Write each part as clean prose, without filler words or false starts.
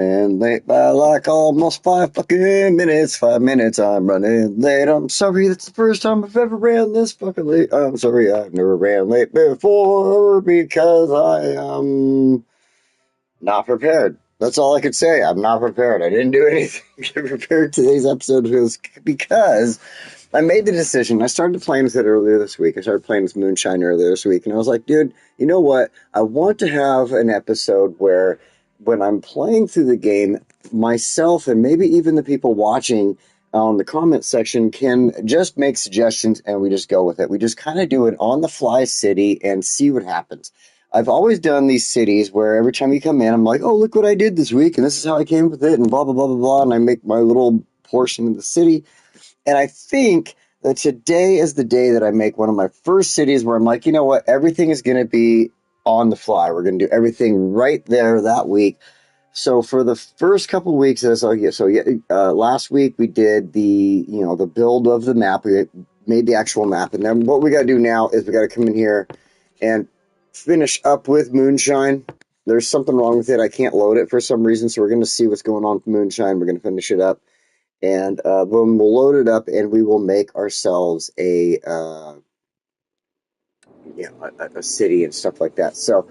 And late by like almost 5 fucking minutes. 5 minutes, I'm running late. I'm sorry, that's the first time I've ever ran this fucking late. I'm sorry, I've never ran late before because I am not prepared. That's all I could say. I'm not prepared. I didn't do anything to prepare today's episode because I made the decision. I started playing with it earlier this week. I started playing with Moonshine earlier this week, and I was like, dude, you know what? I want to have an episode where when I'm playing through the game, myself and maybe even the people watching on the comment section can just make suggestions and we just go with it. We just kind of do an on the fly city and see what happens. I've always done these cities where every time you come in, I'm like, oh, look what I did this week, and this is how I came up with it, and blah, blah, blah, blah, blah, and I make my little portion of the city. And I think that today is the day that I make one of my first cities where I'm like, you know what? Everything is going to be on the fly. We're going to do everything right there that week. So for the first couple of weeks, last week we did the build of the map. We made the actual map, and then what we got to do now is we got to come in here and finish up with Moonshine. There's something wrong with it. I can't load it for some reason, so we're going to see what's going on with Moonshine. We're going to finish it up. And boom, we'll load it up, and we will make ourselves a city and stuff like that. So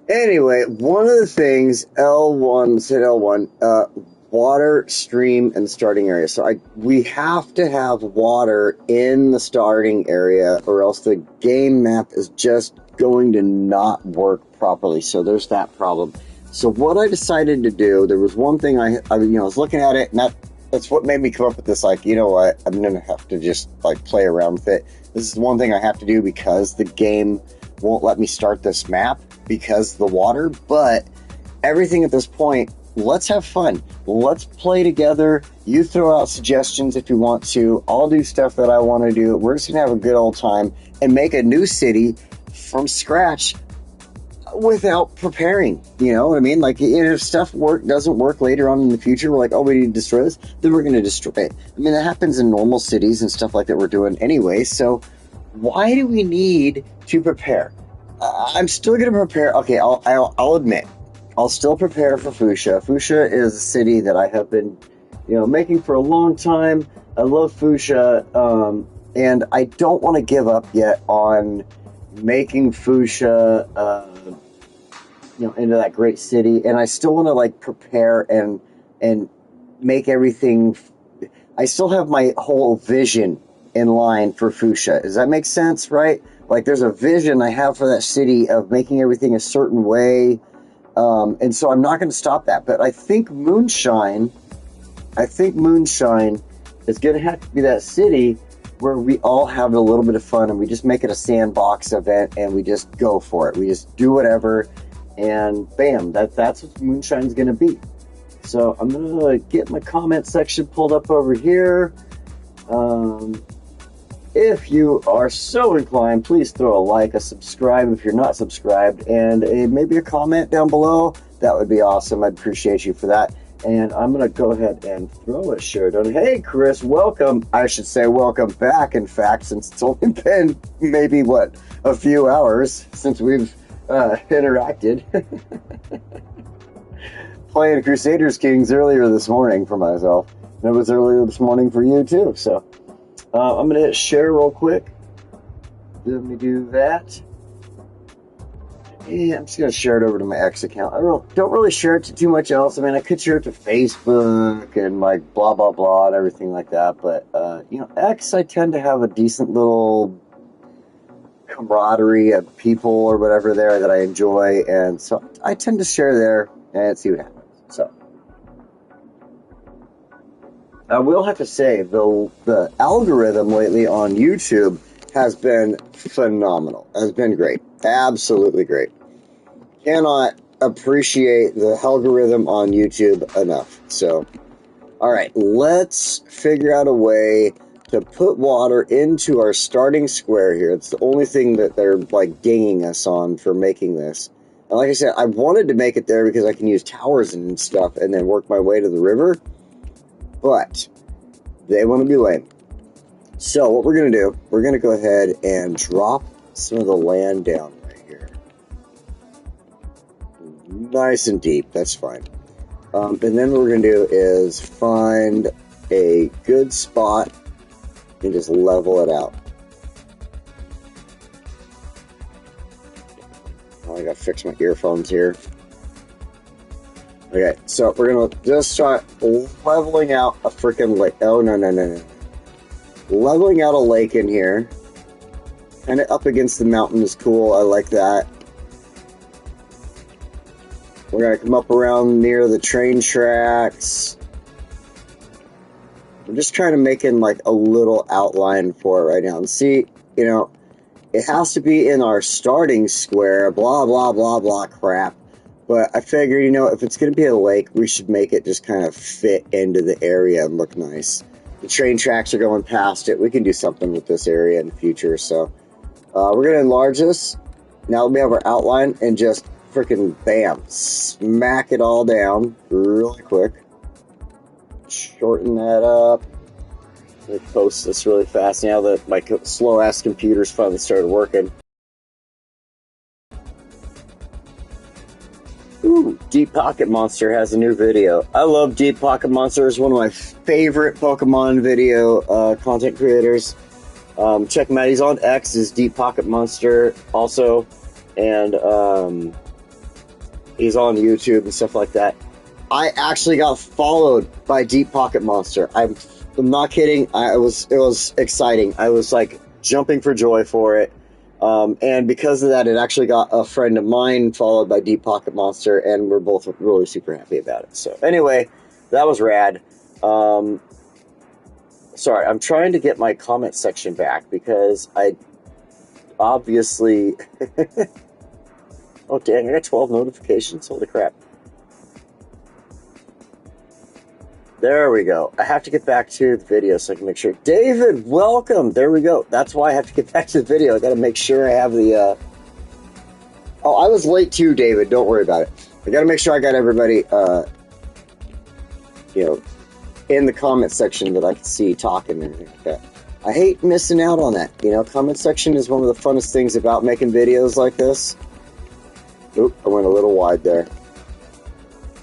anyway, one of the things L1, let's hit L1, water, stream, and starting area. So we have to have water in the starting area, or else the game map is just going to not work properly. So there's that problem. So what I decided to do, there was one thing I was looking at it, and that's what made me come up with this, like, you know what, I'm going to have to just, like, play around with it. This is one thing I have to do because the game won't let me start this map because of the water, but everything at this point, let's have fun. Let's play together. You throw out suggestions if you want to. I'll do stuff that I want to do. We're just going to have a good old time and make a new city from scratch without preparing, you know what I mean? Like, if stuff doesn't work later on in the future, we're like, oh, we need to destroy this, then we're going to destroy it. I mean, that happens in normal cities and stuff like that we're doing anyway, so why do we need to prepare? I'm still going to prepare. Okay, I'll admit, I'll still prepare for Fuchsia. Fuchsia is a city that I have been, making for a long time. I love Fuchsia, and I don't want to give up yet on making Fuchsia, into that great city, and I still want to like prepare and make everything. I still have my whole vision in line for Fuchsia. Does that make sense? Right? Like, there's a vision I have for that city of making everything a certain way, and so I'm not going to stop that. But I think Moonshine is going to have to be that city where we all have a little bit of fun and we just make it a sandbox event and we just go for it. We just do whatever, and bam, that's what Moonshine's going to be. So I'm going to get my comment section pulled up over here. If you are so inclined, please throw a like, a subscribe if you're not subscribed, and maybe a comment down below. That would be awesome. I'd appreciate you for that. And I'm going to go ahead and throw a share down. Hey, Chris, welcome. I should say welcome back, in fact, since it's only been maybe, a few hours since we've interacted. Playing Crusaders Kings earlier this morning for myself. And it was earlier this morning for you, too. So I'm going to hit share real quick. Let me do that. Yeah, I'm just going to share it over to my X account. I don't really share it to too much else. I mean, I could share it to Facebook and, like, blah, blah, blah, and everything like that. But, X, I tend to have a decent little camaraderie of people or whatever there that I enjoy. And so I tend to share there and see what happens. So I will have to say, the algorithm lately on YouTube has been phenomenal. Has been great. Absolutely great. Cannot appreciate the algorithm on YouTube enough. So, all right, let's figure out a way to put water into our starting square here. It's the only thing that they're like dinging us on for making this. And like I said, I wanted to make it there because I can use towers and stuff and then work my way to the river. But they want to be lame. So what we're going to do, we're going to go ahead and drop some of the land down right here. Nice and deep, that's fine. And then what we're going to do is find a good spot and just level it out. Oh, I got to fix my earphones here. Okay, so we're going to just start leveling out a freaking lake. Oh, no. Leveling out a lake in here. Kind of up against the mountain is cool. I like that. We're going to come up around near the train tracks. I'm just trying to make in like a little outline for it right now. And see, you know, it has to be in our starting square, blah, blah, blah, blah crap. But I figure, you know, if it's going to be a lake, we should make it just kind of fit into the area and look nice. The train tracks are going past it. We can do something with this area in the future. So we're going to enlarge this. Now we have our outline and just freaking bam, smack it all down really quick. Shorten that up. Let me post this really fast now that my slow ass computer's finally started working. Ooh, Deep Pocket Monster has a new video. I love Deep Pocket Monster. It's one of my favorite Pokemon video content creators. Check him out. He's on X, is Deep Pocket Monster also. And he's on YouTube and stuff like that. I actually got followed by Deep Pocket Monster. I'm not kidding. It was exciting. I was like jumping for joy for it. And because of that, it actually got a friend of mine followed by Deep Pocket Monster, and we're both really super happy about it. So anyway, that was rad. Sorry, I'm trying to get my comment section back because I obviously... Oh, dang, I got 12 notifications. Holy crap. There we go. I have to get back to the video so I can make sure. David, welcome. There we go. That's why I have to get back to the video. I got to make sure I have the... Oh, I was late too, David. Don't worry about it. I got to make sure I got everybody, you know, in the comment section that I can see talking and everything like that. I hate missing out on that. You know, comment section is one of the funnest things about making videos like this. Oop, I went a little wide there.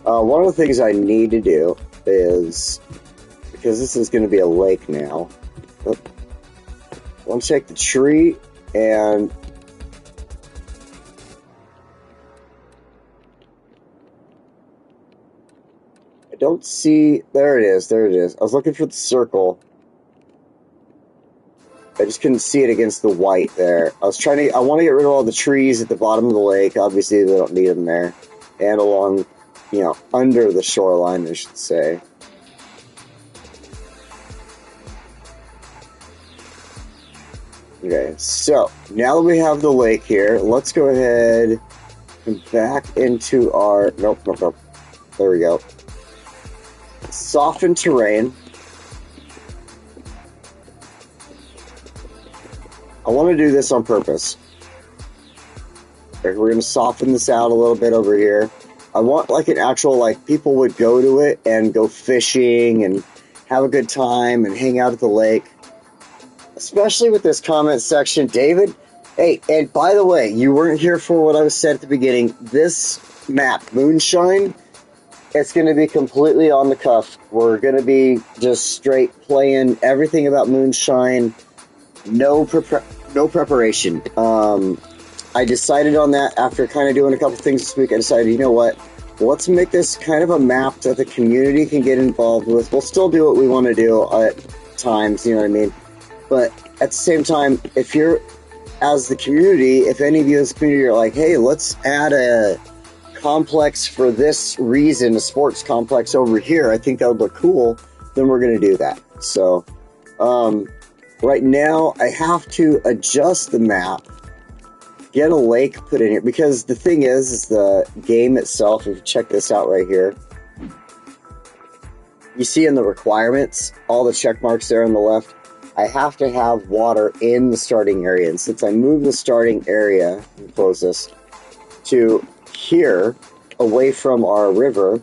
One of the things I need to do is, because this is going to be a lake now, I want to take the tree and I don't see, there it is. I was looking for the circle. I just couldn't see it against the white there. I want to get rid of all the trees at the bottom of the lake. Obviously, they don't need them there. And along, you know, under the shoreline, I should say. Okay, so now that we have the lake here, let's go ahead and back into our... Nope. There we go. Soften terrain. I want to do this on purpose. We're going to soften this out a little bit over here. I want like an actual, like, people would go to it and go fishing and have a good time and hang out at the lake. Especially with this comment section. David, hey, and by the way, you weren't here for what I was said at the beginning. This map, Moonshine, it's going to be completely on the cuff. We're going to be just straight playing everything about Moonshine. No preparation. I decided on that after kind of doing a couple things this week. I decided, you know what? Let's make this kind of a map that the community can get involved with. We'll still do what we want to do at times, you know what I mean? But at the same time, if you're, as the community, if any of you as the community are like, hey, let's add a complex for this reason, a sports complex over here, I think that would look cool, then we're going to do that. So, right now, I have to adjust the map, get a lake put in here, because the thing is the game itself, if you check this out right here, you see in the requirements, all the check marks there on the left, I have to have water in the starting area, and since I moved the starting area, let me close this, to here, away from our river,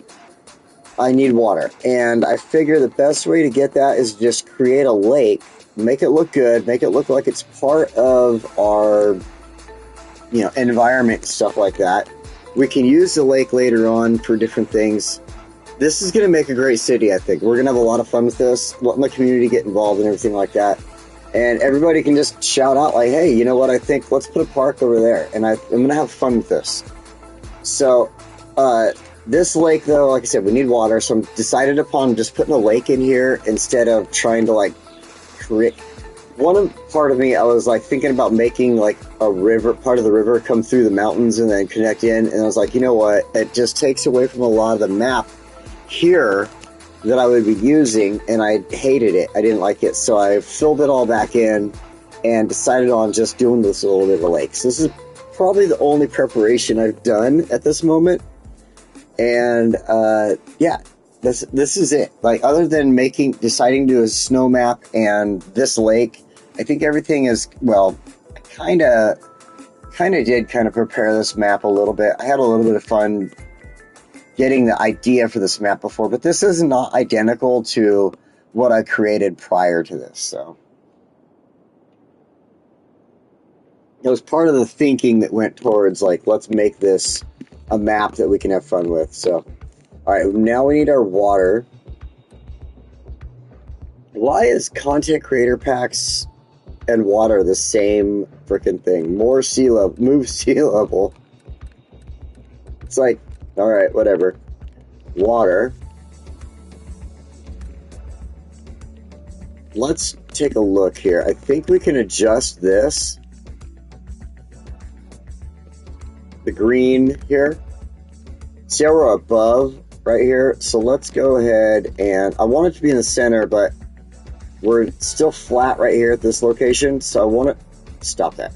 I need water, and I figure the best way to get that is just create a lake, make it look good, make it look like it's part of our, you know, environment, stuff like that. We can use the lake later on for different things. This is going to make a great city, I think. We're going to have a lot of fun with this. Let my community get involved and everything like that. And everybody can just shout out like, hey, you know what? I think let's put a park over there. And I'm going to have fun with this. So, this lake, though, like I said, we need water. So I'm decided upon just putting a lake in here instead of trying to, like, create... part of me, I was, like, thinking about making, like, a river, part of the river come through the mountains and then connect in. And I was like, you know what? It just takes away from a lot of the map here that I would be using, and I hated it. I didn't like it, so I filled it all back in and decided on just doing this a little bit of a lake. So this is probably the only preparation I've done at this moment, and yeah, this is it. Like, other than deciding to do a snow map and this lake, I think everything is, well, I kind of did prepare this map a little bit. I had a little bit of fun getting the idea for this map before, but this is not identical to what I created prior to this, so. It was part of the thinking that went towards, like, let's make this a map that we can have fun with, so. Alright, now we need our water. Why is content creator packs and water the same freaking thing? More sea level, move sea level. It's like, alright, whatever. Water. Let's take a look here. I think we can adjust this. The green here. See how we're above right here? So let's go ahead and... I want it to be in the center, but we're still flat right here at this location. So I want to... Stop that.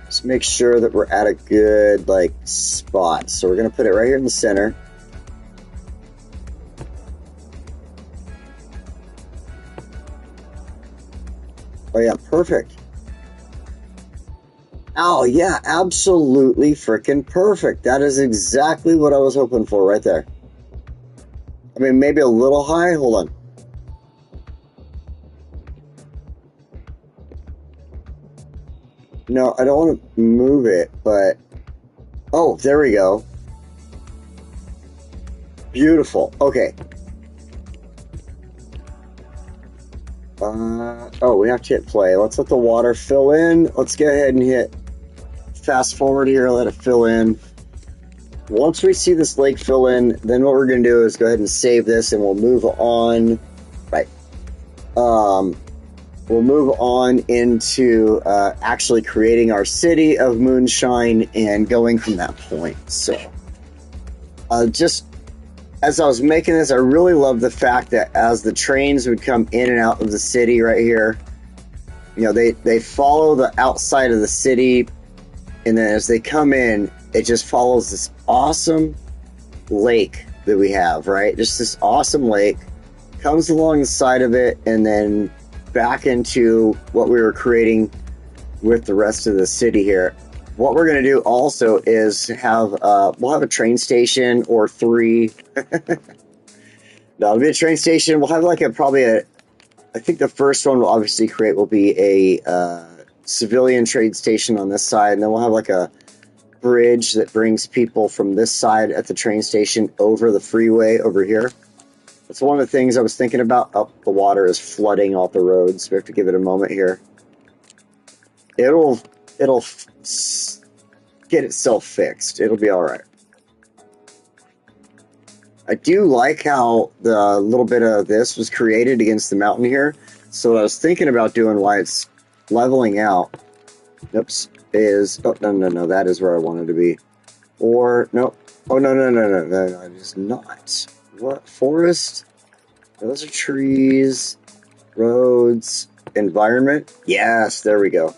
Just make sure that we're at a good, like, spot. So we're going to put it right here in the center. Oh yeah, perfect. Oh yeah, absolutely freaking perfect. That is exactly what I was hoping for right there. I mean, maybe a little high. Hold on. No, I don't want to move it, but... Oh, there we go. Beautiful. Okay. Oh, we have to hit play. Let's let the water fill in. Let's go ahead and hit fast forward here. Let it fill in. Once we see this lake fill in, then what we're going to do is go ahead and save this, and we'll move on. Right. We'll move on into actually creating our city of Moonshine and going from that point. So, just as I was making this, I really love the fact that as the trains would come in and out of the city right here, you know, they follow the outside of the city, and then as they come in, it just follows this awesome lake that we have, right? Just this awesome lake, comes along the side of it, and then back into what we were creating with the rest of the city here. What we're going to do also is have, we'll have a train station or 3. No, it'll be a train station. We'll have like I think the first one we'll obviously create will be a civilian train station on this side. And then we'll have like a bridge that brings people from this side at the train station over the freeway over here. That's one of the things I was thinking about. Oh, the water is flooding off the roads. We have to give it a moment here. It'll get itself fixed. It'll be all right. I do like how the little bit of this was created against the mountain here. So what I was thinking about doing, why it's leveling out, oops, is, oh, no, that is where I wanted to be. Or, no, oh, no, it is not. What? Forest? Those are trees, roads, environment. Yes, there we go.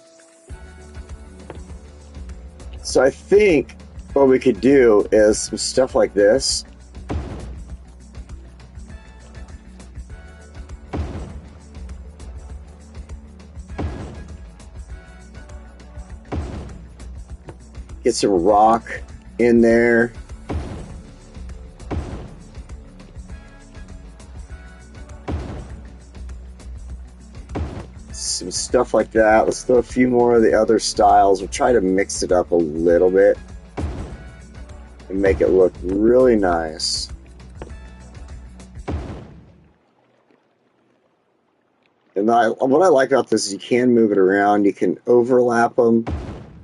So I think what we could do is some stuff like this. Get some rock in there. Some stuff like that. Let's throw a few more of the other styles. We'll try to mix it up a little bit and make it look really nice. And what I like about this is you can move it around. You can overlap them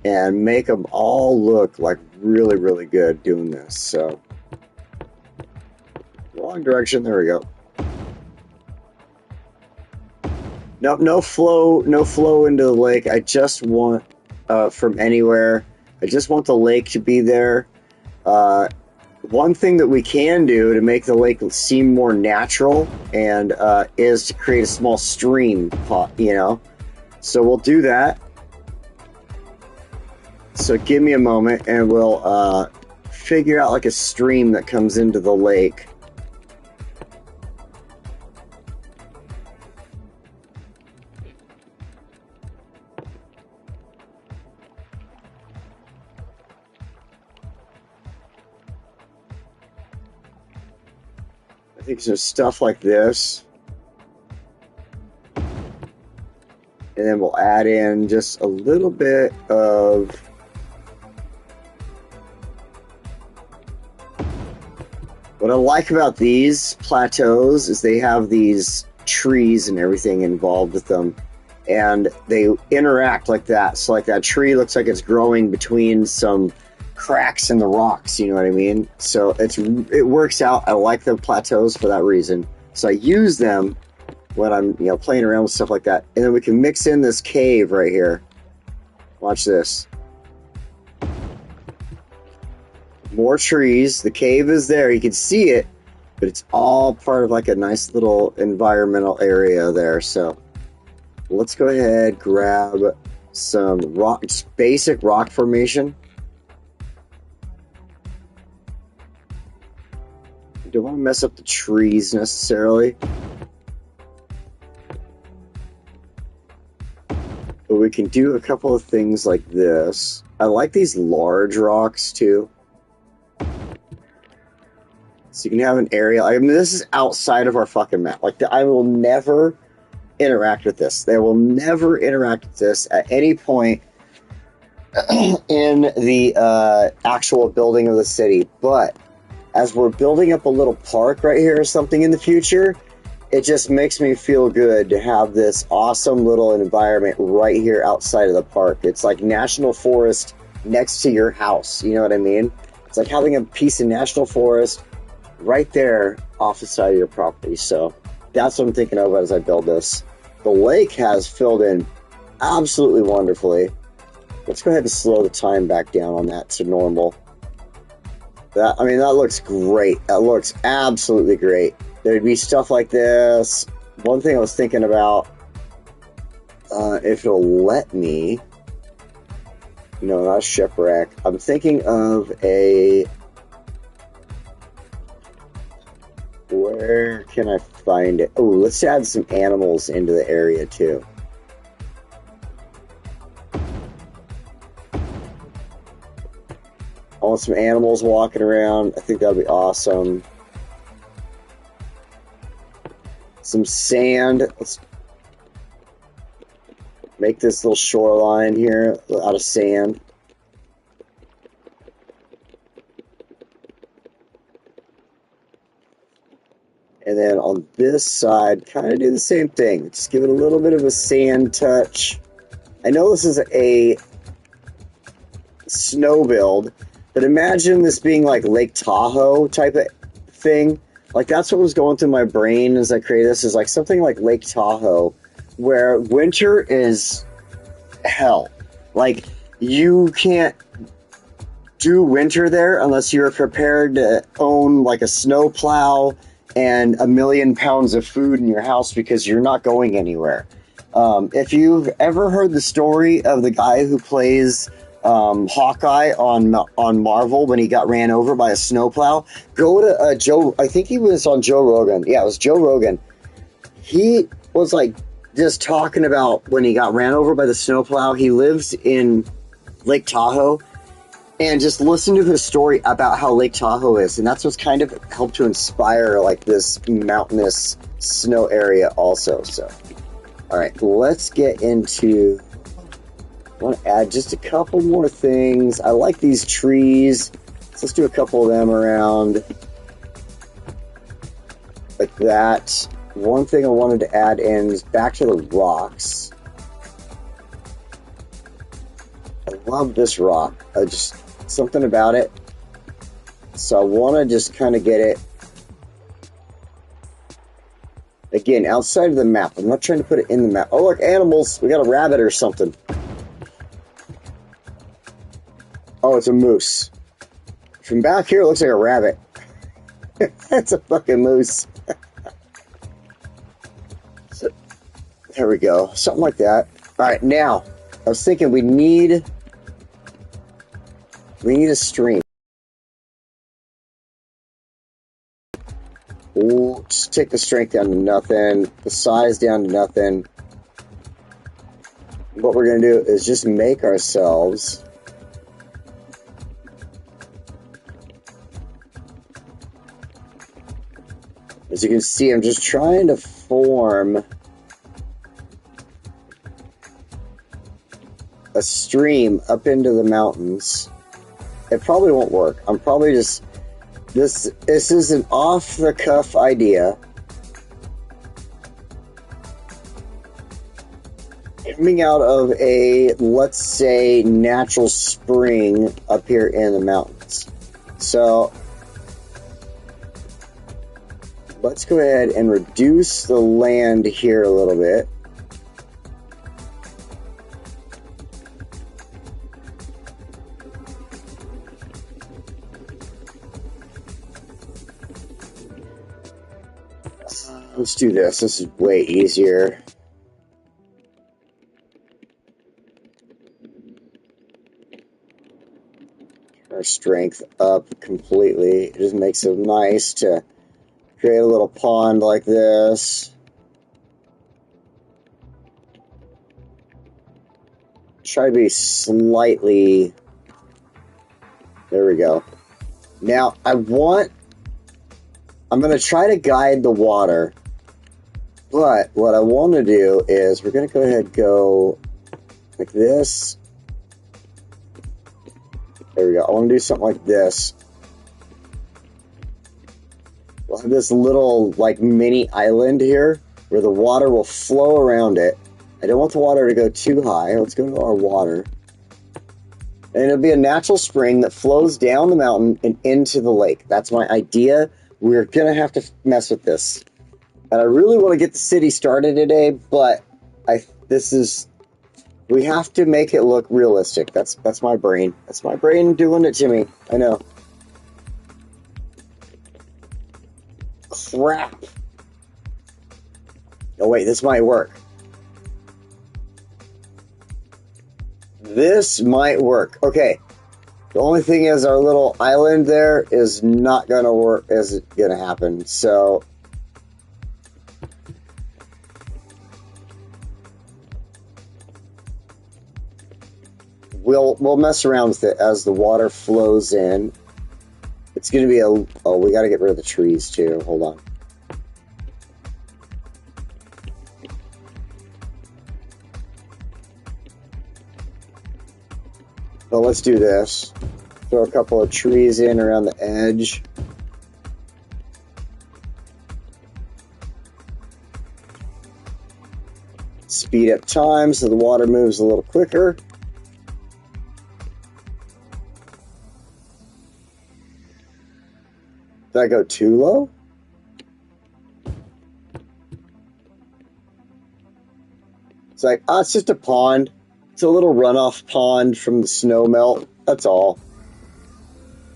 and make them all look like really, really good doing this. So, wrong direction. There we go. Nope, no flow into the lake. I just want from anywhere. I just want the lake to be there. One thing that we can do to make the lake seem more natural and is to create a small stream pot, you know. So we'll do that. So give me a moment and we'll figure out like a stream that comes into the lake. I think some stuff like this. And then we'll add in just a little bit of what I like about these plateaus is they have these trees and everything involved with them. And they interact like that. So like that tree looks like it's growing between some cracks in the rocks, you know what I mean? So it works out. I like the plateaus for that reason. So I use them when I'm playing around with stuff like that. And then we can mix in this cave right here. Watch this. More trees. The cave is there. You can see it, but it's all part of like a nice little environmental area there. So let's go ahead, grab some rock, just basic rock formation. Don't want to mess up the trees necessarily. But we can do a couple of things like this. I like these large rocks too. So you can have an area. I mean, this is outside of our fucking map. Like, I will never interact with this. They will never interact with this at any point in the actual building of the city. But as we're building up a little park right here or something in the future, it just makes me feel good to have this awesome little environment right here outside of the park. It's like national forest next to your house. You know what I mean? It's like having a piece of national forest right there off the side of your property. So that's what I'm thinking of as I build this. The lake has filled in absolutely wonderfully. Let's go ahead and slow the time back down on that to normal. That looks great. That looks absolutely great. There'd be stuff like this. One thing I was thinking about, if it'll let me, no, not a shipwreck. I'm thinking of a, where can I find it? Oh, let's add some animals into the area too. I want some animals walking around. I think that'd be awesome. Some sand. Let's make this little shoreline here out of sand. And then on this side, kind of do the same thing. Just give it a little bit of a sand touch. I know this is a snow build, but imagine this being like Lake Tahoe type of thing. Like, that's what was going through my brain as I created this, is like something like Lake Tahoe, where winter is hell. Like, you can't do winter there unless you're prepared to own like a snow plow and 1,000,000 pounds of food in your house because you're not going anywhere. If you've ever heard the story of the guy who plays Hawkeye on Marvel when he got ran over by a snowplow, go to Joe. I think he was on Joe Rogan. Yeah, it was Joe Rogan. He was like just talking about when he got ran over by the snowplow. He lives in Lake Tahoe, and just listen to his story about how Lake Tahoe is, and that's what's kind of helped to inspire like this mountainous snow area also. So, all right, let's get into. I want to add just a couple more things. I like these trees. So let's do a couple of them around like that. one thing I wanted to add in is back to the rocks. I love this rock. Just something about it. So I want to just kind of get it, again, outside of the map. I'm not trying to put it in the map. Oh, look, animals. We got a rabbit or something. Oh, it's a moose. From back here, it looks like a rabbit. That's a fucking moose. There we go. Something like that. All right, now, I was thinking we need a stream. We'll just take the strength down to nothing, the size down to nothing. What we're going to do is just make ourselves as you can see, I'm just trying to form a stream up into the mountains. It probably won't work. I'm probably just... This is an off-the-cuff idea. Coming out of a, let's say, natural spring up here in the mountains. So, let's go ahead and reduce the land here a little bit. Let's do this. This is way easier. Our strength up completely. It just makes it nice to create a little pond like this. Try to be slightly... There we go. Now, I'm going to try to guide the water. But what I want to do is we're going to go ahead and go like this. There we go. I want to do something like this. We'll have this little like mini island here where the water will flow around it. I don't want the water to go too high. Let's go to our water. And it'll be a natural spring that flows down the mountain and into the lake. That's my idea. We're going to have to mess with this. And I really want to get the city started today, but we have to make it look realistic. That's my brain. That's my brain doing it to me. I know. Crap. Oh wait, this might work. This might work. Okay. The only thing is our little island there is not going to work, is it going to happen. So we'll mess around with it as the water flows in. It's going to be oh, we got to get rid of the trees too. Hold on. Well, let's do this. Throw a couple of trees in around the edge. Speed up time so the water moves a little quicker. Did I go too low? It's like, it's just a pond. It's a little runoff pond from the snow melt. That's all.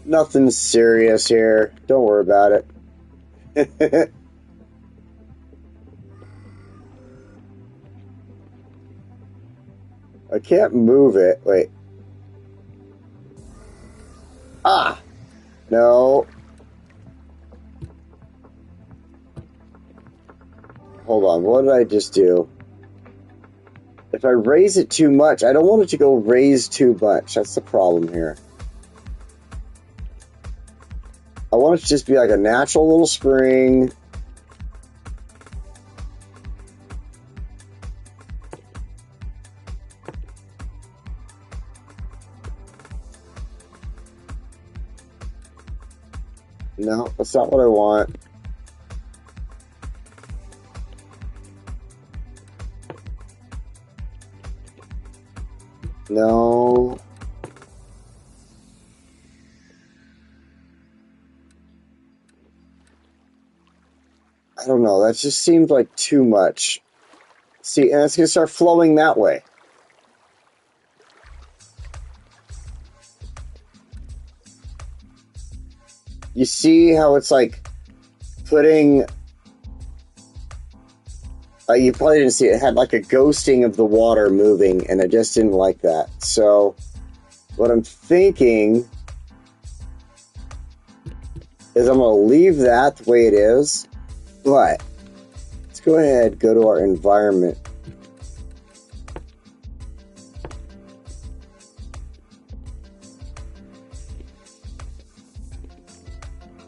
Nothing serious here. Don't worry about it. I can't move it. Wait. No. Hold on. What did I just do? If I raise it too much, I don't want it to go raise too much. That's the problem here. I want it to just be like a natural little spring. No, that's not what I want. No. I don't know. That just seemed like too much. See, and it's going to start flowing that way. You see how it's like putting... you probably didn't see it. It had like a ghosting of the water moving, and I just didn't like that. So what I'm thinking is I'm going to leave that the way it is, but let's go ahead, go to our environment.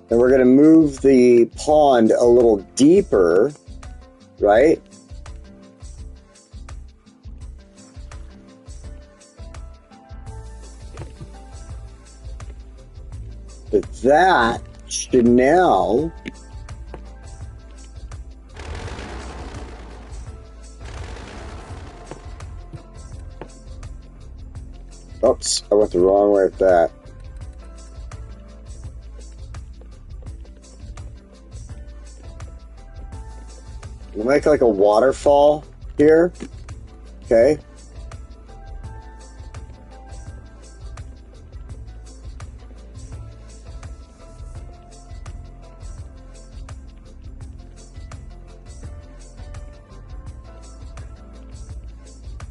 And we're going to move the pond a little deeper, right? But that should now... Oops, I went the wrong way with that. We'll make like a waterfall here. Okay.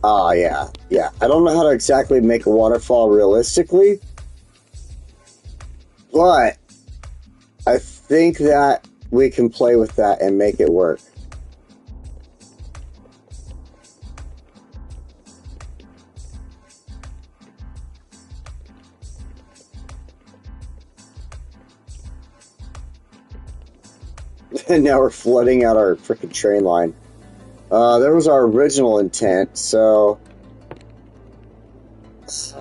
Ah, yeah. Yeah. I don't know how to exactly make a waterfall realistically, but I think that we can play with that and make it work. And now we're flooding out our freaking train line. There was our original intent, so... Let's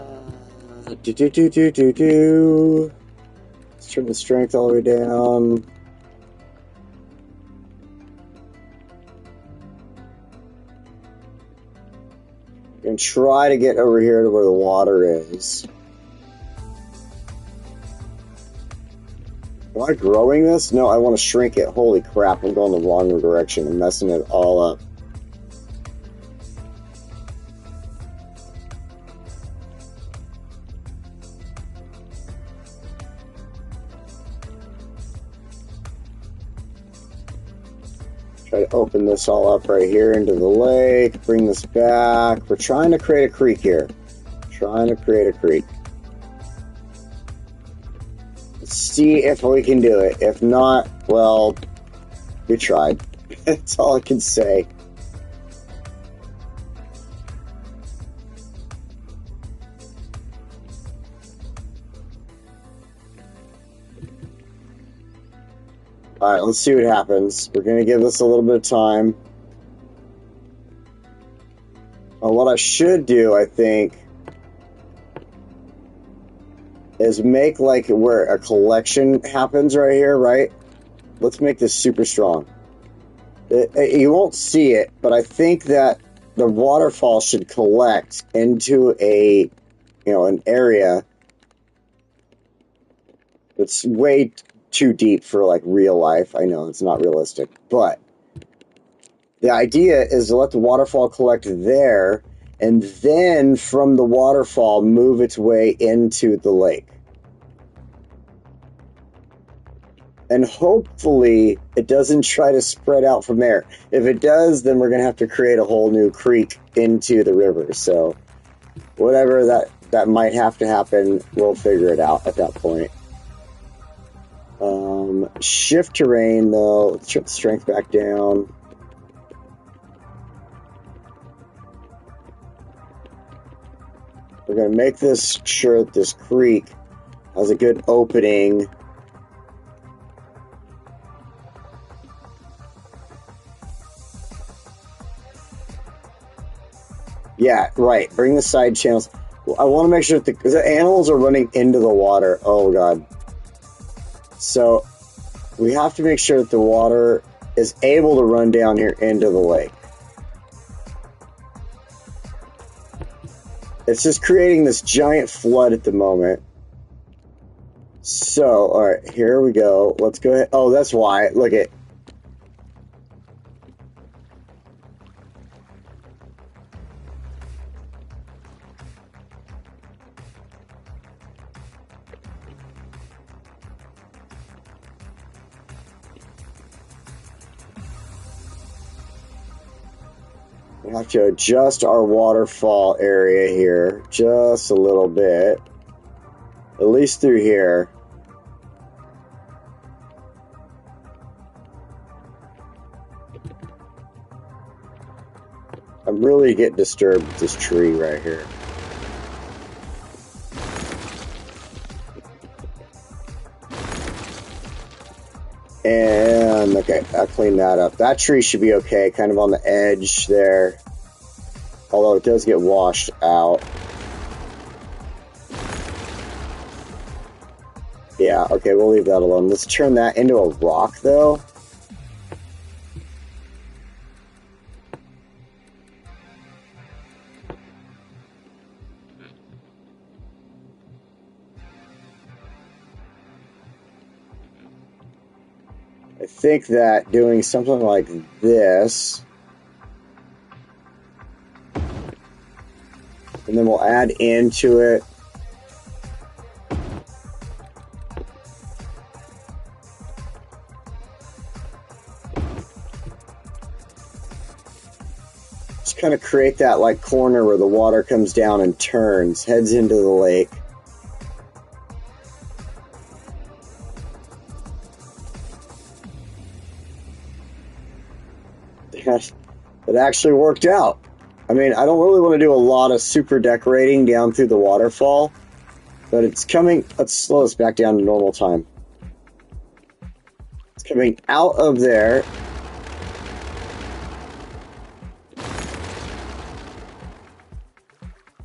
turn the strength all the way down. And try to get over here to where the water is. Am I growing this? No, I want to shrink it. Holy crap, I'm going the wrong direction. I'm messing it all up. Try to open this all up right here into the lake. Bring this back. We're trying to create a creek here. Trying to create a creek. See if we can do it. If not, well, we tried. That's all I can say. Alright, let's see what happens. We're going to give this a little bit of time. What I should do, I think, is make like where a collection happens right here, right? Let's make this super strong. You won't see it, but I think that the waterfall should collect into a, an area that's way too deep for like real life. I know it's not realistic, but the idea is to let the waterfall collect there, and then from the waterfall move its way into the lake. And hopefully it doesn't try to spread out from there. If it does, then we're going to have to create a whole new creek into the river. So whatever that might have to happen, we'll figure it out at that point. Shift terrain, though. Let's turn the strength back down. We're going to make this sure that this creek has a good opening. Yeah, right. Bring the side channels. I want to make sure that the animals are running into the water. Oh, God. So we have to make sure that the water is able to run down here into the lake. It's just creating this giant flood at the moment. So, alright, here we go. Let's go ahead. Oh, that's why. Look at. We have to adjust our waterfall area here just a little bit. At least through here. I'm really getting disturbed with this tree right here. And, okay, I'll clean that up. That tree should be okay, kind of on the edge there. Although it does get washed out. Yeah, okay, we'll leave that alone. Let's turn that into a rock, though. I think that doing something like this, and then we'll add into it just kind of create that like corner where the water comes down and turns, heads into the lake. It actually worked out. I mean, I don't really want to do a lot of super decorating down through the waterfall, but it's coming. Let's slow this back down to normal time. It's coming out of there.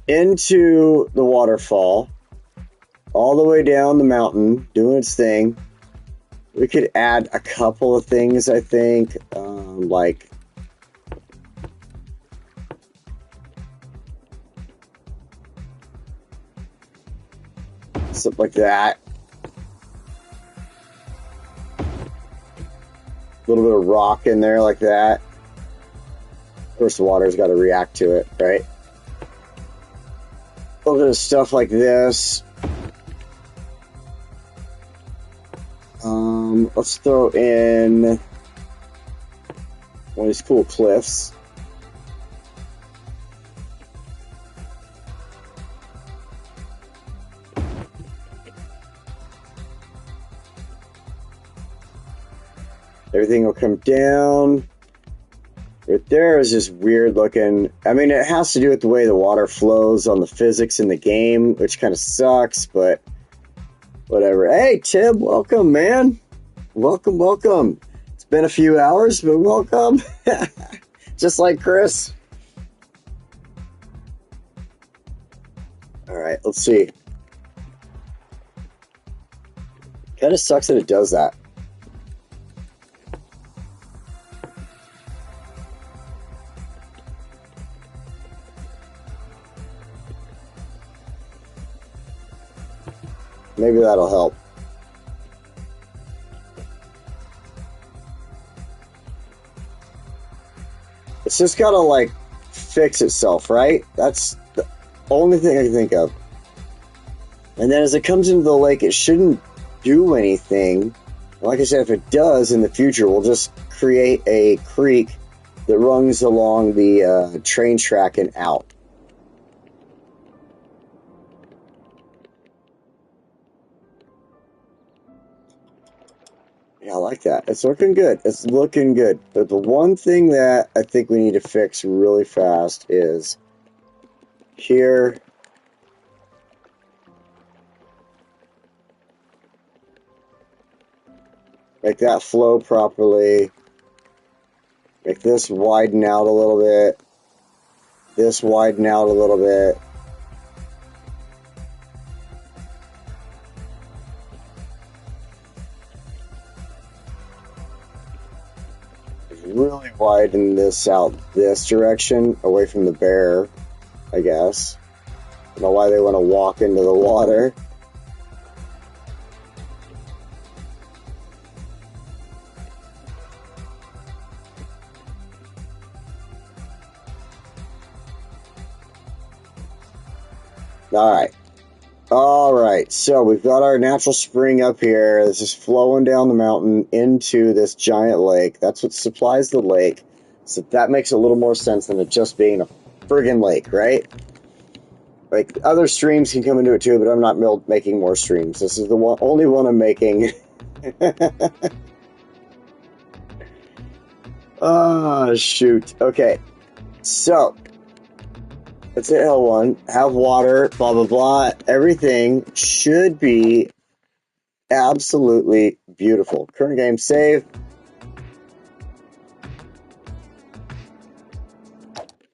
Into the waterfall. All the way down the mountain, doing its thing. We could add a couple of things, I think, like something like that. A little bit of rock in there like that. Of course, the water's got to react to it, right? A little bit of stuff like this. Let's throw in one of these cool cliffs. Everything will come down. Right there is just weird looking. I mean, it has to do with the way the water flows on the physics in the game, which kind of sucks, but whatever. Hey, Tib, welcome, man. Welcome, welcome. It's been a few hours, but welcome. Just like Chris. All right, let's see. Kind of sucks that it does that. Maybe that'll help. It's just gotta, like, fix itself, right? That's the only thing I can think of. And then as it comes into the lake, it shouldn't do anything. Like I said, if it does in the future, we'll just create a creek that runs along the train track and out. Yeah, I like that. It's looking good. It's looking good. But the one thing that I think we need to fix really fast is here. Make that flow properly. Make this widen out a little bit. This widen out a little bit. Really widen this out this direction, away from the bear, I guess. don't know why they want to walk into the water. Alright, so we've got our natural spring up here. This is flowing down the mountain into this giant lake. That's what supplies the lake. So that makes a little more sense than it just being a friggin' lake, right? Like, other streams can come into it too, but I'm not making more streams. This is the only one I'm making. Oh, shoot. Okay, so let's hit L1, have water, blah, blah, blah. Everything should be absolutely beautiful. Current game save.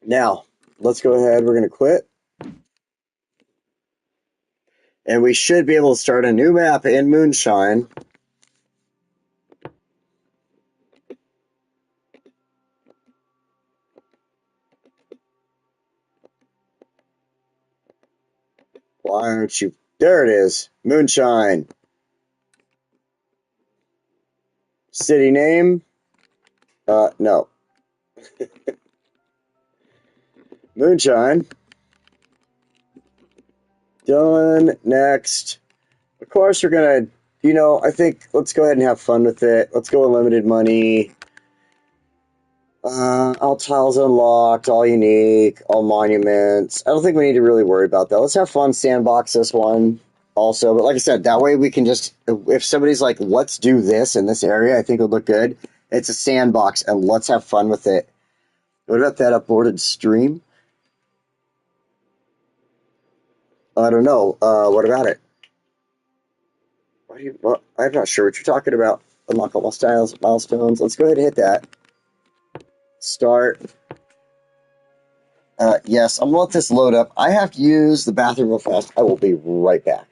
Now, let's go ahead. We're going to quit. And we should be able to start a new map in Moonshine. Why aren't you... There it is. Moonshine. City name? No. Moonshine. Done. Next. Of course, we're going to, I think let's go ahead and have fun with it. Let's go unlimited money. All tiles unlocked, all unique, all monuments. I don't think we need to really worry about that. Let's have fun sandbox this one also. But like I said, that way we can just, if somebody's like, let's do this in this area, I think it would look good. It's a sandbox, and let's have fun with it. What about that aborted stream? I don't know. What about it? I'm not sure what you're talking about. Unlock all milestones. Let's go ahead and hit that. Start. Yes, I'm gonna let this load up. I have to use the bathroom real fast. I will be right back.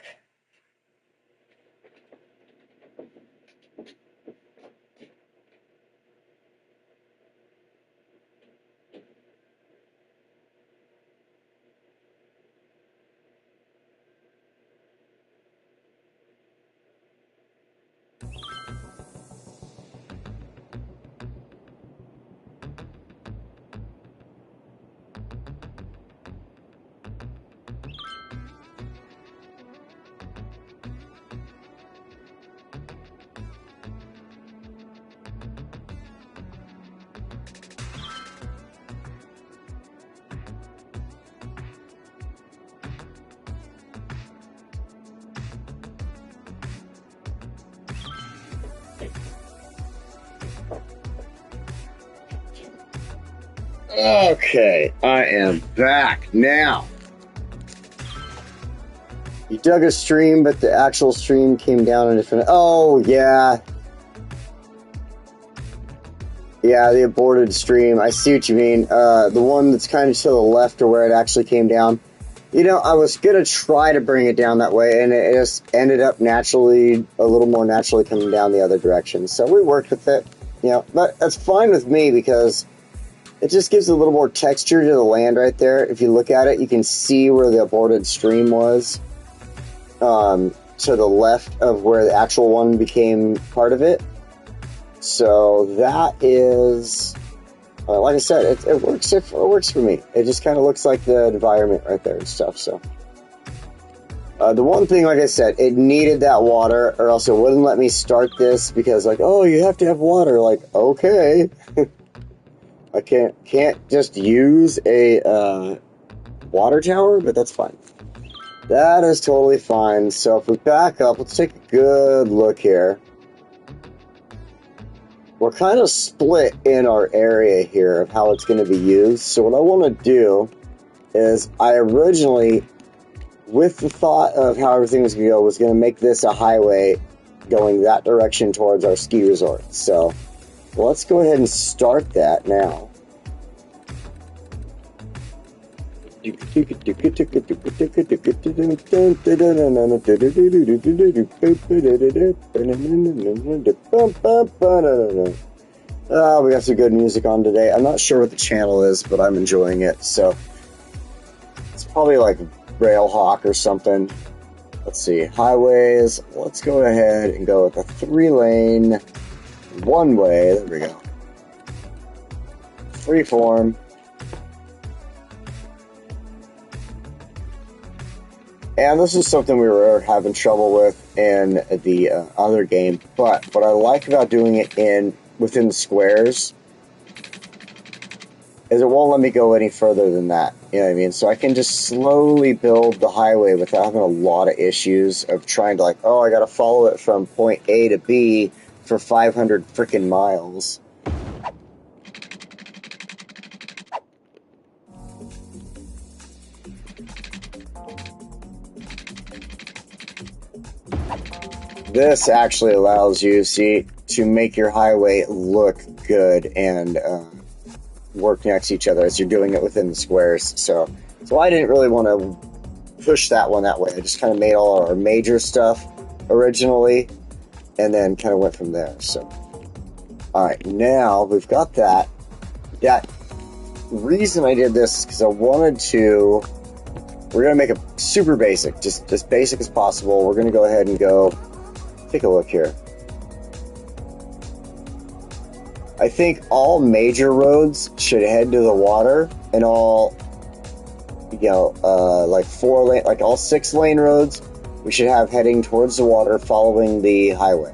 Okay, I am back now. You dug a stream, but the actual stream came down a different... Oh, yeah. Yeah, the aborted stream. I see what you mean. The one that's kind of to the left or where it actually came down. I was going to try to bring it down that way, and it just ended up naturally, a little more naturally coming down the other direction. So we worked with it. But that's fine with me because... it just gives a little more texture to the land right there. If you look at it, you can see where the aborted stream was. To the left of where the actual one became part of it. So that is... like I said, it works. It works for me. It just kind of looks like the environment right there and stuff. So the one thing, like I said, it needed that water, or else it wouldn't let me start this because, like, oh, you have to have water. Like, okay. I can't just use a water tower, but that's fine. That is totally fine. So if we back up, let's take a good look here. We're kind of split in our area here of how it's going to be used. So what I want to do is I originally, with the thought of how everything was going to go, was going to make this a highway going that direction towards our ski resort. So let's go ahead and start that now. We got some good music on today. I'm not sure what the channel is, but I'm enjoying it. So it's probably like rail hawk or something. Let's see, highways. Let's go ahead and go with a 3-lane, one-way. There we go. Freeform. And this is something we were having trouble with in the other game. But what I like about doing it within the squares is it won't let me go any further than that. You know what I mean? So I can just slowly build the highway without having a lot of issues of trying to, like, oh, I got to follow it from point A to B for 500 freaking miles. This actually allows you, see, to make your highway look good and work next to each other as you're doing it within the squares. So I didn't really want to push that one that way. I just kind of made all our major stuff originally and then kind of went from there. So, all right, now we've got that. That reason I did this is because I wanted to, we're going to make it super basic, just as basic as possible. We're going to go ahead and take a look here. I think all major roads should head to the water, and all, like 4-lane, like all 6-lane roads, we should have heading towards the water following the highway.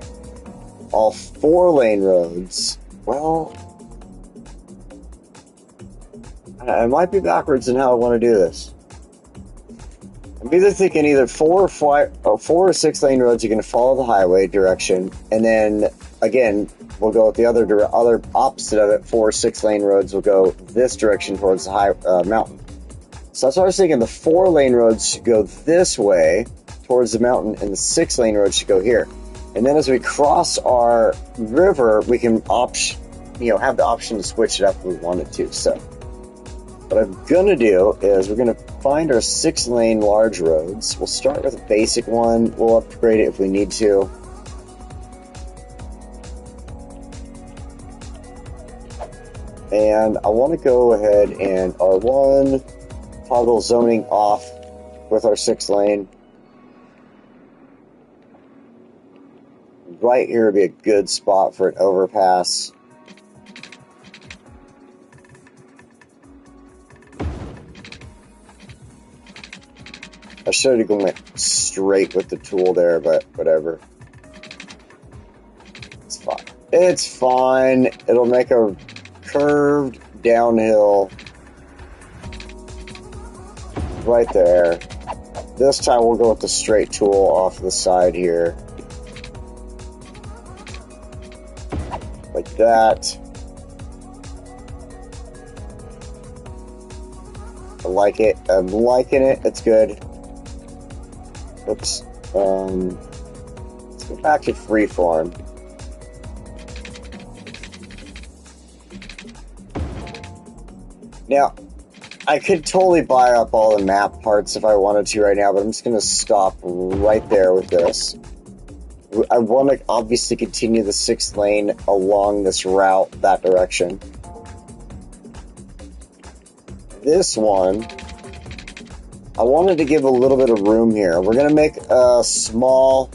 All 4-lane roads, well, I might be backwards in how I want to do this. I'm either thinking either 4 or 6-lane roads are going to follow the highway direction, and then again we'll go with the other opposite of it. 4 or 6-lane roads will go this direction towards the mountain. So that's what I was thinking. The 4-lane roads should go this way towards the mountain, and the 6-lane roads should go here. And then as we cross our river, we can have the option to switch it up if we wanted to. So what I'm gonna do is we're gonna find our 6-lane large roads. We'll start with a basic one. We'll upgrade it if we need to. And I want to go ahead and R1, toggle zoning off with our 6-lane. Right here would be a good spot for an overpass. I should have gone straight with the tool there, but whatever. It's fine. It's fine. It'll make a curved downhill right there. This time we'll go with the straight tool off the side here. Like that. I like it. I'm liking it. It's good. Oops. Let's go back to freeform. Now, I could totally buy up all the map parts if I wanted to right now, but I'm just going to stop right there with this. I want to obviously continue the 6th lane along this route, that direction. This one, I wanted to give a little bit of room here. We're going to make a small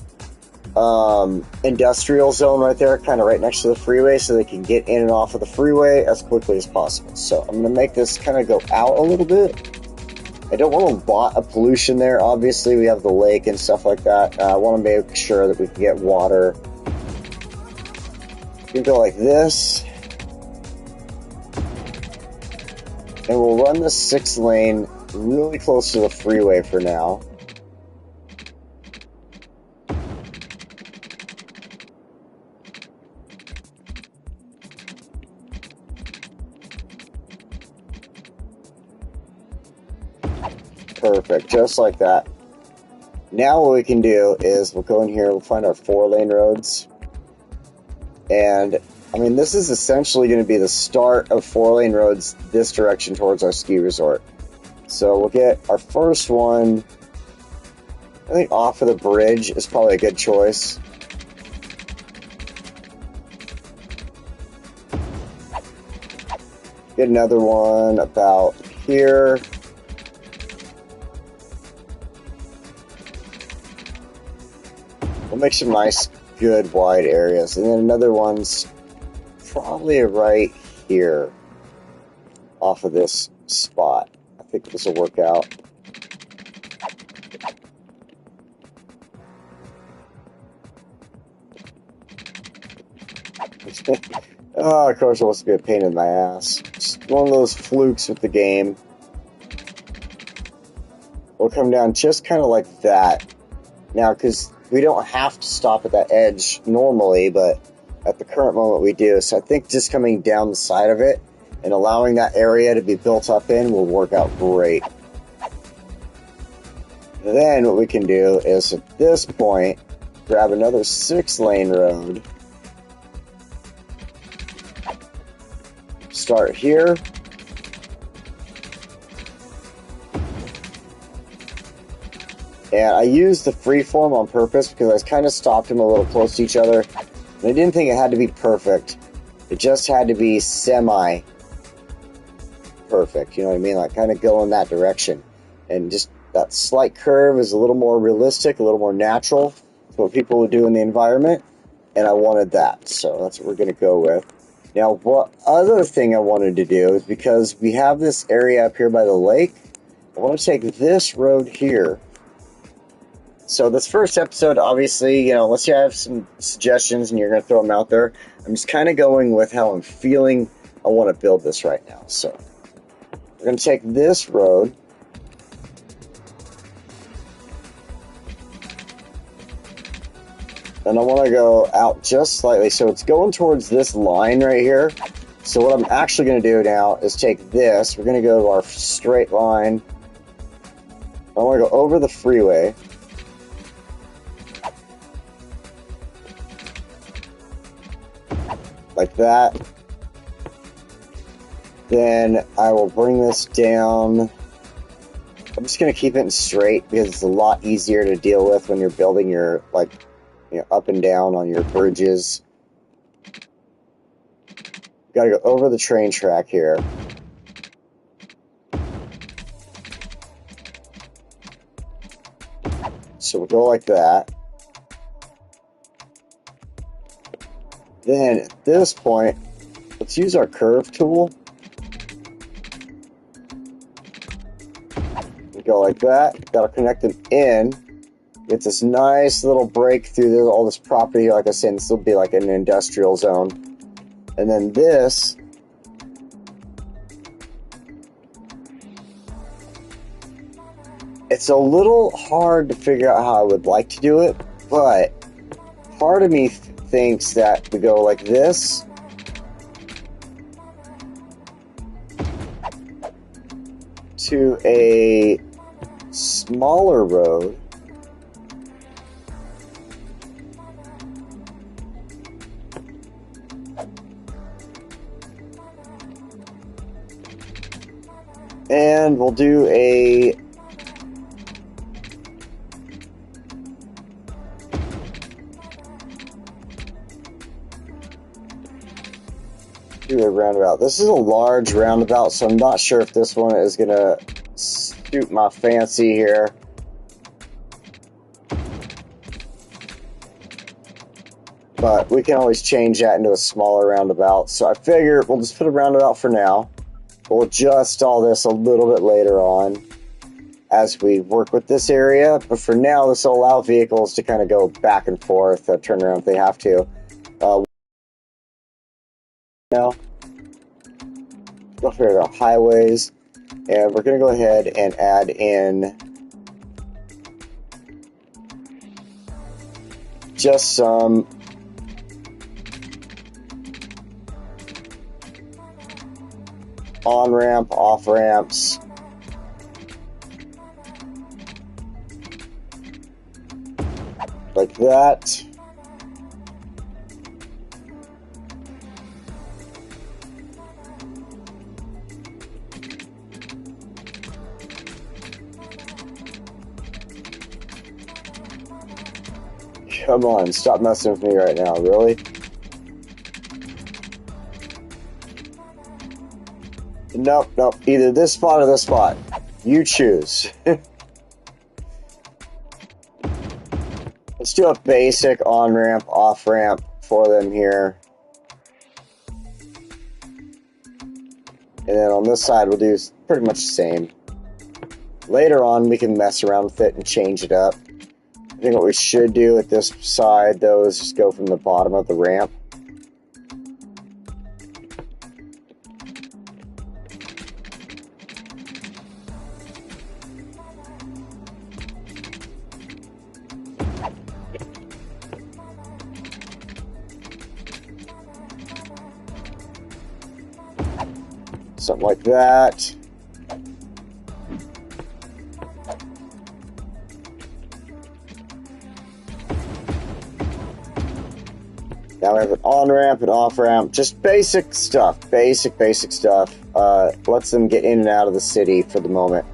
industrial zone right there, kind of right next to the freeway, so they can get in and off of the freeway as quickly as possible. So I'm going to make this kind of go out a little bit. I don't want a lot of pollution there. Obviously, we have the lake and stuff like that. I want to make sure that we can get water. We can go like this. And we'll run the 6th lane really close to the freeway for now. Perfect, just like that. Now what we can do is we'll go in here, we'll find our 4-lane roads. And, I mean, this is essentially going to be the start of 4-lane roads this direction towards our ski resort. So we'll get our first one, I think off of the bridge is probably a good choice. Get another one about here. We'll make some nice, good, wide areas. And then another one's probably right here off of this spot. I think this will work out. Oh, of course, it wants to be a pain in my ass. Just one of those flukes with the game. We'll come down just kind of like that. Now, because we don't have to stop at that edge normally, but at the current moment we do. So I think just coming down the side of it and allowing that area to be built up in will work out great. Then what we can do is at this point, grab another 6-lane road. Start here. And I used the freeform on purpose because I kind of stopped them a little close to each other. And I didn't think it had to be perfect. It just had to be semi-perfect. You know what I mean? Like kind of go in that direction. And just that slight curve is a little more realistic, a little more natural to what people would do in the environment. And I wanted that. So that's what we're going to go with. Now, what other thing I wanted to do is because we have this area up here by the lake, I want to take this road here. So this first episode, obviously, unless you have some suggestions and you're going to throw them out there, I'm just kind of going with how I'm feeling I want to build this right now. So we're going to take this road. And I want to go out just slightly. So it's going towards this line right here. So what I'm actually going to do now is take this. We're going to go to our straight line. I want to go over the freeway. Like that. Then I will bring this down. I'm just going to keep it straight because it's a lot easier to deal with when you're building your, up and down on your bridges. Got to go over the train track here. So we'll go like that. Then at this point, let's use our curve tool. We go like that. That'll connect them in. Get this nice little break through all this property. Like I said, this will be like an industrial zone. And then this, it's a little hard to figure out how I would like to do it, but part of me thinks that we go like this. To a smaller road. And we'll do a roundabout. This is a large roundabout, so I'm not sure if this one is going to suit my fancy here. But we can always change that into a smaller roundabout. So I figure we'll just put a roundabout for now. We'll adjust all this a little bit later on as we work with this area. But for now, this will allow vehicles to kind of go back and forth, turn around if they have to. Now, we'll figure out highways. And we're going to go ahead and add in just some on-ramp, off-ramps. Like that. Come on, stop messing with me right now, really? Nope, nope. Either this spot or this spot. You choose. Let's Just do a basic on-ramp, off-ramp for them here. And then on this side, we'll do pretty much the same. Later on, we can mess around with it and change it up. I think what we should do at this side, though, is just go from the bottom of the ramp. Something like that. Now we have an on-ramp and off-ramp. Just basic stuff. Basic stuff. Lets them get in and out of the city for the moment.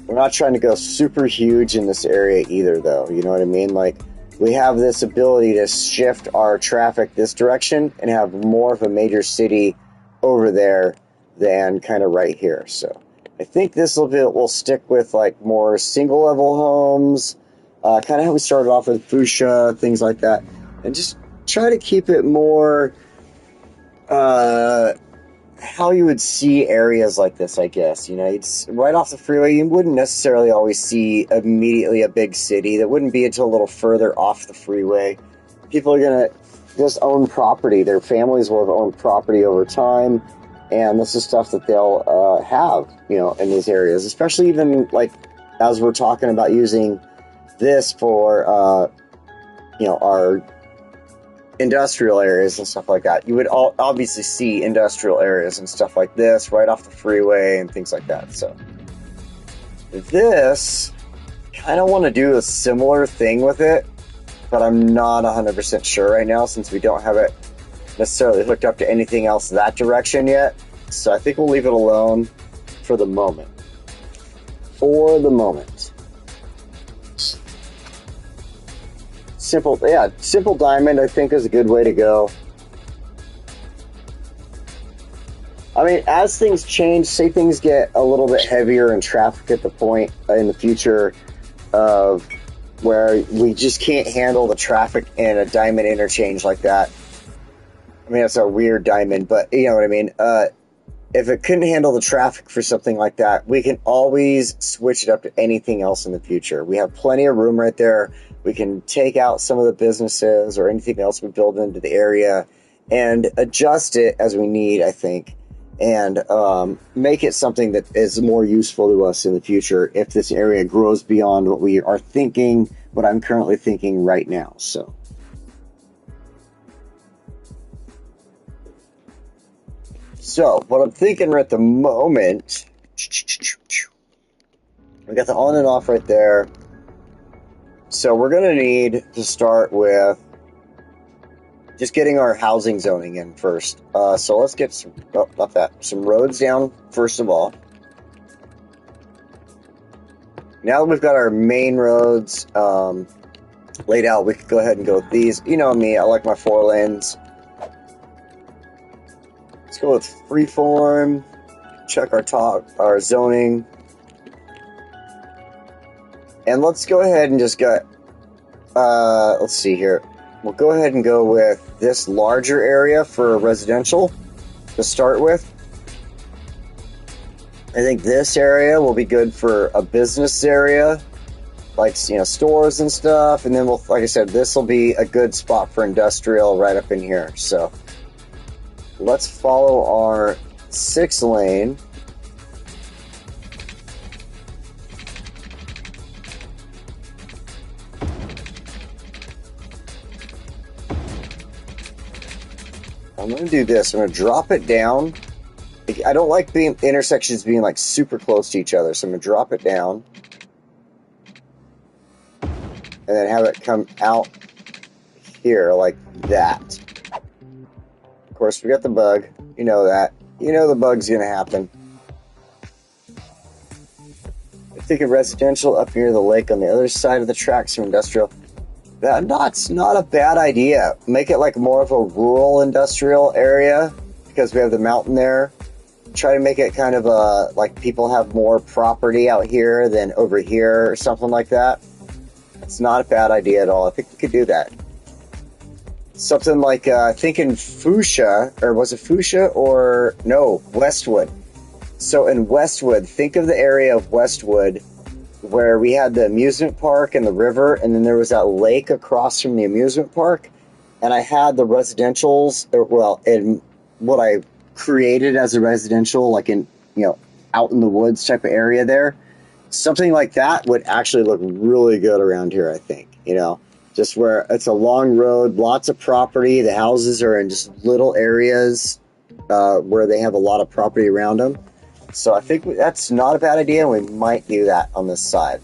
We're not trying to go super huge in this area either, though. You know what I mean? Like, we have this ability to shift our traffic this direction and have more of a major city over there than kind of right here. So I think this little bit will stick with like more single level homes, kind of how we started off with fuchsia, things like that, and just try to keep it more how you would see areas like this, I guess. You know, it's right off the freeway. You wouldn't necessarily always see immediately a big city. That wouldn't be until a little further off the freeway. People are going to just own property. Their families will have owned property over time, and this is stuff that they'll have, you know, in these areas, especially even like as we're talking about using this for, you know, our industrial areas and stuff like that. You would obviously see industrial areas and stuff like this right off the freeway and things like that. So this, kind of want to do a similar thing with it, but I'm not 100% sure right now since we don't have it necessarily hooked up to anything else that direction yet. So I think we'll leave it alone for the moment. For the moment. Simple diamond, I think, is a good way to go. I mean, as things change, say things get a little bit heavier in traffic at the point in the future of where we just can't handle the traffic in a diamond interchange like that. I mean, it's a weird diamond, but you know what I mean. If it couldn't handle the traffic for something like that, we can always switch it up to anything else in the future. We have plenty of room right there. We can take out some of the businesses or anything else we build into the area and adjust it as we need, I think, and make it something that is more useful to us in the future if this area grows beyond what we are thinking, what I'm currently thinking right now. So what I'm thinking at the moment, we got the on and off right there. So we're going to need to start with just getting our housing zoning in first. So let's get some roads down first of all. Now that we've got our main roads laid out, we could go ahead and go with these. You know me, I like my 4 lanes. Let's go with freeform. Check our zoning. And let's go ahead and just get, let's see here. We'll go ahead and go with this larger area for residential to start with. I think this area will be good for a business area, like, you know, stores and stuff. And then we'll, like I said, this will be a good spot for industrial right up in here. So let's follow our 6 lane. I'm going to do this. I'm going to drop it down. I don't like intersections being like super close to each other, so I'm going to drop it down. And then have it come out here like that. Of course, we got the bug. You know that. You know the bug's going to happen. I'm thinking residential up near the lake on the other side of the tracks for industrial. That's not a bad idea. Make it like more of a rural industrial area because we have the mountain there. try to make it kind of like people have more property out here than over here or something like that. It's not a bad idea at all. I think we could do that. Something like thinking Fuchsia, or was it Fuchsia or no, Westwood. So in Westwood, think of the area of Westwood where we had the amusement park and the river, and then there was that lake across from the amusement park, and I had the residentials, well, in what I created as a residential, like in, out in the woods type of area there. Something like that would actually look really good around here, I think, just where it's a long road, lots of property, the houses are in just little areas where they have a lot of property around them. So I think that's not a bad idea, and we might do that on this side.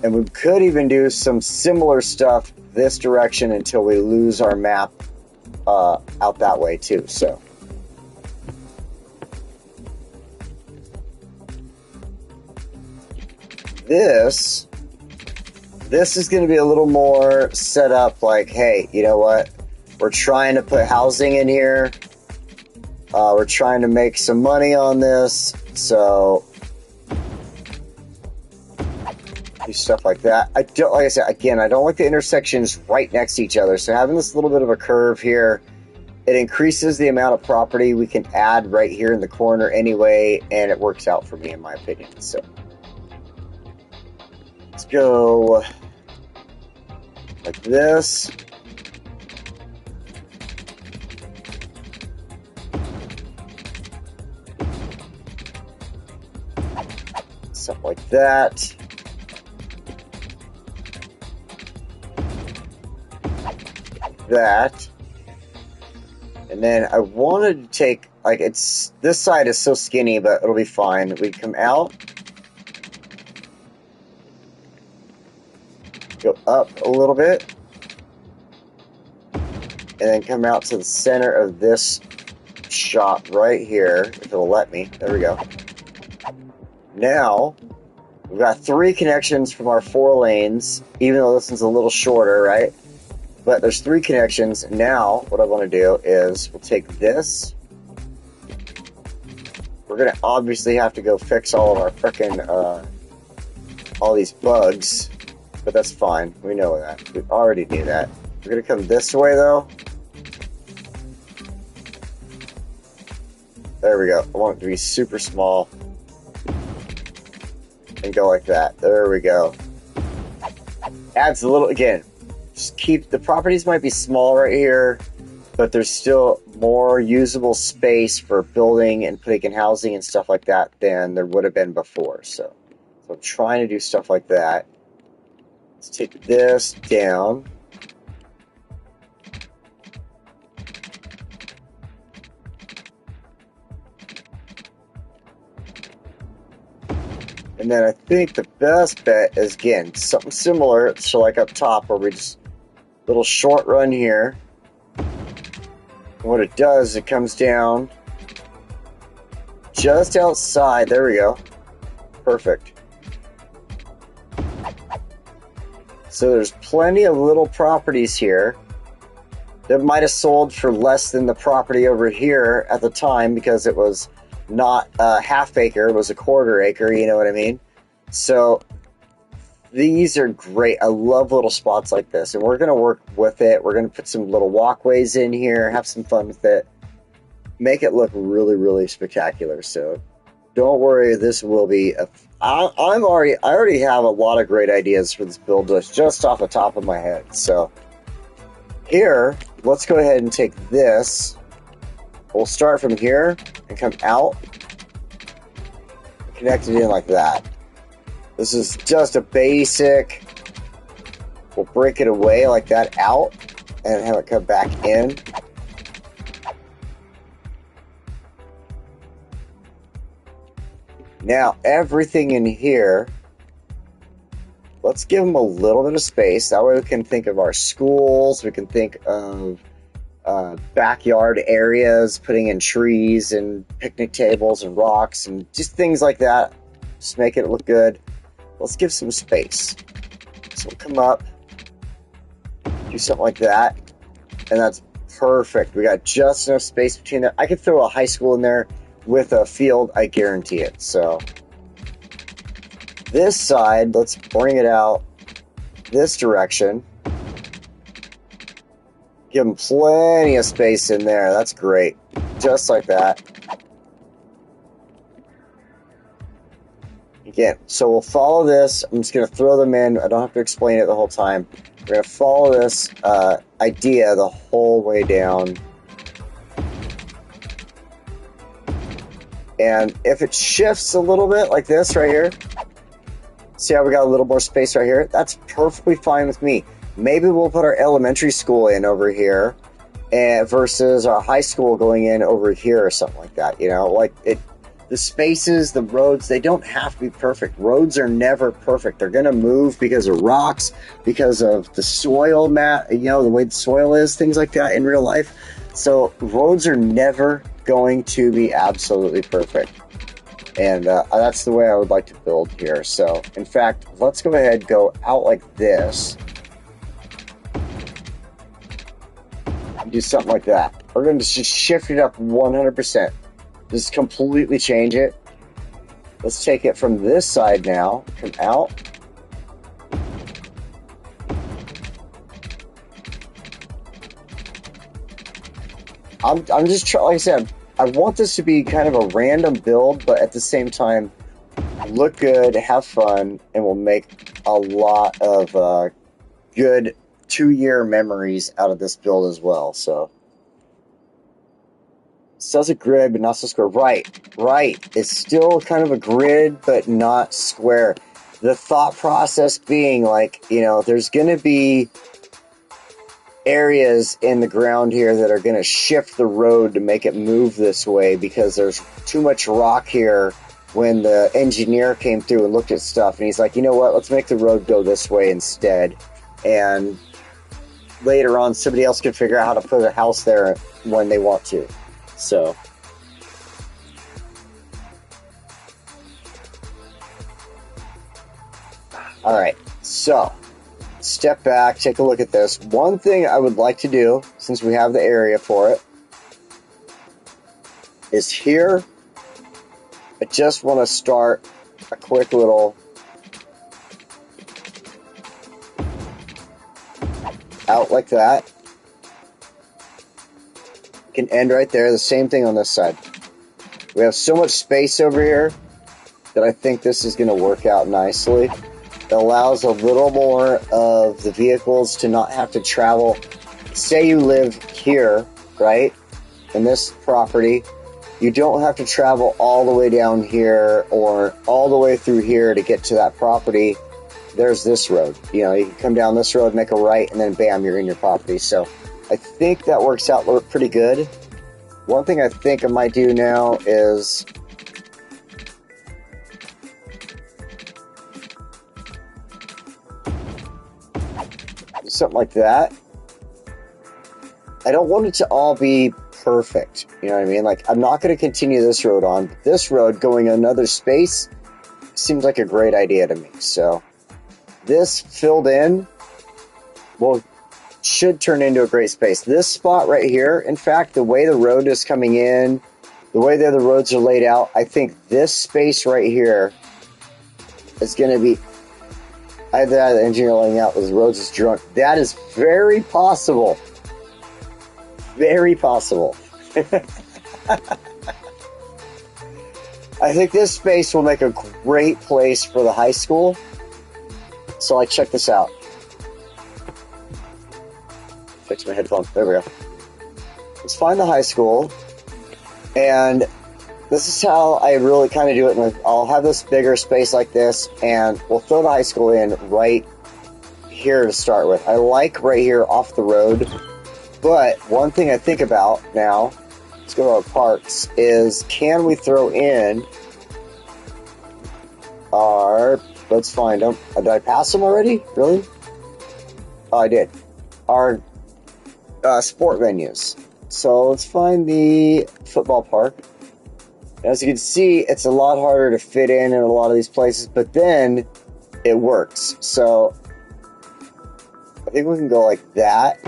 And we could even do some similar stuff this direction until we lose our map out that way too. So this is going to be a little more set up like, hey, you know what? We're trying to put housing in here. We're trying to make some money on this, so do stuff like that. Like I said, again, I don't like the intersections right next to each other, so having this little bit of a curve here, it increases the amount of property we can add right here in the corner anyway, and it works out for me, in my opinion. So let's go like this. Stuff like that. That. And then I wanted to take, like, this side is so skinny, but it'll be fine. We come out. Go up a little bit. And then come out to the center of this shop right here, if it'll let me. There we go. Now, we've got 3 connections from our 4 lanes, even though this one's a little shorter, right? But there's 3 connections. Now, what I want to do is we'll take this. We're going to obviously have to go fix all of our frickin' all these bugs, but that's fine. We know that. We already knew that. We're going to come this way, though. There we go. I want it to be super small. And go like that. There we go. Adds a little, again, just keep, the properties might be small right here, but there's still more usable space for building and putting in housing and stuff like that than there would have been before. So I'm trying to do stuff like that. Let's take this down. And then I think the best bet is, again, something similar to like up top where we just, little short run here. And what it does, it comes down just outside. There we go. Perfect. So there's plenty of little properties here that might have sold for less than the property over here at the time because it was not a half acre, it was a quarter acre, you know what I mean? So these are great. I love little spots like this, and we're going to work with it. We're going to put some little walkways in here, have some fun with it, make it look really, really spectacular. So don't worry, this will be I already have a lot of great ideas for this build list just off the top of my head. So here, let's go ahead and take this. We'll start from here and come out, connect it in like that. This is just a basic, we'll break it away like that out and have it come back in. Now, everything in here, let's give them a little bit of space. That way we can think of our schools, we can think of backyard areas, putting in trees and picnic tables and rocks and just things like that. Just make it look good. Let's give some space. So we'll come up, do something like that, and that's perfect. We got just enough space between that. I could throw a high school in there. with a field, I guarantee it. So this side, let's bring it out this direction. Give them plenty of space in there. That's great. Just like that. Again, so we'll follow this. I'm just going to throw them in. I don't have to explain it the whole time. We're going to follow this idea the whole way down. And if it shifts a little bit like this right here, see how we got a little more space right here? That's perfectly fine with me. Maybe we'll put our elementary school in over here and versus our high school going in over here or something like that. You know, like the spaces, the roads, they don't have to be perfect. Roads are never perfect. They're going to move because of rocks, because of the soil, you know, the way the soil is, things like that in real life. So roads are never going to be absolutely perfect. And that's the way I would like to build here. So, in fact, let's go ahead and go out like this. And do something like that. We're going to just shift it up 100%. Just completely change it. Let's take it from this side now. Come out. I'm just trying, like I said, I want this to be kind of a random build, but at the same time, look good, have fun, and we'll make a lot of good 2-year memories out of this build as well. So, it says a grid, but not so square. Right. It's still kind of a grid, but not square. The thought process being like, you know, there's going to be areas in the ground here that are going to shift the road to make it move this way because there's too much rock here when the engineer came through and looked at stuff and he's like, you know what, let's make the road go this way instead, and later on somebody else can figure out how to put a house there when they want to. So alright, so step back, take a look at this. One thing I would like to do, since we have the area for it, is here, I just want to start a quick little out like that. Can end right there. The same thing on this side. We have so much space over here that I think this is going to work out nicely. It allows a little more of the vehicles to not have to travel. Say you live here, right, in this property, you don't have to travel all the way down here or all the way through here to get to that property. There's this road. You know, you can come down this road, make a right, and then bam, you're in your property. So I think that works out pretty good. One thing I think I might do now is something like that. I don't want it to all be perfect. You know what I mean? Like, I'm not going to continue this road on, but this road going another space seems like a great idea to me. So this filled in should turn into a great space. This spot right here, in fact, the way the road is coming in, the way the other roads are laid out, I think this space right here is going to be... I had the engineer laying out with roads is drunk. That is very possible. Very possible. I think this space will make a great place for the high school. So, like, check this out. Fix my headphone. There we go. Let's find the high school. And this is how I really kind of do it. And I'll have this bigger space like this, and we'll throw the high school in right here to start with. I like right here off the road. But one thing I think about now, let's go to our parks, is can we throw in our, let's find them. Did I pass them already? Really? Oh, I did. Our sport venues. So let's find the football park. As you can see, it's a lot harder to fit in a lot of these places, but then it works. So I think we can go like that.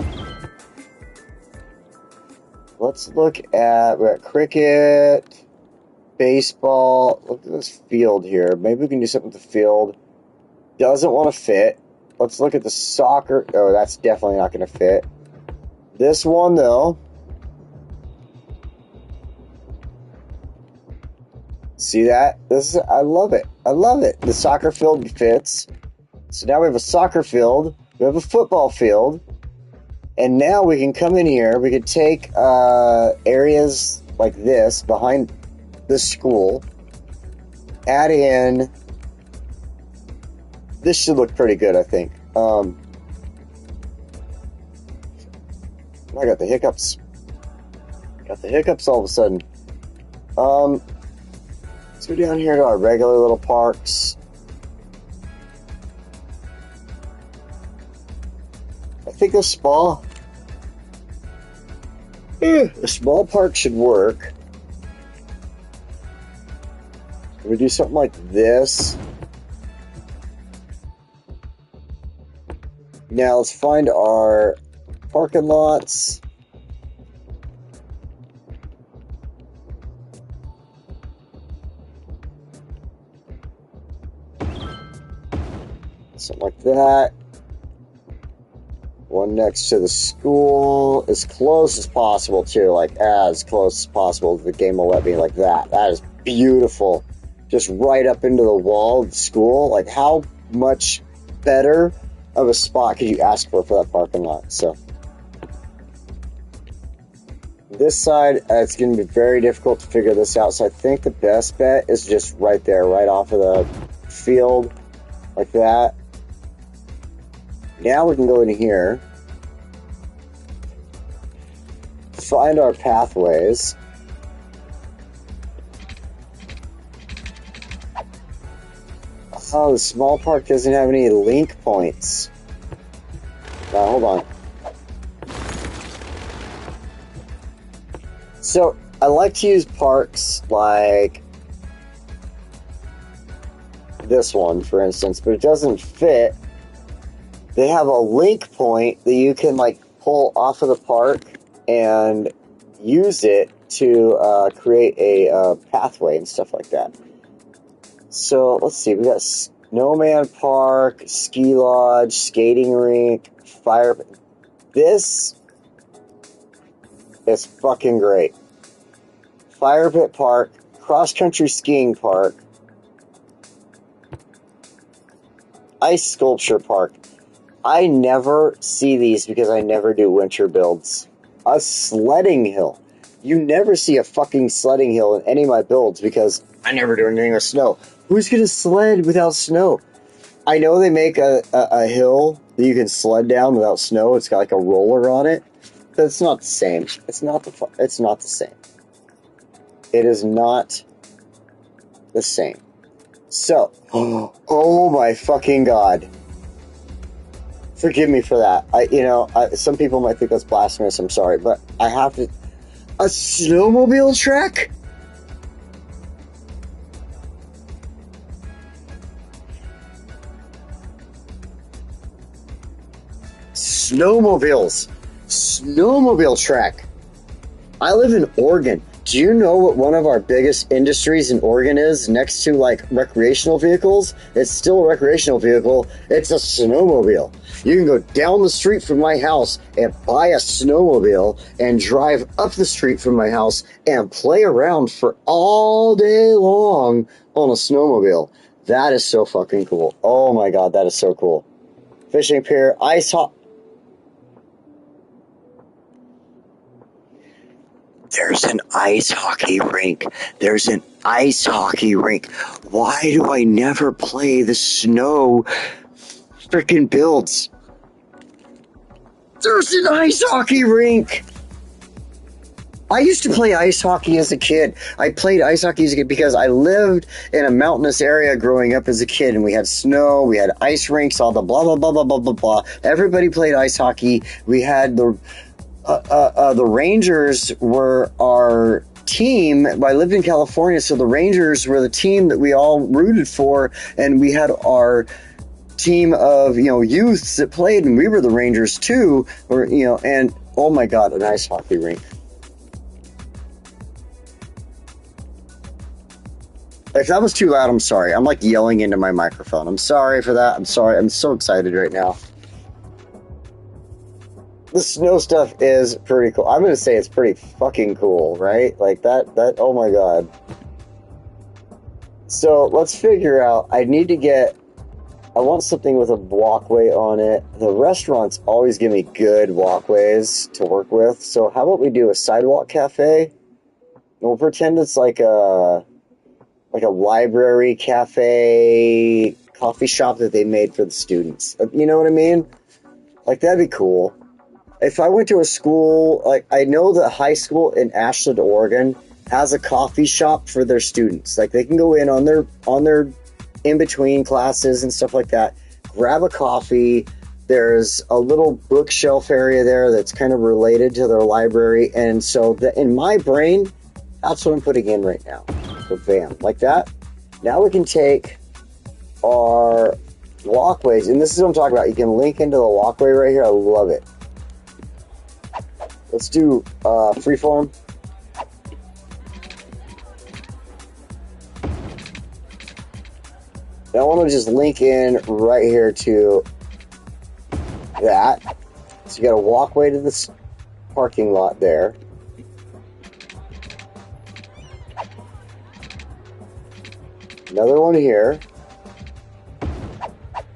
Let's look at, we're at cricket. baseball. Look at this field here. Maybe we can do something with the field. Doesn't want to fit. Let's look at the soccer. Oh, that's definitely not going to fit. This one, though. See that? I love it. I love it. The soccer field fits. So now we have a soccer field. We have a football field. And now we can come in here. We can take areas like this behind the school. Add in. This should look pretty good, I think. I got the hiccups. Got the hiccups all of a sudden. Let's go down here to our regular little parks. I think a small park should work. Can we do something like this? Now let's find our parking lots. Something like that. One next to the school, as close as possible too, like as close as possible. The game will let me like that. That is beautiful. Just right up into the wall of the school. Like how much better of a spot could you ask for that parking lot? So this side, it's going to be very difficult to figure this out. So I think the best bet is just right there, right off of the field, like that. Now we can go in here, find our pathways. Oh, the small park doesn't have any link points. Now, hold on. So, I like to use parks like this one, for instance, but it doesn't fit. They have a link point that you can like pull off of the park and use it to create a pathway and stuff like that. So let's see, we got Snowman Park, Ski Lodge, Skating Rink, Fire. This is fucking great. Fire Pit Park, Cross Country Skiing Park, Ice Sculpture Park. I never see these because I never do winter builds. A sledding hill. You never see a fucking sledding hill in any of my builds because I never do anything with snow. Who's going to sled without snow? I know they make a hill that you can sled down without snow. It's got like a roller on it. But it's not the same. It's not the same. It is not the same. So, oh my fucking God. Forgive me for that. Some people might think that's blasphemous. I'm sorry, but I have to. A snowmobile track? Snowmobiles. Snowmobile track. I live in Oregon. Do you know what one of our biggest industries in Oregon is next to like recreational vehicles? It's still a recreational vehicle. It's a snowmobile. You can go down the street from my house and buy a snowmobile and drive up the street from my house and play around for all day long on a snowmobile. That is so fucking cool. Oh my God, that is so cool. Fishing pier, ice hockey. There's an ice hockey rink. There's an ice hockey rink. Why do I never play the snow freaking builds? There's an ice hockey rink. I used to play ice hockey as a kid. I played ice hockey as a kid because I lived in a mountainous area growing up as a kid, and we had snow, we had ice rinks, all the blah, blah, blah, blah, blah, blah, blah. Everybody played ice hockey. We had the Rangers were our team. I lived in California, so the Rangers were the team that we all rooted for, and we had our team of youths that played, and we were the Rangers too. And oh my God, an ice hockey rink. If that was too loud, I'm sorry. I'm like yelling into my microphone. I'm sorry for that. I'm sorry. I'm so excited right now. The snow stuff is pretty cool. I'm going to say it's pretty fucking cool, right? Like that, oh my god. So let's figure out, I want something with a walkway on it. The restaurants always give me good walkways to work with. So how about we do a sidewalk cafe? We'll pretend it's like a library cafe coffee shop that they made for the students. You know what I mean? Like, that'd be cool. If I went to a school, like, I know the high school in Ashland, Oregon has a coffee shop for their students. Like, they can go in on their in-between classes and stuff like that, grab a coffee. There's a little bookshelf area there that's kind of related to their library. And so in my brain, that's what I'm putting in right now. So bam, like that. Now we can take our walkways, and this is what I'm talking about. You can link into the walkway right here. I love it. Let's do freeform. Now I want to just link in right here to that. So you got a walkway to this parking lot there. Another one here.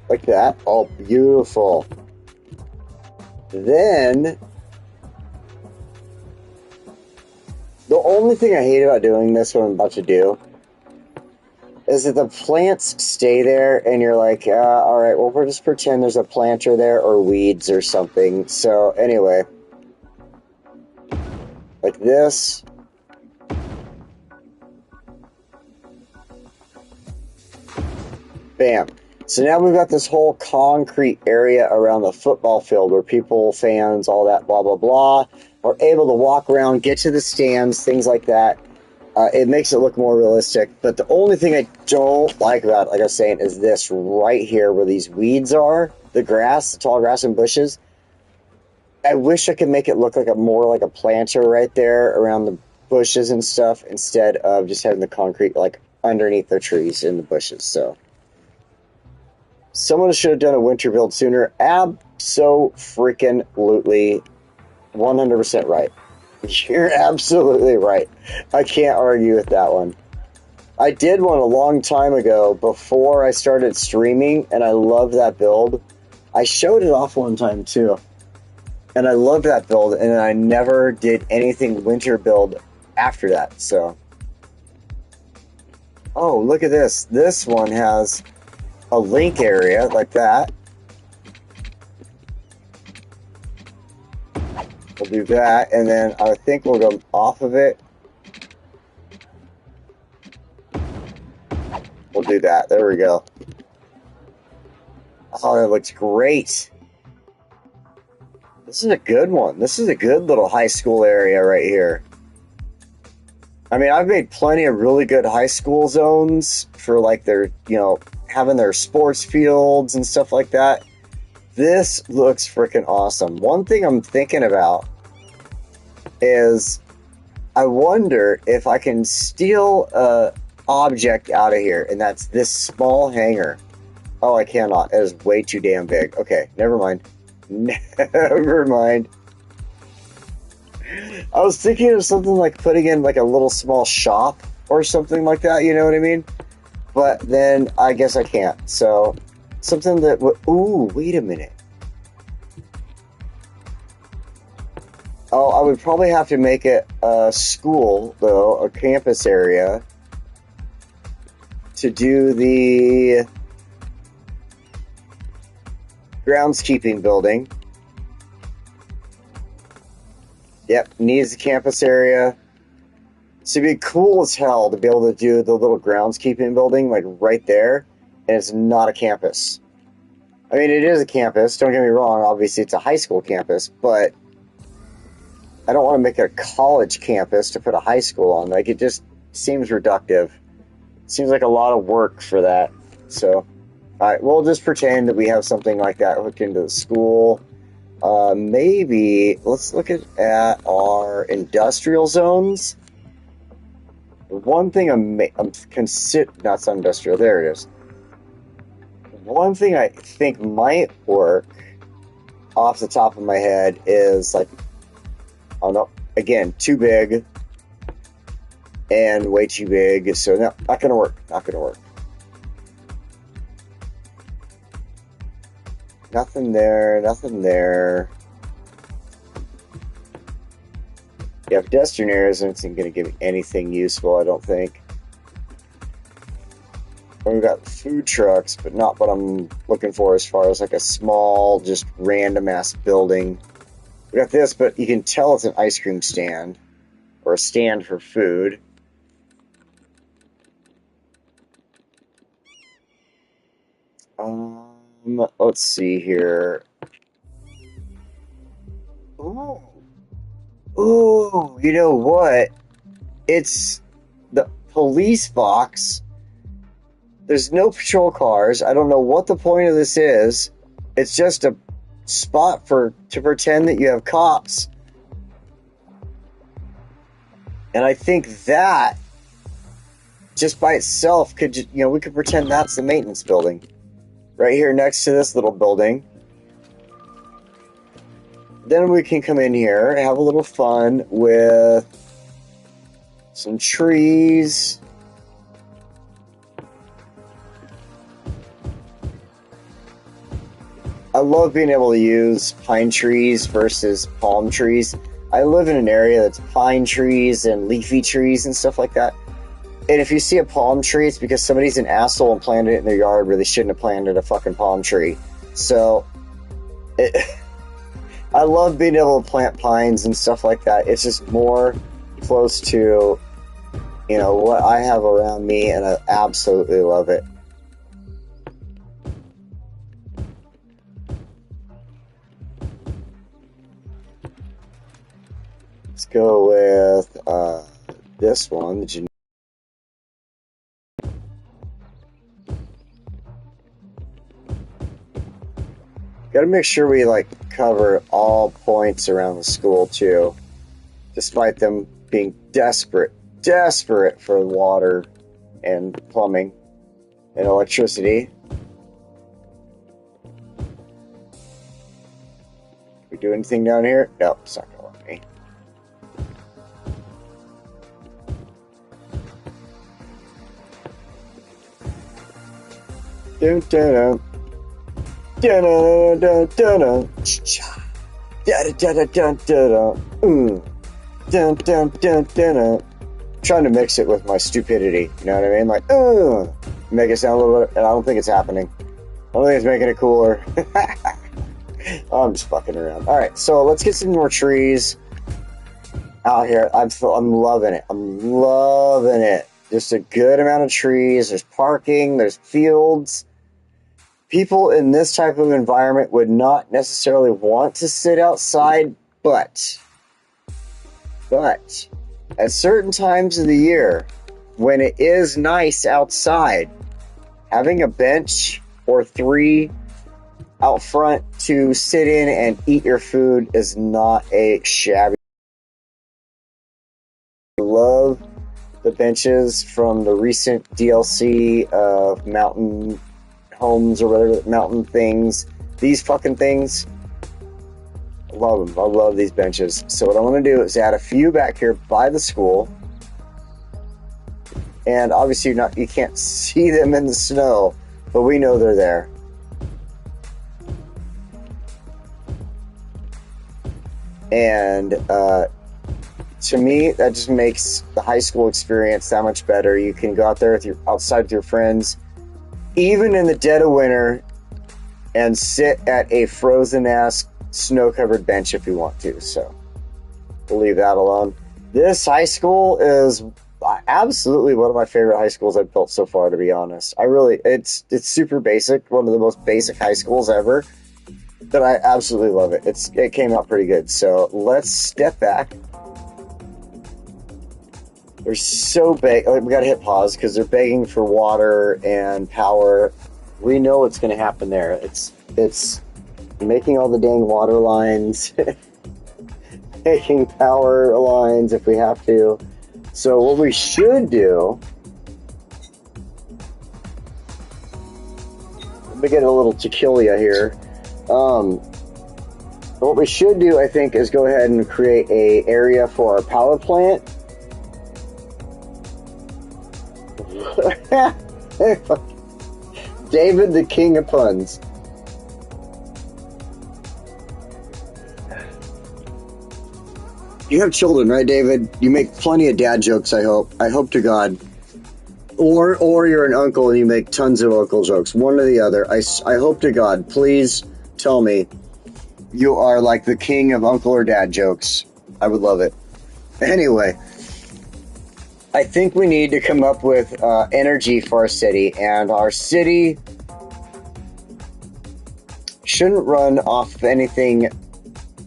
Like that. Oh, beautiful. Then, the only thing I hate about doing this, what I'm about to do, is that the plants stay there, and you're like, alright, well, we'll just pretend there's a planter there, or weeds or something. So, anyway. Like this. Bam. So now we've got this whole concrete area around the football field where people, fans, all that, blah, blah, blah, are able to walk around, get to the stands, things like that. It makes it look more realistic. But the only thing I don't like about it, like I was saying, is this right here where these weeds are, the grass, the tall grass and bushes. I wish I could make it look like more like a planter right there around the bushes and stuff instead of just having the concrete like underneath the trees and the bushes. So someone should have done a winter build sooner. Abso-freaking-lutely 100% right. You're absolutely right. I can't argue with that one. I did one a long time ago before I started streaming, and I love that build. I showed it off one time too. And I love that build, and I never did anything winter build after that, so. Oh, look at this. This one has a link area like that. We'll do that, and then I think we'll go off of it. We'll do that. There we go. Oh, that looks great. This is a good one. This is a good little high school area right here. I mean, I've made plenty of really good high school zones for like their, having their sports fields and stuff like that. This looks freaking awesome. One thing I'm thinking about is I wonder if I can steal a object out of here, and that's this small hangar. Oh, I cannot. It is way too damn big. Okay, never mind. Never mind. I was thinking of something like putting in like a little small shop or something like that, you know what I mean? But then I guess I can't. So something that would... Ooh, wait a minute. Oh, I would probably have to make it a school, though, a campus area, to do the groundskeeping building. Yep, needs a campus area. So it'd be cool as hell to be able to do the little groundskeeping building, like right there, and it's not a campus. I mean, it is a campus, don't get me wrong, obviously it's a high school campus, but I don't want to make it a college campus to put a high school on. Like, it just seems reductive. Seems like a lot of work for that. So, alright, we'll just pretend that we have something like that hooked into the school. Maybe, let's look at our industrial zones. One thing that's industrial. There it is. One thing I think might work off the top of my head is like, oh no, again, too big and way too big. So no, not gonna work. Not gonna work. Nothing there. Nothing there. Yeah, pedestrian areas isn't going to give me anything useful, I don't think. We've got food trucks, but not what I'm looking for as far as like a small, just random ass building. We got this, but you can tell it's an ice cream stand or a stand for food. Let's see here. Ooh. Ooh, you know what? It's the police box. There's no patrol cars. I don't know what the point of this is. It's just a spot to pretend that you have cops. And I think that just by itself we could pretend that's the maintenance building. Right here next to this little building. Then we can come in here and have a little fun with some trees. I love being able to use pine trees versus palm trees. I live in an area that's pine trees and leafy trees and stuff like that. And if you see a palm tree, it's because somebody's an asshole and planted it in their yard where they shouldn't have planted a fucking palm tree. So, I love being able to plant pines and stuff like that. It's just more close to, what I have around me, and I absolutely love it. Let's go with this one. Gotta make sure we cover all points around the school too, despite them being desperate for water and plumbing and electricity. We do anything down here? Nope, it's not gonna let me. Dun, dun, dun. Dun, dun, dun, dun, dun. Dun, dun, dun, dun, dun, dun, dun, dun. Trying to mix it with my stupidity, you know what I mean? Make it sound a little bit, and I don't think it's happening. I don't think it's making it cooler. I'm just fucking around. Alright, so let's get some more trees out here. I'm loving it. I'm loving it. Just a good amount of trees. There's parking, there's fields. People in this type of environment would not necessarily want to sit outside, but at certain times of the year, when it is nice outside, having a bench or 3 out front to sit in and eat your food is not a shabby. I love the benches from the recent DLC of Mountain Homes or whatever, Mountain Things. These fucking things. I love them. I love these benches. So what I want to do is add a few back here by the school. And obviously you can't see them in the snow, but we know they're there. And to me, that just makes the high school experience that much better. You can go out there outside with your friends, even in the dead of winter, and sit at a frozen-ass, snow-covered bench if you want to. So, we'll leave that alone. This high school is absolutely one of my favorite high schools I've built so far, to be honest. It's super basic, one of the most basic high schools ever, but I absolutely love it. It came out pretty good. So, let's step back. They're so big. We gotta hit pause because they're begging for water and power. We know what's gonna happen there. It's making all the dang water lines, making power lines if we have to. So what we should do, let me get a little tequila here. What we should do, I think, is go ahead and create a area for our power plant. David, the king of puns. You have children, right, David? You make plenty of dad jokes, I hope. I hope to God. Or you're an uncle and you make tons of uncle jokes. One or the other. I hope to God. Please tell me you are like the king of uncle or dad jokes. I would love it. Anyway, I think we need to come up with energy for our city. And our city shouldn't run off of anything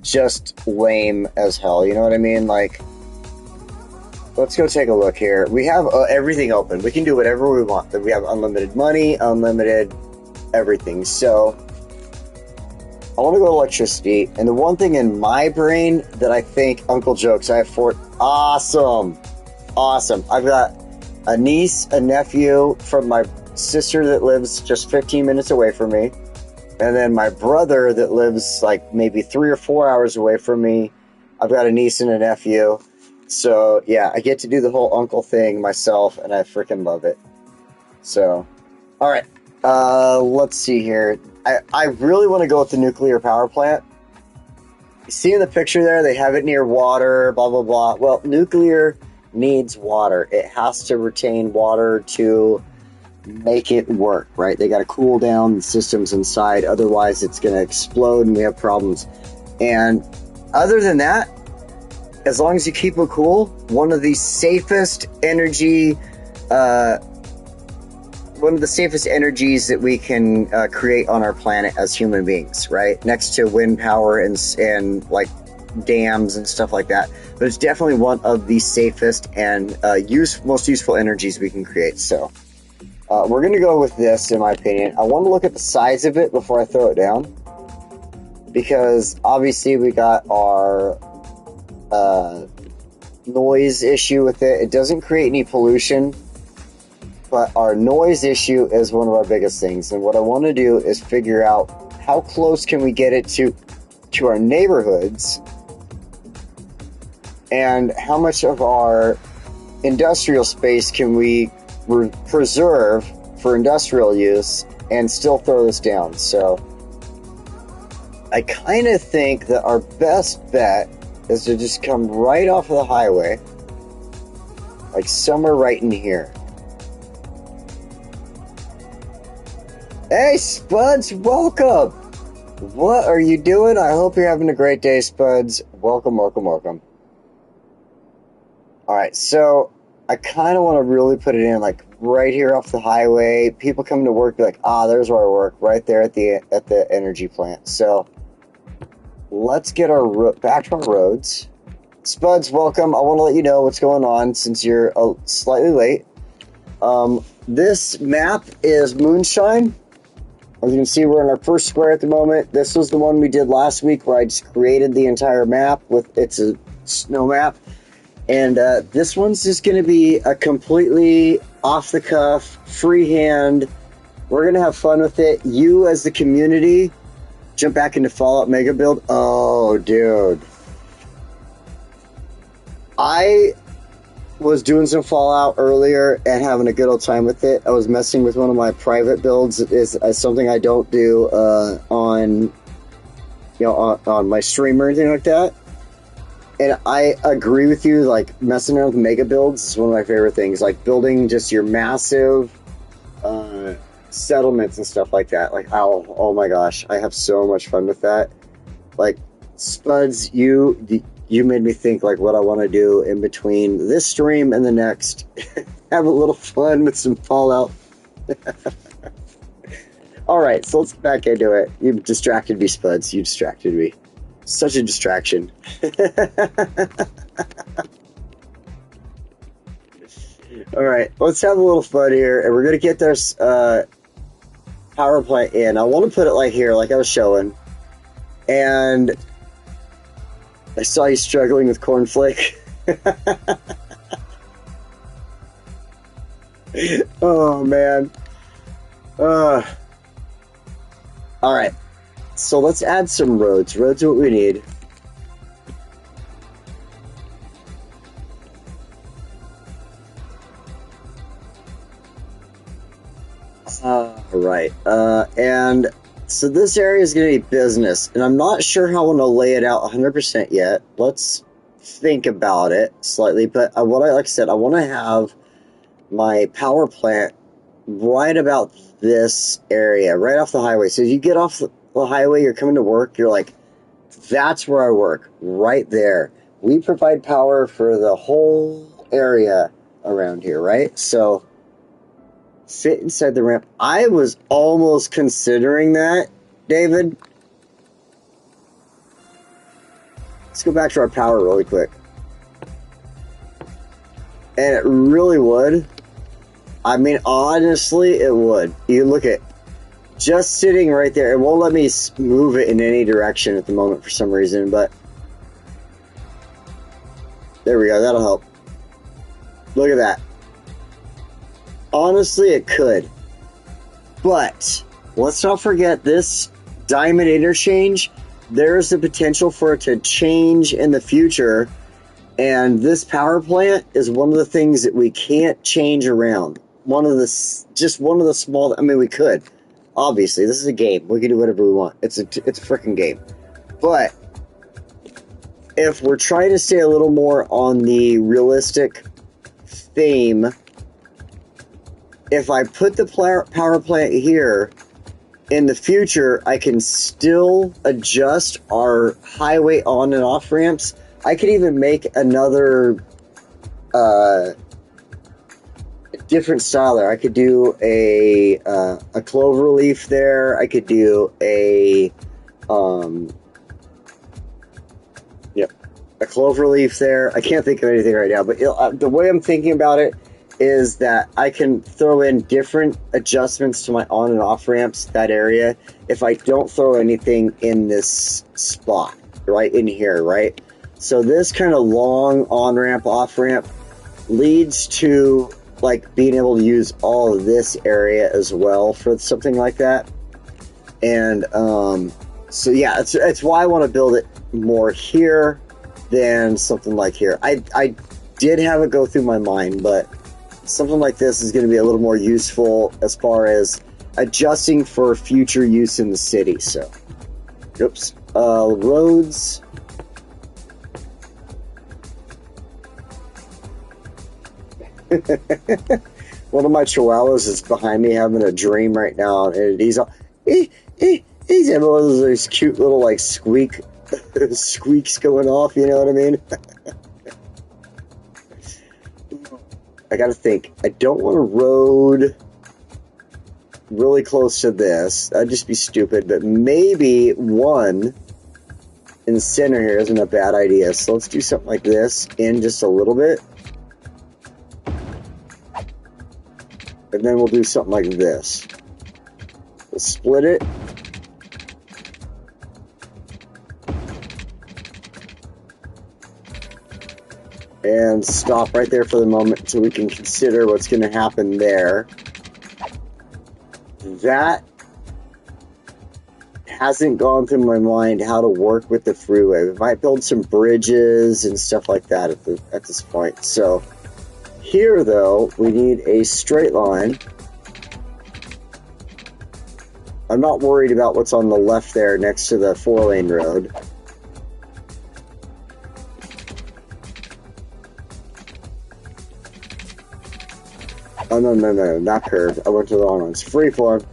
just lame as hell, you know what I mean? Like, let's go take a look here. We have everything open. We can do whatever we want. We have unlimited money, unlimited everything. So, I want to go electricity. And the one thing in my brain that I think Uncle Jokes, I have four. Awesome. I've got a niece, a nephew from my sister that lives just 15 minutes away from me. And then my brother that lives like maybe 3 or 4 hours away from me. I've got a niece and a nephew. So, yeah, I get to do the whole uncle thing myself, and I freaking love it. So, all right. Let's see here. I really want to go with the nuclear power plant. You see in the picture there, they have it near water, blah, blah, blah. Well, nuclear needs water. It has to retain water to make it work, right? They got to cool down the systems inside, otherwise it's going to explode and we have problems. And other than that, as long as you keep it cool, one of the safest energies that we can create on our planet as human beings, right? Next to wind power and like dams and stuff like that. But it's definitely one of the safest and most useful energies we can create. So we're going to go with this, in my opinion. I want to look at the size of it before I throw it down, because obviously we got our noise issue with it. It doesn't create any pollution, but our noise issue is one of our biggest things. And what I want to do is figure out how close can we get it to our neighborhoods, and how much of our industrial space can we preserve for industrial use and still throw this down. So I kind of think that our best bet is to just come right off of the highway, like somewhere right in here. Hey, Spuds, welcome! What are you doing? I hope you're having a great day, Spuds. Welcome. Alright, so I kind of want to really put it in, like, right here off the highway. People coming to work, be like, there's where I work, right there at the energy plant. So let's get back to our roads. Spuds, welcome. I want to let you know what's going on since you're slightly late. This map is Moonshine. As you can see, we're in our first square at the moment. This was the one we did last week where I just created the entire map. It's a snow map. And this one's just going to be a completely off-the-cuff, freehand. We're going to have fun with it. You, as the community, jump back into Fallout Mega Build. Oh, dude. I was doing some Fallout earlier and having a good old time with it. I was messing with one of my private builds. Is something I don't do on my stream or anything like that. And I agree with you, like, messing around with mega builds is one of my favorite things. Like, building just your massive settlements and stuff like that. Like, oh my gosh, I have so much fun with that. Like, Spuds, you made me think, like, what I want to do in between this stream and the next. Have a little fun with some Fallout. Alright, so let's get back into it. You distracted me, Spuds. You distracted me. Such a distraction. Alright, let's have a little fun here, and we're going to get this power plant in. I want to put it like here, like I was showing. And I saw you struggling with cornflake. Oh, man. All right. So let's add some roads. Roads are what we need. Right. And so this area is going to be business, and I'm not sure how I want to lay it out 100% yet. Let's think about it slightly. But like I said, I want to have my power plant right about this area, right off the highway. So you get off the highway, you're coming to work, you're like, that's where I work, right there. We provide power for the whole area around here, right? So fit inside the ramp. I was almost considering that, David. Let's go back to our power really quick. And it really would. I mean, honestly, it would. You look at just sitting right there. It won't let me move it in any direction at the moment for some reason, but there we go. That'll help. Look at that. Honestly, it could. But let's not forget this diamond interchange. There's the potential for it to change in the future. And this power plant is one of the things that we can't change around. Just one of the small, I mean, we could. Obviously, this is a game. We can do whatever we want. It's a freaking game. But if we're trying to stay a little more on the realistic theme, if I put the power plant here, in the future, I can still adjust our highway on and off ramps. I could even make another different style there. I could do a clover leaf there. I could do a clover leaf there. I can't think of anything right now, but the way I'm thinking about it is that I can throw in different adjustments to my on and off ramps, that area, if I don't throw anything in this spot, right in here, right? So this kind of long on ramp, off ramp leads to like being able to use all of this area as well for something like that. And so yeah, it's why I want to build it more here than something like here. I did have it go through my mind, but something like this is going to be a little more useful as far as adjusting for future use in the city. So, oops, roads. One of my chihuahuas is behind me having a dream right now, and he's having one of those cute little like squeaks going off. You know what I mean? I gotta think. I don't want a road really close to this. That'd just be stupid. But maybe one in the center here isn't a bad idea. So let's do something like this in just a little bit. And then we'll do something like this. We'll split it. And stop right there for the moment so we can consider what's going to happen there. That hasn't gone through my mind how to work with the freeway. We might build some bridges and stuff like that at this point. So here, though, we need a straight line. I'm not worried about what's on the left there next to the 4-lane road. Oh, no, not curve. I went to the wrong one. It's freeform.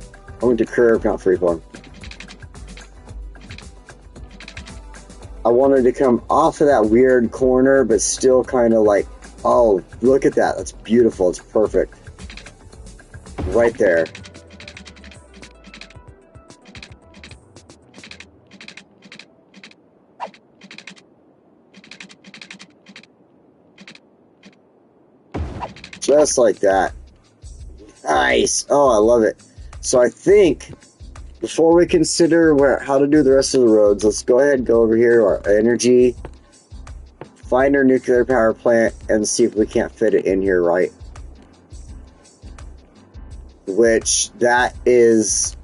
I went to curve, not freeform. I wanted to come off of that weird corner, but still kind of like, oh, look at that. That's beautiful. It's perfect. Right there. Just like that. Nice. Oh, I love it. So I think before we consider how to do the rest of the roads, let's go ahead and go over here to our energy, find our nuclear power plant, and see if we can't fit it in here right. which that is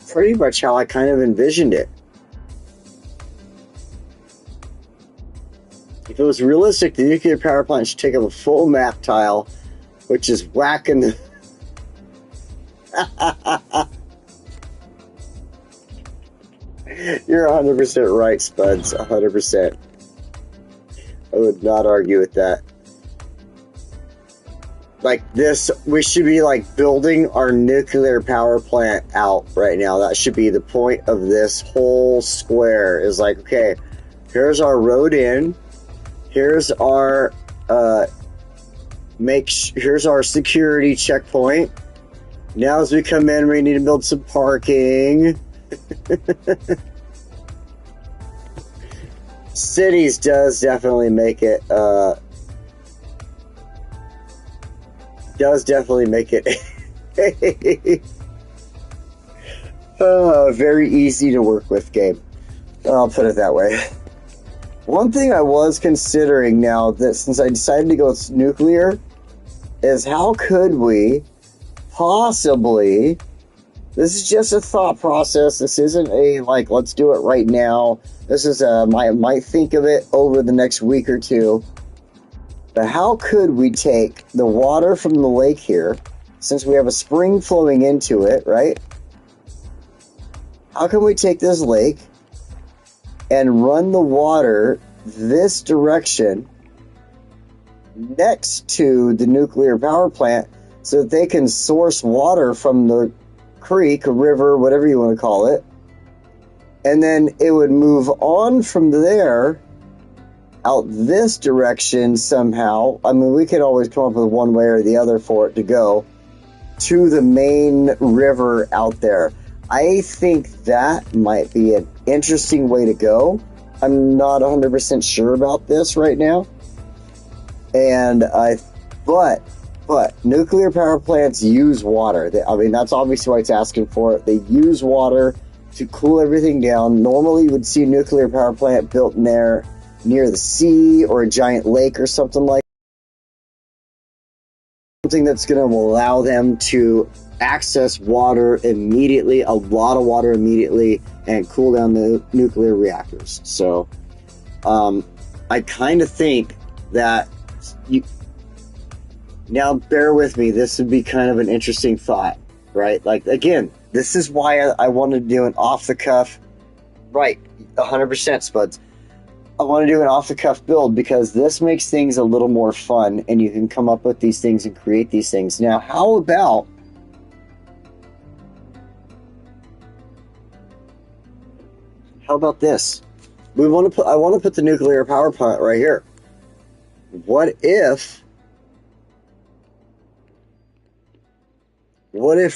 pretty much how I kind of envisioned it. If it was realistic, the nuclear power plant should take up a full map tile, which is whacking the... You're 100% right, Spuds. 100%. I would not argue with that. Like this, we should be like building our nuclear power plant out right now. That should be the point of this whole square. Is like, okay, here's our road in. Here's our here's our security checkpoint. Now as we come in, we need to build some parking. Cities does definitely make it very easy to work with game. I'll put it that way. One thing I was considering now that since I decided to go with nuclear is how could we possibly, this is just a thought process, this isn't a like let's do it right now, this is a might think of it over the next week or two, but how could we take the water from the lake here, since we have a spring flowing into it, right? How can we take this lake and run the water this direction next to the nuclear power plant so that they can source water from the creek, a river, whatever you want to call it, and then it would move on from there out this direction somehow. I mean, we could always come up with one way or the other for it to go to the main river out there. I think that might be an interesting way to go. I'm not 100% sure about this right now. But nuclear power plants use water. I mean, that's obviously why it's asking for it. They use water to cool everything down. Normally, you would see a nuclear power plant built in there near the sea or a giant lake or something like that. Something that's going to allow them to access water immediately, a lot of water immediately, and cool down the nuclear reactors. So, I kind of think that now bear with me, this would be kind of an interesting thought, right? Like, again, this is why I wanted to do an off-the-cuff, right, 100% Spuds. I want to do an off-the-cuff build because this makes things a little more fun and you can come up with these things and create these things. Now, how about this? I want to put the nuclear power plant right here. What if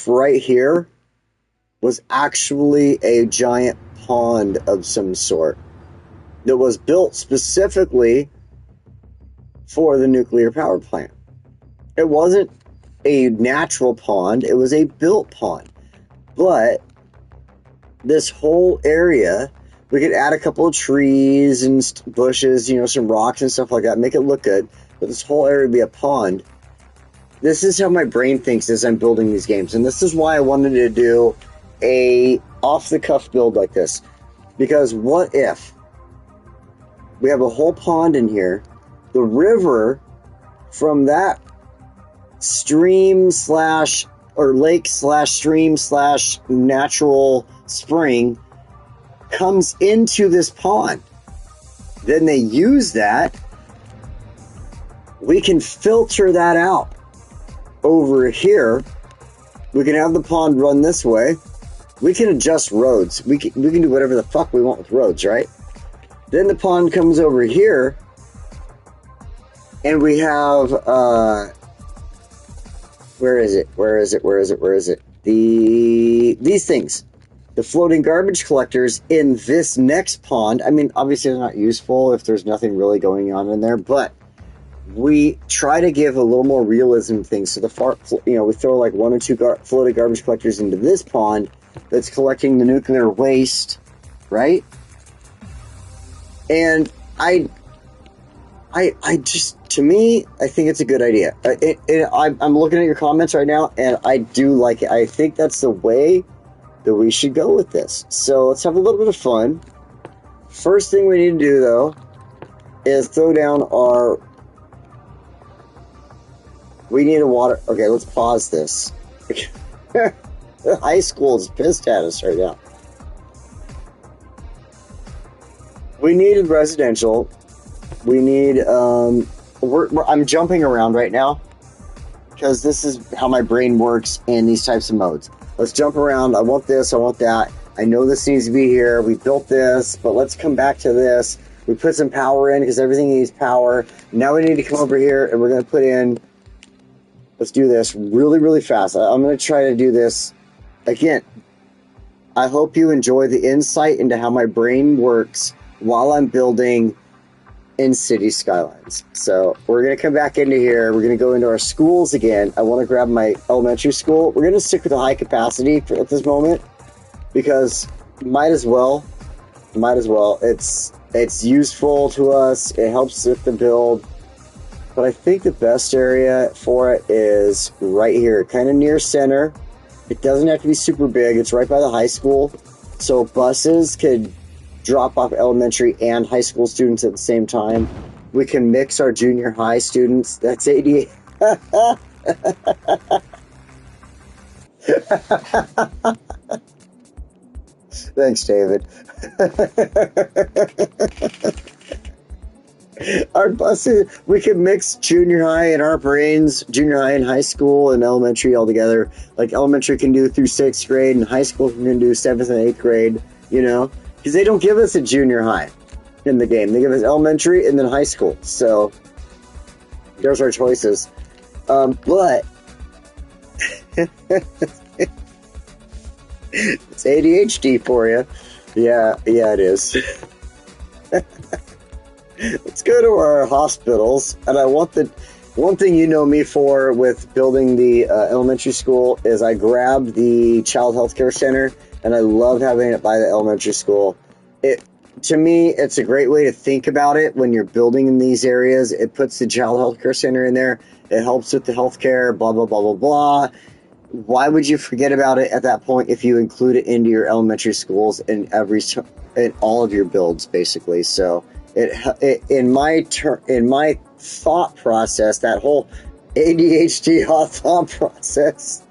right here was actually a giant pond of some sort that was built specifically for the nuclear power plant? It wasn't a natural pond, it was a built pond. But this whole area, we could add a couple of trees and bushes, you know, some rocks and stuff like that, make it look good. But this whole area would be a pond. This is how my brain thinks as I'm building these games. And this is why I wanted to do a off-the-cuff build like this. Because what if we have a whole pond in here, the river from that stream slash or lake slash stream slash natural spring comes into this pond. Then they use that. We can filter that out over here. We can have the pond run this way. We can adjust roads. We can do whatever the fuck we want with roads, right? Then the pond comes over here and we have where is it? These things. The floating garbage collectors in this next pond. I mean, obviously they're not useful if there's nothing really going on in there, but we try to give a little more realism to things. So we throw like one or two floating garbage collectors into this pond that's collecting the nuclear waste, right? And I just to me, I think it's a good idea. I'm looking at your comments right now, and I do like it. I think that's the way that we should go with this. So let's have a little bit of fun. First thing we need to do, though, is throw down our... We need a water... Okay, let's pause this. The high school is pissed at us right now. We need residential. We need... I'm jumping around right now because this is how my brain works in these types of modes. Let's jump around. I want this. I want that. I know this needs to be here. We built this, but let's come back to this. We put some power in because everything needs power. Now we need to come over here and we're going to put in... Let's do this really, really fast. I'm going to try to do this. Again, I hope you enjoy the insight into how my brain works while I'm building in City Skylines. So we're going to come back into here. We're going to go into our schools again. I want to grab my elementary school. We're going to stick with the high capacity at this moment because might as well. It's useful to us. It helps with the build. But I think the best area for it is right here, kind of near center. It doesn't have to be super big. It's right by the high school. So buses could drop off elementary and high school students at the same time. We can mix our junior high students. That's 88. Thanks, David. Our buses, we can mix junior high in our brains, junior high and high school and elementary all together. Like elementary can do through 6th grade and high school can do 7th and 8th grade, you know? Because they don't give us a junior high in the game. They give us elementary and then high school. So, there's our choices. But, it's ADHD for you. Yeah, it is. Let's go to our hospitals. And I want the... One thing you know me for with building the elementary school is I grabbed the child health care center, and I love having it by the elementary school. To me, it's a great way to think about it when you're building in these areas. It puts the child health care center in there. It helps with the health care, blah, blah, blah, blah, blah. Why would you forget about it at that point if you include it into your elementary schools in all of your builds, basically? So in my thought process, that whole ADHD thought process,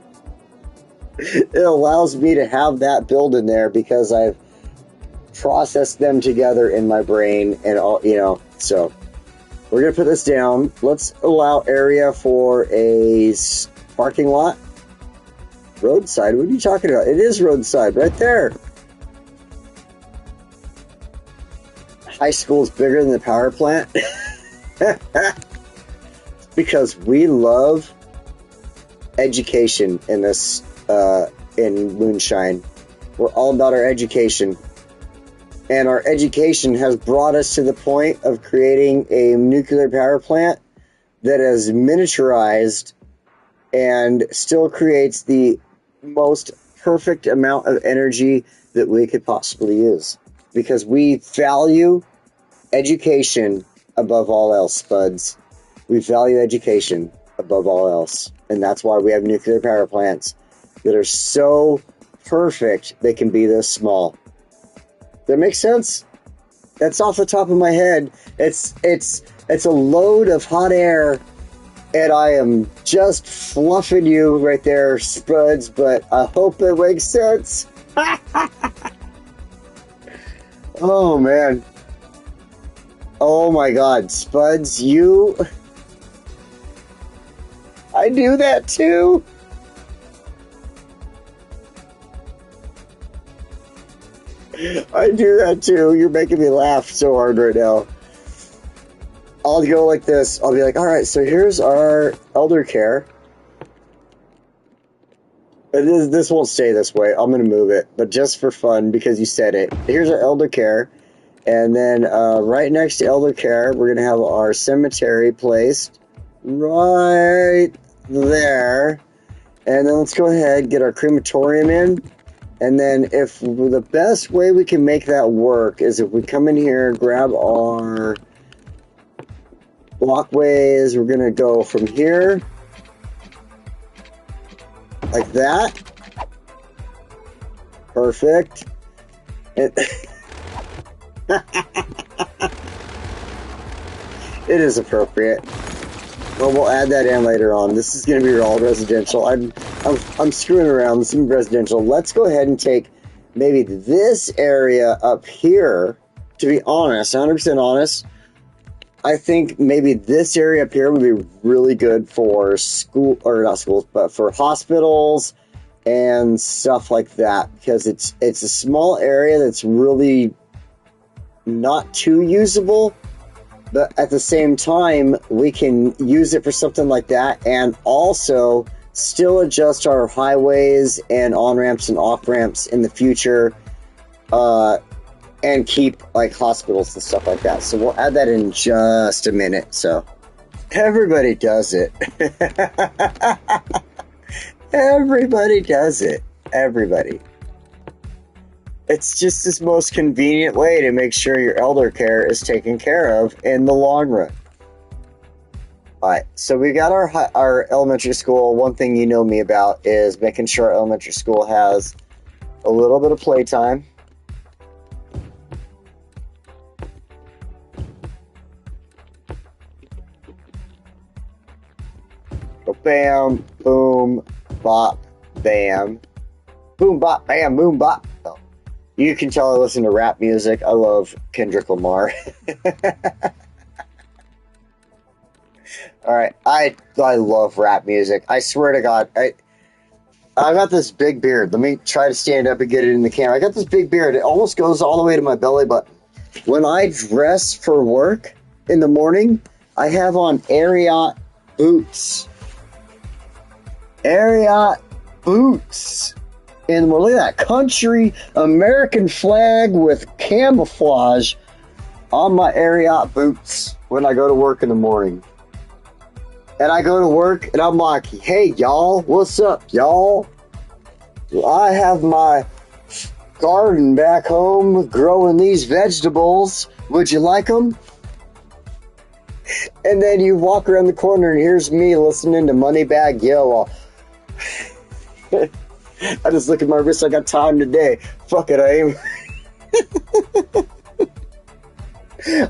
it allows me to have that build in there because I've processed them together in my brain and all, you know. So we're gonna put this down. Let's allow area for a parking lot. Roadside, what are you talking about? It is roadside right there. High school is bigger than the power plant. Because we love education in this in Moonshine. We're all about our education. And our education has brought us to the point of creating a nuclear power plant that is miniaturized and still creates the most perfect amount of energy that we could possibly use. Because we value education above all else, Spuds. We value education above all else. And that's why we have nuclear power plants that are so perfect they can be this small. That makes sense? That's off the top of my head. It's a load of hot air, and I am just fluffing you right there, Spuds, but I hope it makes sense. Oh, man. Oh, my God. Spuds, you... I do that, too. I do that too. You're making me laugh so hard right now. I'll go like this. I'll be like, all right, so here's our elder care. This won't stay this way. I'm going to move it, but just for fun because you said it. Here's our elder care. And then right next to elder care, we're going to have our cemetery placed right there. And then let's go ahead and get our crematorium in. And then if the best way we can make that work is if we come in here, grab our walkways. We're gonna go from here, like that. Perfect. It is appropriate. Well, we'll add that in later on. This is going to be all residential. I'm screwing around. This is going to be residential. Let's go ahead and take maybe this area up here. To be honest, 100% honest, I think maybe this area up here would be really good for school, or not schools, but for hospitals and stuff like that, because it's a small area that's really not too usable. But at the same time, we can use it for something like that and also still adjust our highways and on-ramps and off-ramps in the future and keep like hospitals and stuff like that. So we'll add that in just a minute. So everybody does it. Everybody does it. Everybody. It's just this most convenient way to make sure your elder care is taken care of in the long run. Alright, so we got our elementary school. One thing you know me about is making sure our elementary school has a little bit of playtime. Go bam, boom, bop, bam. Boom, bop, bam, boom, bop. Oh. You can tell I listen to rap music. I love Kendrick Lamar. Alright, I love rap music. I swear to God, I got this big beard. Let me try to stand up and get it in the camera. I got this big beard. It almost goes all the way to my belly, but when I dress for work in the morning, I have on Ariat boots. Ariat boots. And well, look at that country American flag with camouflage on my Ariat boots when I go to work in the morning. And I go to work and I'm like, hey y'all, what's up y'all? I have my garden back home growing these vegetables. Would you like them? And then you walk around the corner and here's me listening to Moneybag Yo. I just look at my wrist. I got time today. Fuck it, I am.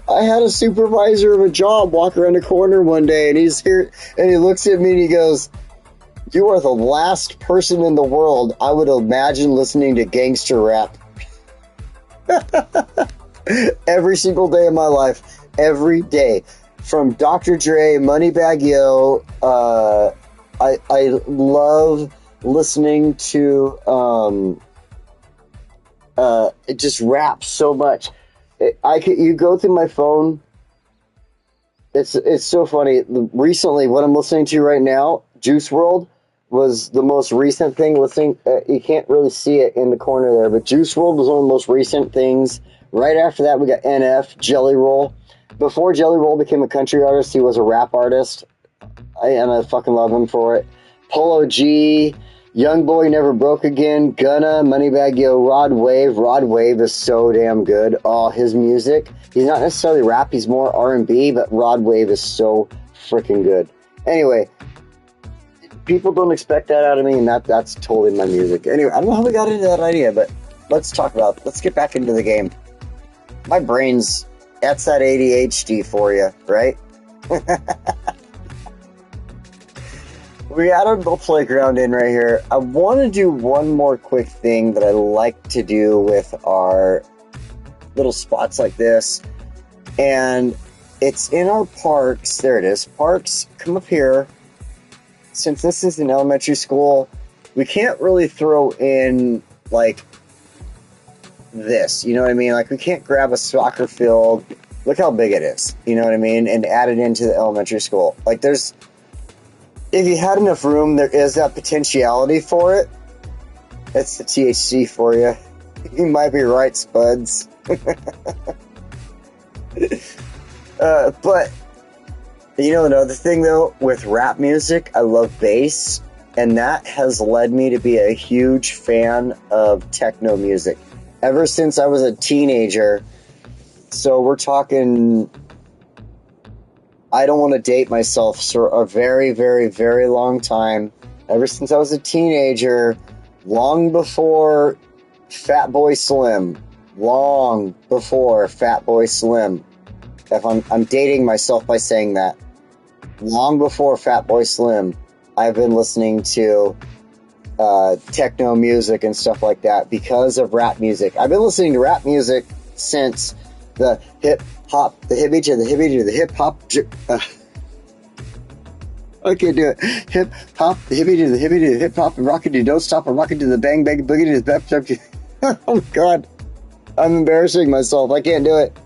I had a supervisor of a job walk around the corner one day, and he's here, and he looks at me and he goes, "You are the last person in the world I would imagine listening to gangster rap." Every single day of my life, every day, from Dr. Dre, Moneybag Yo. I love listening to it just raps so much. You go through my phone. It's so funny. Recently, what I'm listening to right now, Juice WRLD, was the most recent thing. Listening, you can't really see it in the corner there, but Juice WRLD was one of the most recent things. Right after that, we got NF, Jelly Roll. Before Jelly Roll became a country artist, he was a rap artist, and I fucking love him for it. Polo G, Young Boy Never Broke Again, Gunna, Moneybag Yo, Rod Wave. Rod Wave is so damn good. Oh, his music. He's not necessarily rap, he's more R&B, but Rod Wave is so freaking good. Anyway, people don't expect that out of me, and that's totally my music. Anyway, I don't know how we got into that idea, but let's get back into the game. My brain's, that's that ADHD for you, right? We got our little playground in right here. I want to do one more quick thing that I like to do with our little spots like this. And it's in our parks. There it is. Parks, come up here. Since this is an elementary school, we can't really throw in, like, this. You know what I mean? Like, we can't grab a soccer field. Look how big it is. You know what I mean? And add it into the elementary school. Like, there's... If you had enough room, there is that potentiality for it. That's the THC for you. You might be right, Spuds. But, you know, another thing, though, with rap music, I love bass. And that has led me to be a huge fan of techno music. Ever since I was a teenager. So we're talking... I don't want to date myself for a very, very, very long time. Ever since I was a teenager, long before Fatboy Slim. Long before Fatboy Slim. If I'm dating myself by saying that. Long before Fatboy Slim, I've been listening to techno music and stuff like that because of rap music. I've been listening to rap music since the hip hop, the hippie to the hippie to the hip hop. I can't do it. Hip hop, the hippie to the hippie to the hip hop, and rockin' to don't stop, and rockin' to the bang bang boogie to the bep bep. Oh God, I'm embarrassing myself. I can't do it.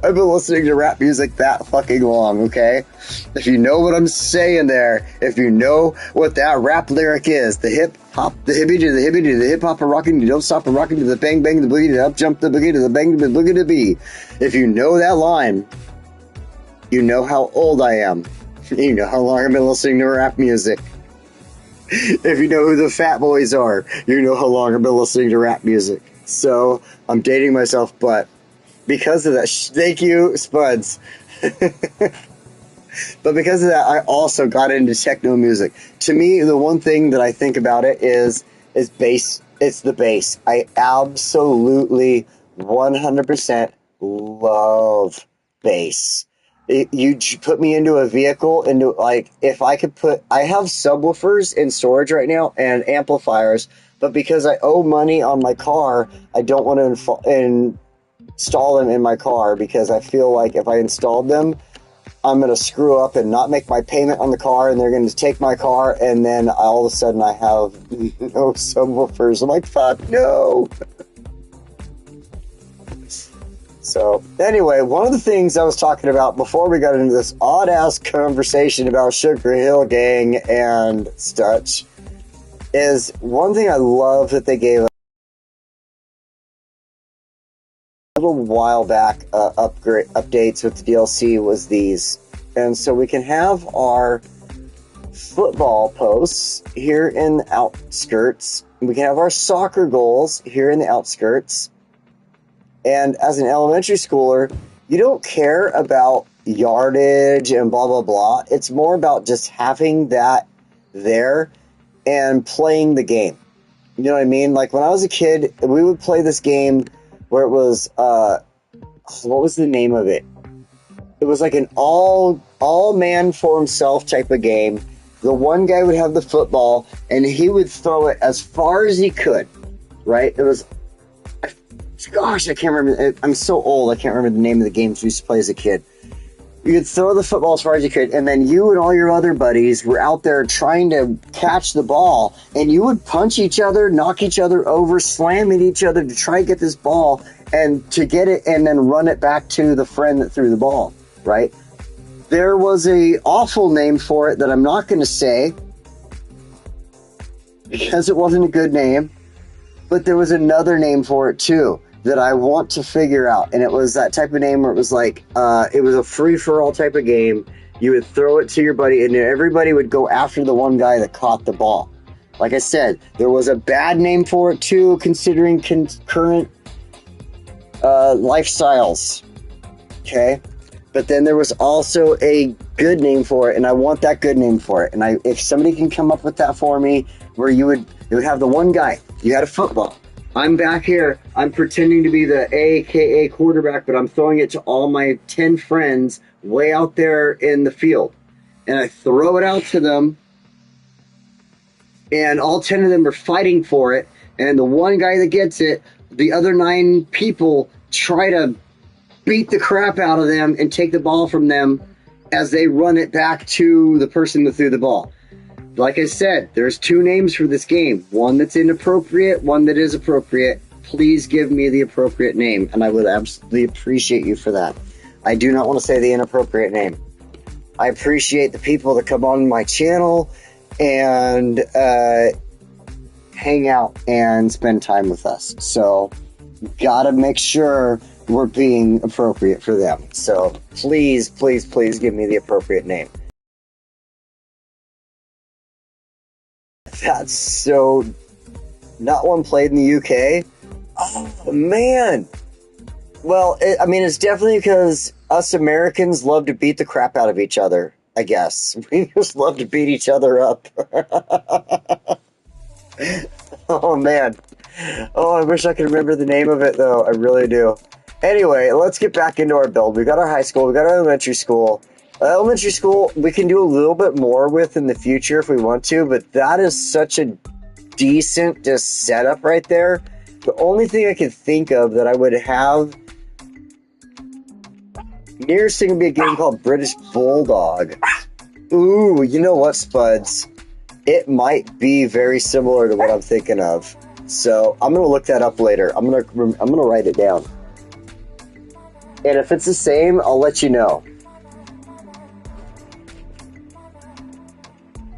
I've been listening to rap music that fucking long, okay? If you know what I'm saying there, if you know what that rap lyric is, the hip hop, the hippie to the hip hop, and rockin' to don't stop, and rockin' to the bang bang, the boogie to the up jump, the boogie to the bang, the boogie to be. If you know that line, you know how old I am. You know how long I've been listening to rap music. If you know who the Fat Boys are, you know how long I've been listening to rap music. So, I'm dating myself, but because of that, thank you, Spuds. But because of that, I also got into techno music. To me, the one thing that I think about it is bass. It's the bass. I absolutely 100% love bass. You put me into a vehicle, into like, if I could put, I have subwoofers in storage right now and amplifiers, but because I owe money on my car, I don't want to install them in my car because I feel like if I installed them, I'm going to screw up and not make my payment on the car, and they're going to take my car, and then all of a sudden I have no subwoofers. I'm like, fuck, no. So, anyway, one of the things I was talking about before we got into this odd-ass conversation about Sugar Hill Gang and such is one thing I love that they gave us a little while back, updates with the DLC was these. And so we can have our football posts here in the outskirts. We can have our soccer goals here in the outskirts. And as an elementary schooler, you don't care about yardage and blah, blah, blah. It's more about just having that there and playing the game. You know what I mean? Like when I was a kid, we would play this game where it was, what was the name of it? It was like an all man for himself type of game. The one guy would have the football and he would throw it as far as he could, right? It was, gosh, I can't remember. I'm so old, I can't remember the name of the games we used to play as a kid. You could throw the football as far as you could, and then you and all your other buddies were out there trying to catch the ball, and you would punch each other, knock each other over, slam at each other to try to get this ball, and to get it, and then run it back to the friend that threw the ball, right? There was a awful name for it that I'm not going to say, because it wasn't a good name, but there was another name for it too that I want to figure out, and it was that type of name where it was like, it was a free-for-all type of game. You would throw it to your buddy, and everybody would go after the one guy that caught the ball. Like I said, there was a bad name for it too, considering current lifestyles, okay? But then there was also a good name for it, and I want that good name for it. And if somebody can come up with that for me, where you would have the one guy, you had a football. I'm back here, I'm pretending to be the AKA quarterback, but I'm throwing it to all my 10 friends way out there in the field. And I throw it out to them, and all 10 of them are fighting for it, and the one guy that gets it, the other 9 people try to beat the crap out of them and take the ball from them as they run it back to the person that threw the ball. Like I said, there's 2 names for this game. One that's inappropriate, one that is appropriate. Please give me the appropriate name, and I would absolutely appreciate you for that. I do not want to say the inappropriate name. I appreciate the people that come on my channel and hang out and spend time with us. So, gotta make sure we're being appropriate for them. So, please, please, please give me the appropriate name. That's so... Not one played in the UK? Oh, man! Well, it's definitely because us Americans love to beat the crap out of each other, I guess. We just love to beat each other up. Oh, man. Oh, I wish I could remember the name of it, though. I really do. Anyway, let's get back into our build. We got our high school. We got our elementary school. Elementary school, we can do a little bit more with in the future if we want to, but that is such a decent just setup right there. The only thing I can think of that I would have nearest thing would be a game called British Bulldog. Ooh, you know what, Spuds? It might be very similar to what I'm thinking of. So I'm gonna look that up later. I'm gonna write it down. And if it's the same, I'll let you know.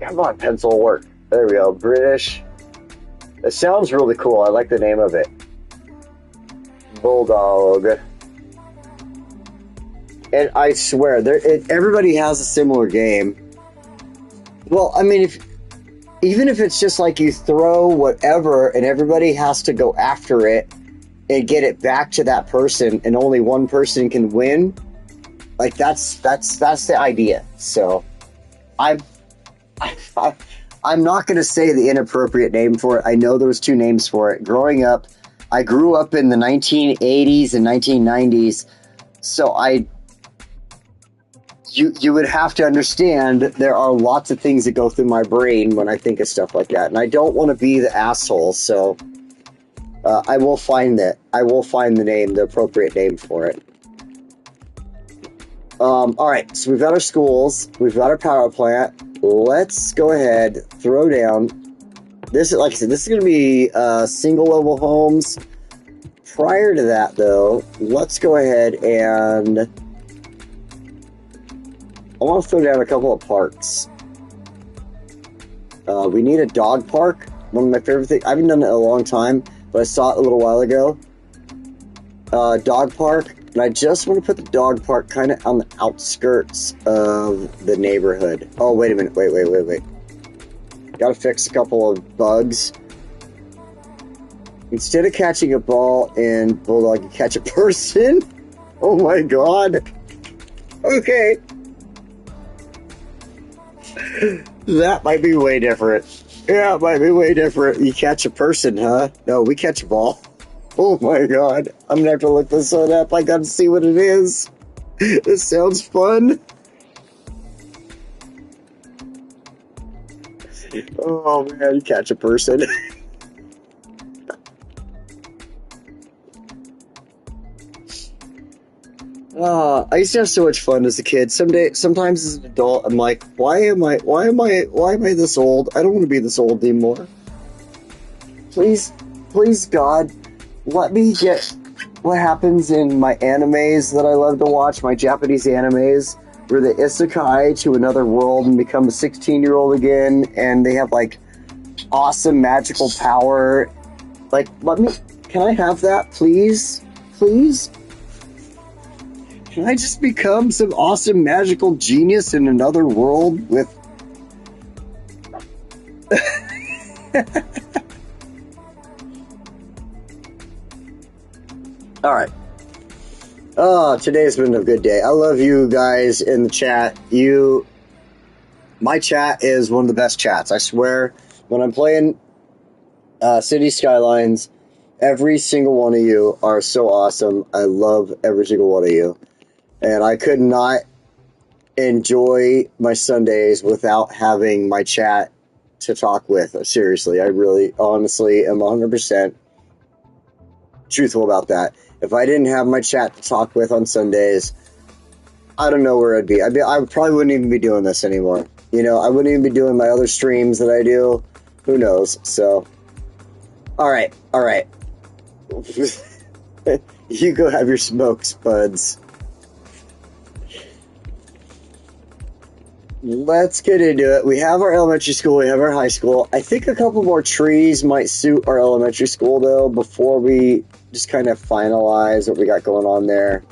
Come on, pencil, work. There we go. British. It sounds really cool. I like the name of it. Bulldog. And I swear, everybody has a similar game. Well, I mean, even if it's just like you throw whatever and everybody has to go after it and get it back to that person and only one person can win, like that's the idea. So I'm not going to say the inappropriate name for it. I know there was two names for it. Growing up, I grew up in the 1980s and 1990s, so you would have to understand there are lots of things that go through my brain when I think of stuff like that, and I don't want to be the asshole, so I will find it. I will find the appropriate name for it. Alright, so we've got our schools, we've got our power plant. Let's go ahead, throw down. This is, like I said, this is going to be single level homes. Prior to that, though, let's go ahead and I want to throw down a couple of parks. We need a dog park. One of my favorite things. I haven't done it in a long time, but I saw it a little while ago. Dog park. And I just want to put the dog park kind of on the outskirts of the neighborhood. Oh, wait a minute. Wait. Gotta fix a couple of bugs. Instead of catching a ball in Bulldog, you catch a person? Oh my god. Okay. That might be way different. Yeah, it might be way different. You catch a person, huh? No, we catch a ball. Oh my god. I'm gonna have to look this one up. I gotta see what it is. This sounds fun. Oh man, you catch a person. I used to have so much fun as a kid. Sometimes as an adult, I'm like, why am I this old? I don't want to be this old anymore. Please, God, let me get what happens in my animes that I love to watch, my Japanese animes, where they isekai to another world and become a 16-year-old again, and they have, like, awesome magical power. Like, can I have that, please? Please? Can I just become some awesome magical genius in another world with... Alright. Oh, today's been a good day. I love you guys in the chat. My chat is one of the best chats. I swear, when I'm playing City Skylines, every single one of you are so awesome. I love every single one of you. And I could not enjoy my Sundays without having my chat to talk with. Seriously, I really, honestly am 100% truthful about that. If I didn't have my chat to talk with on Sundays, I don't know where I'd be. I probably wouldn't even be doing this anymore. You know, I wouldn't even be doing my other streams that I do. Who knows? So, alright. You go have your smokes, buds. Let's get into it. We have our elementary school, we have our high school. I think a couple more trees might suit our elementary school, though, before we just kind of finalize what we got going on there.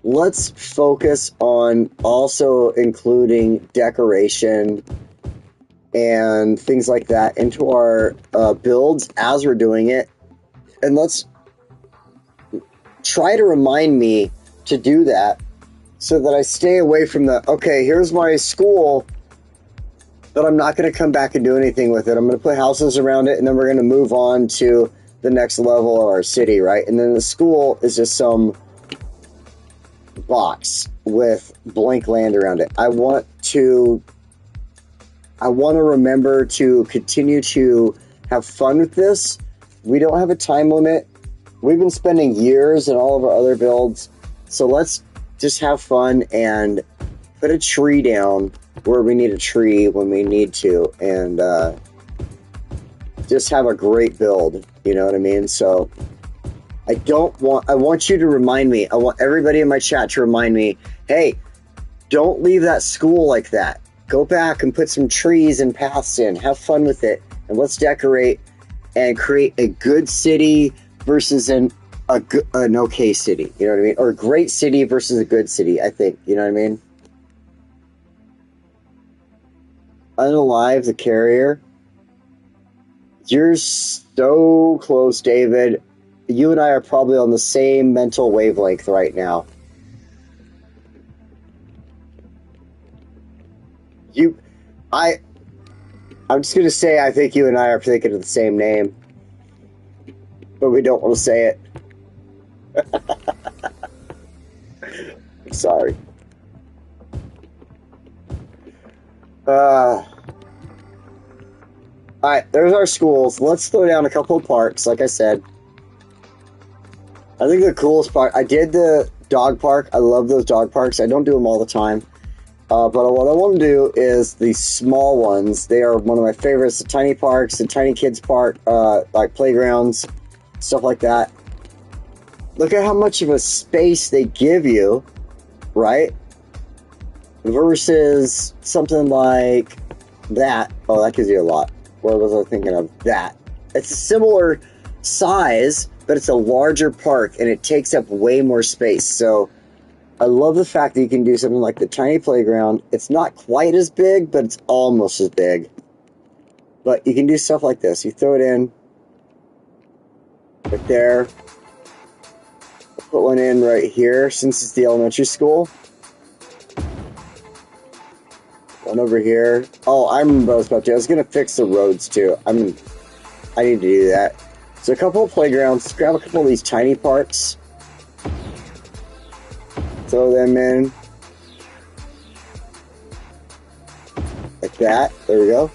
Let's focus on also including decoration and things like that into our builds as we're doing it. And let's try to remind me to do that so that I stay away from the, okay, here's my school, but I'm not going to come back and do anything with it. I'm going to put houses around it, and then we're going to move on to the next level of our city, right? And then the school is just some box with blank land around it. I want to remember to continue to have fun with this. We don't have a time limit. We've been spending years in all of our other builds, so let's just have fun and put a tree down where we need a tree when we need to, and just have a great build, you know what I mean? So I want you to remind me, I want everybody in my chat to remind me, hey, don't leave that school like that. Go back and put some trees and paths in, have fun with it, and let's decorate and create a good city versus an okay city, you know what I mean? Or a great city versus a good city, I think, you know what I mean? Unalive the carrier. You're so close, David. You and I are probably on the same mental wavelength right now. I'm just going to say I think you and I are thinking of the same name, but we don't want to say it. I'm sorry. Alright, there's our schools. Let's throw down a couple of parks, like I said. I think the coolest part, I did the dog park. I love those dog parks. I don't do them all the time. But what I want to do is the small ones. They are one of my favorites. The tiny parks, the tiny kids park, like playgrounds, stuff like that. Look at how much of a space they give you, right? Versus something like that. Oh, that gives you a lot. What was I thinking of? That. It's a similar size, but it's a larger park, and it takes up way more space. So I love the fact that you can do something like the tiny playground. It's not quite as big, but it's almost as big. But you can do stuff like this. You throw it in right there. Put one in right here, since it's the elementary school. One over here. Oh, I remember what I was about to do. I was going to fix the roads, too. I need to do that. So a couple of playgrounds. Let's grab a couple of these tiny parks. Throw them in. Like that. There we go.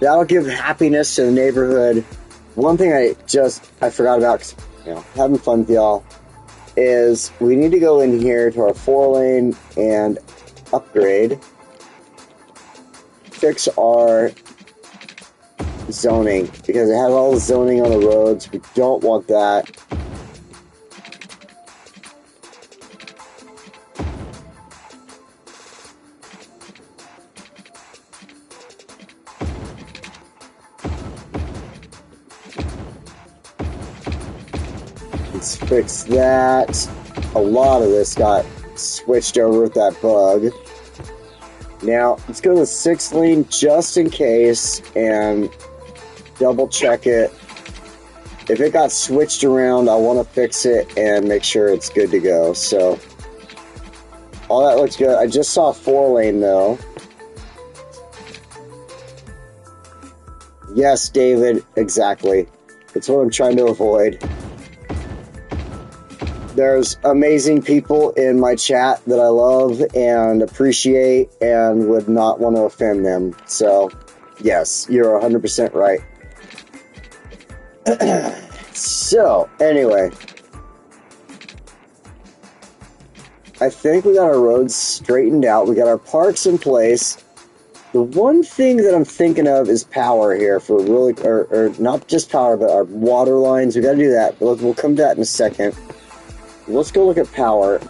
That'll give happiness to the neighborhood. One thing I forgot about, because, having fun with y'all, is we need to go in here to our 4-lane and upgrade. Fix our zoning, because it has all the zoning on the roads. We don't want that. Let's fix that. A lot of this got switched over with that bug. Now, let's go to the 6th lane just in case and double check it. If it got switched around, I want to fix it and make sure it's good to go. So, all that looks good. I just saw 4-lane though. Yes, David, exactly. It's what I'm trying to avoid. There's amazing people in my chat that I love and appreciate and would not want to offend them. So, yes, you're 100% right. So, anyway. I think we got our roads straightened out. We got our parks in place. The one thing that I'm thinking of is power here for really, or not just power, but our water lines. We got to do that. But we'll come to that in a second. Let's go look at power.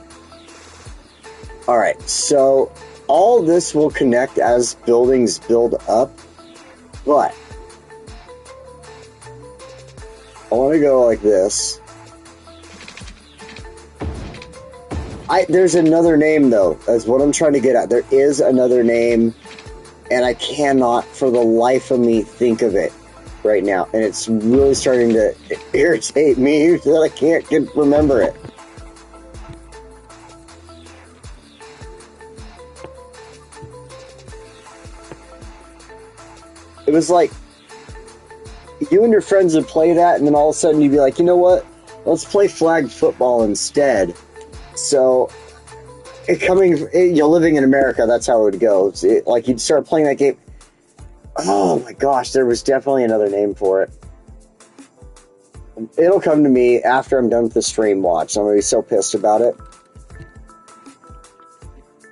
Alright, so all this will connect as buildings build up, but I want to go like this. There's another name, though. That's what I'm trying to get at. There is another name, and I cannot, for the life of me, think of it right now. And it's really starting to irritate me that I can't remember it. It was like you and your friends would play that, and then all of a sudden you'd be like, you know what? Let's play flag football instead. So, living in America, that's how it would go. Like, you'd start playing that game. Oh my gosh, there was definitely another name for it. It'll come to me after I'm done with the stream watch. I'm going to be so pissed about it.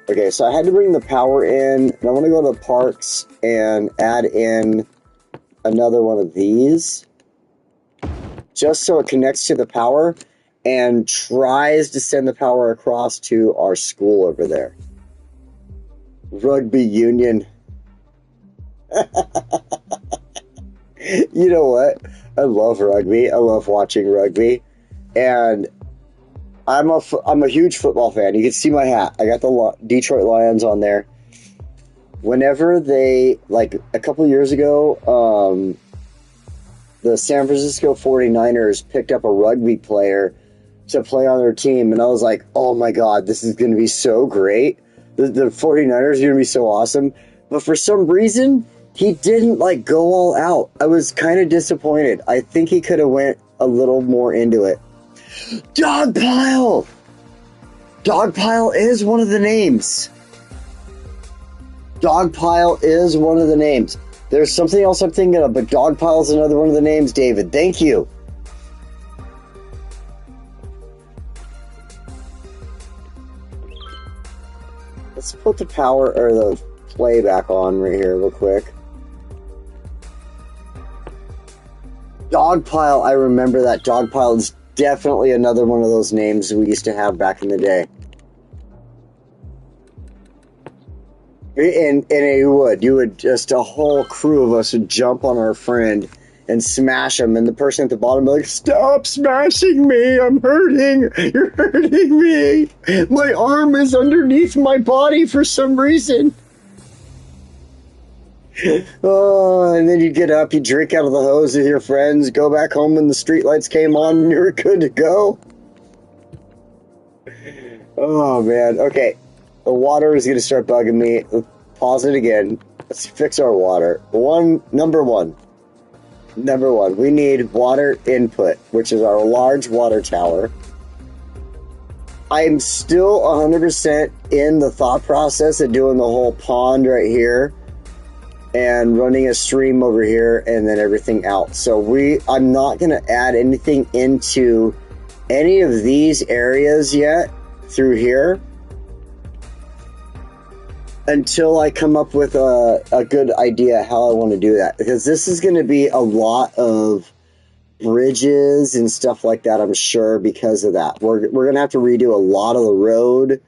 Okay, so I had to bring the power in, and I want to go to the parks and add in another one of these, just so it connects to the power and tries to send the power across to our school over there. Rugby union. You know what? I love rugby. I love watching rugby. And I'm a huge football fan. You can see my hat. I got the Detroit Lions on there. Whenever they, like a couple years ago, the San Francisco 49ers picked up a rugby player to play on their team, and I was like, oh my god, this is going to be so great. The 49ers are going to be so awesome. But for some reason, he didn't like go all out. I was kind of disappointed. I think he could have went a little more into it. Dogpile! Dogpile is one of the names. Dogpile is one of the names. There's something else I'm thinking of, but Dogpile is another one of the names, David. Thank you. Let's put the power or the play back on right here real quick. Dogpile, I remember that. Dogpile is definitely another one of those names we used to have back in the day. And you would just, a whole crew of us would jump on our friend and smash him, and the person at the bottom would be like, stop smashing me, I'm hurting, you're hurting me, my arm is underneath my body for some reason. Oh, and then you get up, you drink out of the hose with your friends, go back home when the streetlights came on, and you're good to go. Oh, man. Okay. The water is going to start bugging me. Let's pause it again. Let's fix our water. Number one. We need water input, which is our large water tower. I'm still 100% in the thought process of doing the whole pond right here and running a stream over here and then everything out. So I'm not going to add anything into any of these areas yet through here until I come up with a good idea how I want to do that. Because this is going to be a lot of bridges and stuff like that, I'm sure, because of that. We're going to have to redo a lot of the road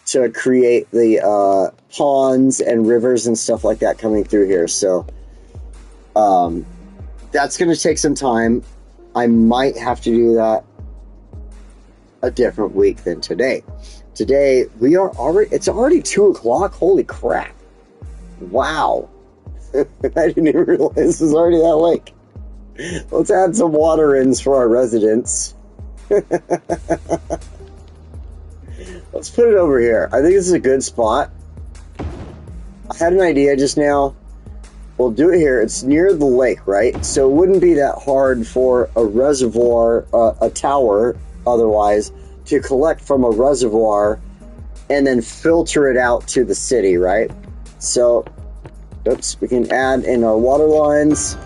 to create the ponds and rivers and stuff like that coming through here. So that's going to take some time. I might have to do that a different week than today. Today, it's already 2 o'clock. Holy crap. Wow. I didn't even realize it was already that late. Let's add some water ins for our residents. Let's put it over here. I think this is a good spot. I had an idea just now. We'll do it here. It's near the lake, right? So it wouldn't be that hard for a reservoir, a tower, otherwise, to collect from a reservoir and then filter it out to the city, right? So, we can add in our water lines.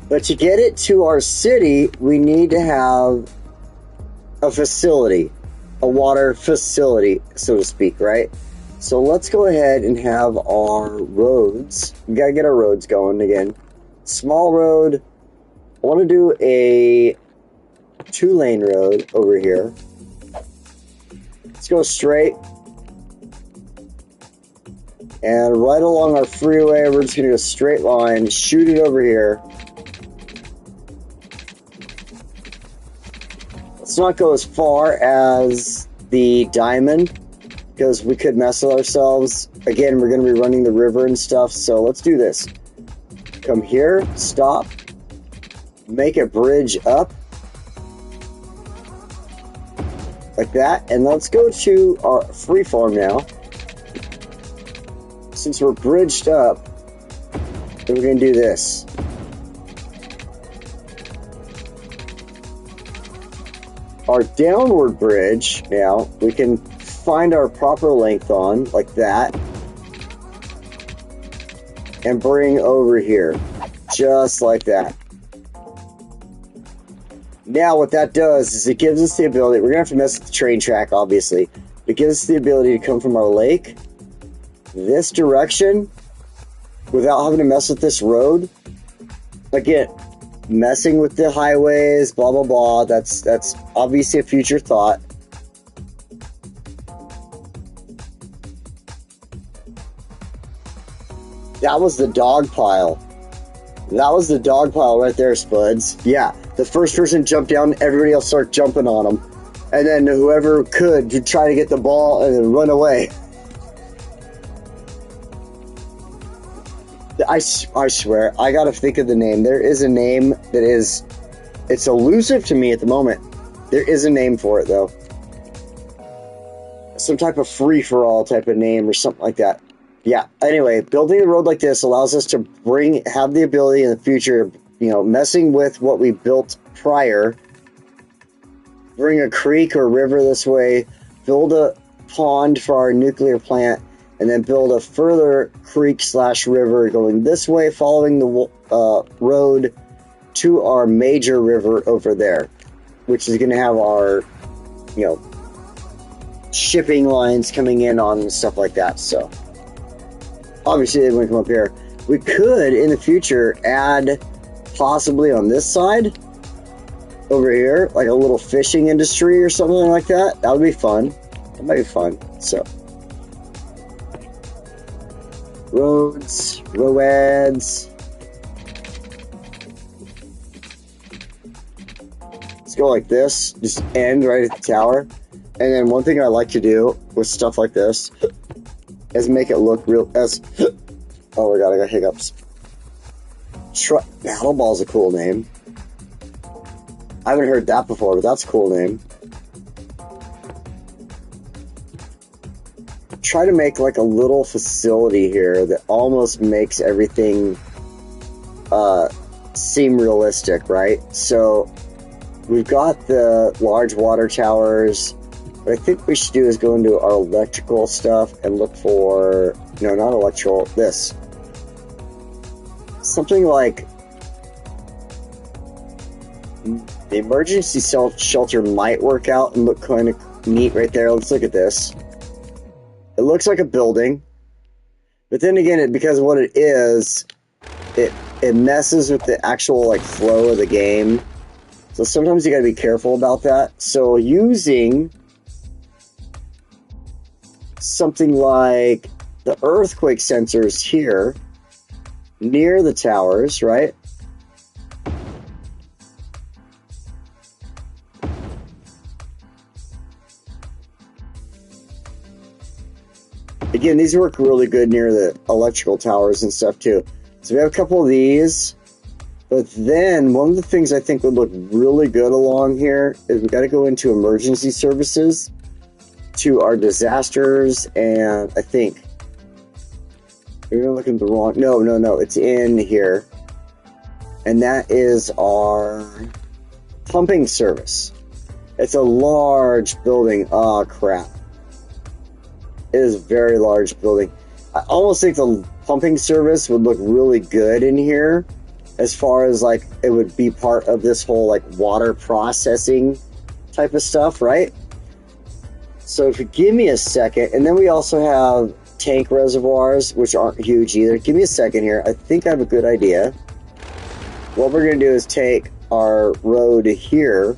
But to get it to our city, we need to have a facility, a water facility, so to speak, right? So let's go ahead and have our roads. We gotta get our roads going again. Small road. I want to do a 2-lane road over here. Let's go straight. And right along our freeway, we're just going to do a straight line, shoot it over here. Let's not go as far as the diamond, because we could mess with ourselves. Again, we're going to be running the river and stuff, so let's do this. Come here, stop, make a bridge up. Like that, and let's go to our freeform now. Since we're bridged up, Then we're going to do this. Our downward bridge, now, we can find our proper length on, like that, and bring over here, just like that. Now what that does is it gives us the ability, we're going to have to mess with the train track, obviously. It gives us the ability to come from our lake, this direction, without having to mess with this road. Again, messing with the highways, blah, blah, blah, that's obviously a future thought. That was the dog pile. That was the dog pile right there, Spuds. Yeah, the first person jumped down, everybody else started jumping on them. And then whoever could to try to get the ball and then run away. I swear, I gotta think of the name. There is a name that is... It's elusive to me at the moment. There is a name for it, though. Some type of free-for-all type of name or something like that. Yeah, anyway, building a road like this allows us to have the ability in the future, you know, messing with what we built prior, bring a creek or river this way, build a pond for our nuclear plant, and then build a further creek/river going this way, following the road to our major river over there, which is going to have our, you know, shipping lines coming in on and stuff like that, so... Obviously, they wouldn't come up here. We could, in the future, add possibly on this side, over here, like a little fishing industry or something like that. That would be fun. That might be fun. So, roads, roads. Let's go like this. Just end right at the tower. And then one thing I like to do with stuff like this is make it look real as... Oh my god, I got hiccups. Battle Ball's a cool name. I haven't heard that before, but that's a cool name. Try to make like a little facility here that almost makes everything seem realistic, right? So we've got the large water towers. What I think we should do is go into our electrical stuff and look for, no, not electrical, this. Something like the emergency shelter might work out and look kind of neat right there. Let's look at this. It looks like a building, but then again, because of what it is, it messes with the actual like flow of the game. So sometimes you gotta be careful about that. So using something like the earthquake sensors here near the towers, right? Again, these work really good near the electrical towers and stuff too. So we have a couple of these, but then one of the things I think would look really good along here is we got to go into emergency services, to our disasters, and I think we're looking at the wrong... No, it's in here. And that is our pumping service. It's a large building. Oh, crap. It is a very large building. I almost think the pumping service would look really good in here, as far as, like, it would be part of this whole, like, water processing type of stuff, right? So if you give me a second, and then we also have tank reservoirs, which aren't huge either. Give me a second here. I think I have a good idea. What we're going to do is take our road here,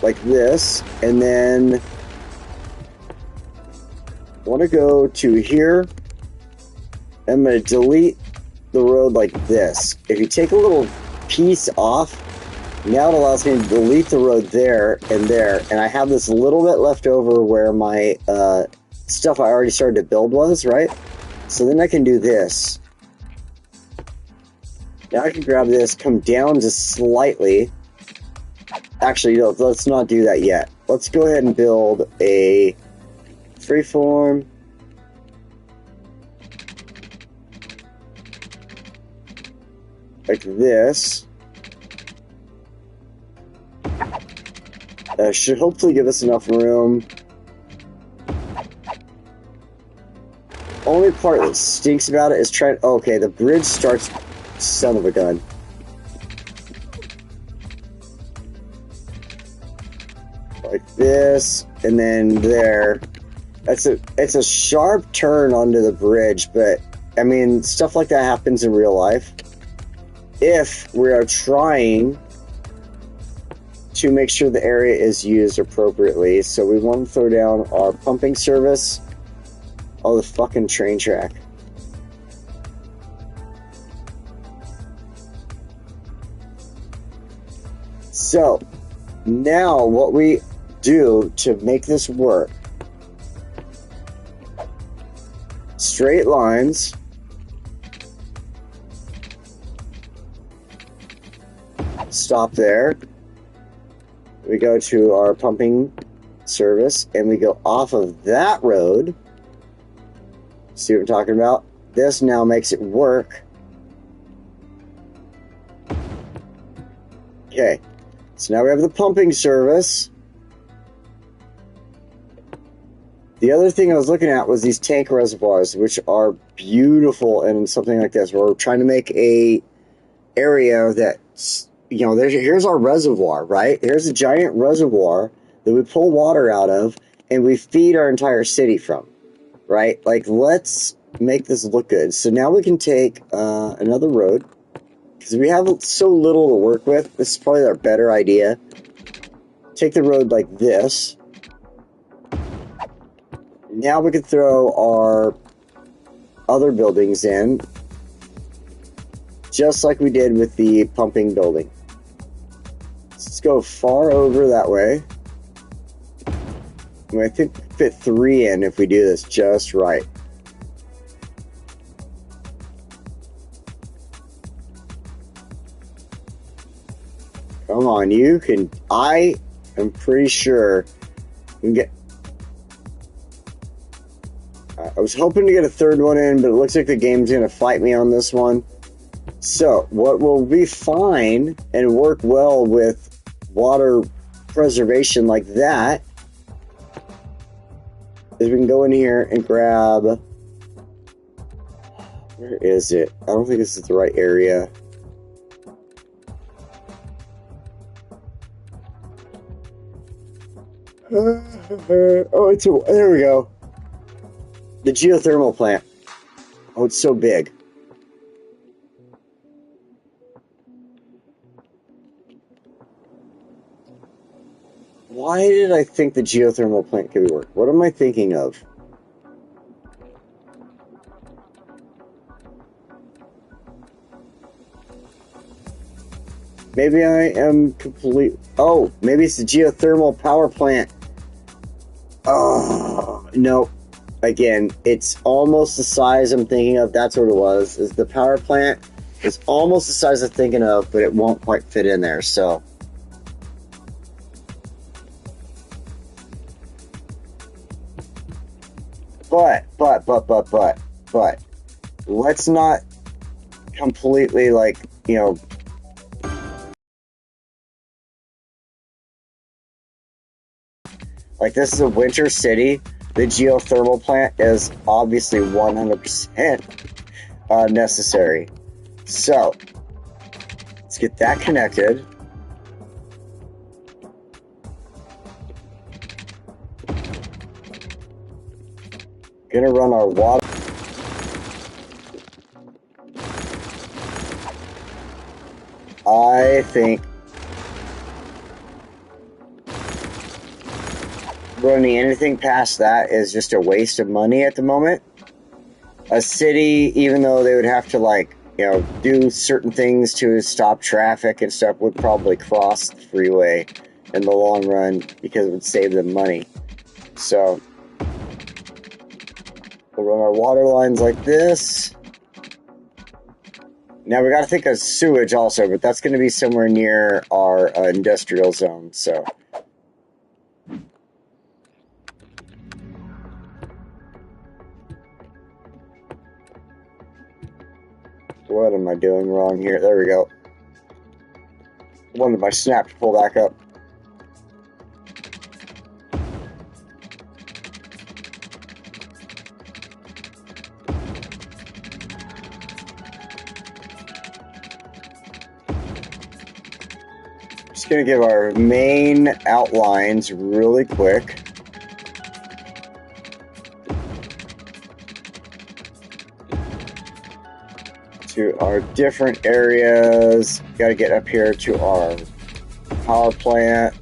like this, and then I want to go to here. I'm going to delete the road like this. If you take a little piece off, now it allows me to delete the road there, and I have this little bit left over where my stuff I already started to build was, right? So then I can do this. Now I can grab this, come down just slightly. Actually, no, let's not do that yet. Let's go ahead and build a freeform. like this. Should hopefully give us enough room. Only part that stinks about it is trying... Okay, the bridge starts... Son of a gun. Like this, and then there. It's a sharp turn onto the bridge, but, I mean, stuff like that happens in real life. If we are trying to make sure the area is used appropriately. So we want to throw down our pumping service. Oh, the fucking train track. So, now what we do to make this work. Straight lines. Stop there. We go to our pumping service, and we go off of that road. See what I'm talking about? This now makes it work. Okay, so now we have the pumping service. The other thing I was looking at was these tank reservoirs, which are beautiful in something like this, where we're trying to make a area that's, you know, here's our reservoir, right? Here's a giant reservoir that we pull water out of, and we feed our entire city from, right? Like, let's make this look good. So now we can take another road, because we have so little to work with. This is probably our better idea. Take the road like this. Now we can throw our other buildings in, just like we did with the pumping building. Let's go far over that way. I think we fit 3 in if we do this just right. Come on, you can... I am pretty sure we can get... I was hoping to get a third one in, but it looks like the game's going to fight me on this one. So, what will be fine and work well with water preservation like that is we can go in here and grab... Where is it? I don't think this is the right area. Oh, there we go. The geothermal plant. Oh, it's so big. Why did I think the geothermal plant could work? What am I thinking of? Maybe I am complete... Oh, maybe it's the geothermal power plant. Oh, no. Again, it's almost the size I'm thinking of. That's what it was. Is the power plant is almost the size I'm thinking of, but it won't quite fit in there, so... But, let's not completely, like, you know... Like, this is a winter city. The geothermal plant is obviously 100% necessary. So, let's get that connected. Gonna run our water. I think running anything past that is just a waste of money at the moment. A city, even though they would have to, like, you know, do certain things to stop traffic and stuff, would probably cross the freeway in the long run because it would save them money. So, we'll run our water lines like this. Now we gotta think of sewage also, but that's gonna be somewhere near our industrial zone, so... What am I doing wrong here? There we go. Wanted my snap to pull back up. Just going to give our main outlines really quick. To our different areas. Got to get up here to our power plant.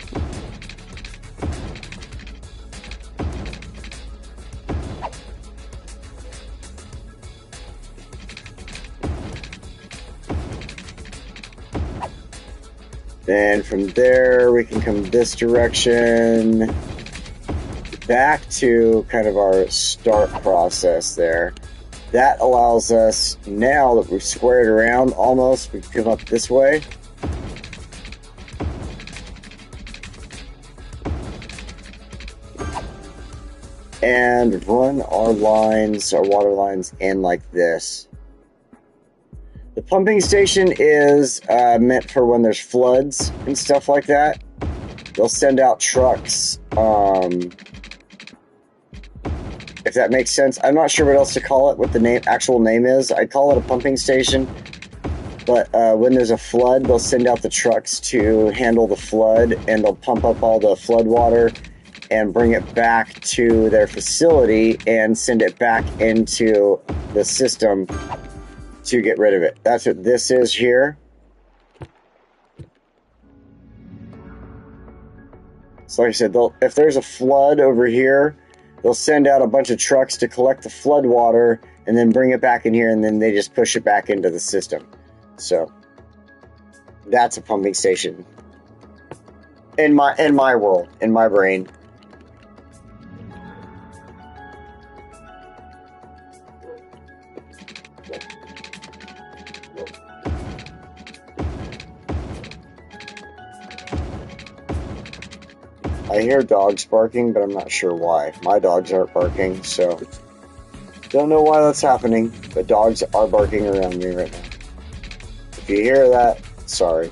Then from there, we can come this direction back to kind of our start process there. That allows us, now that we've squared around almost, we can come up this way. And run our lines, our water lines in like this. The pumping station is meant for when there's floods and stuff like that. They'll send out trucks, if that makes sense. I'm not sure what else to call it, what the actual name is. I call it a pumping station, but when there's a flood, they'll send out the trucks to handle the flood, and they'll pump up all the flood water and bring it back to their facility and send it back into the system to get rid of it. That's what this is here. So like I said, if there's a flood over here, they'll send out a bunch of trucks to collect the flood water and then bring it back in here, and then they just push it back into the system. So that's a pumping station in my world, in my brain. I hear dogs barking, but I'm not sure why. My dogs aren't barking, so don't know why that's happening, but dogs are barking around me right now. If you hear that, sorry.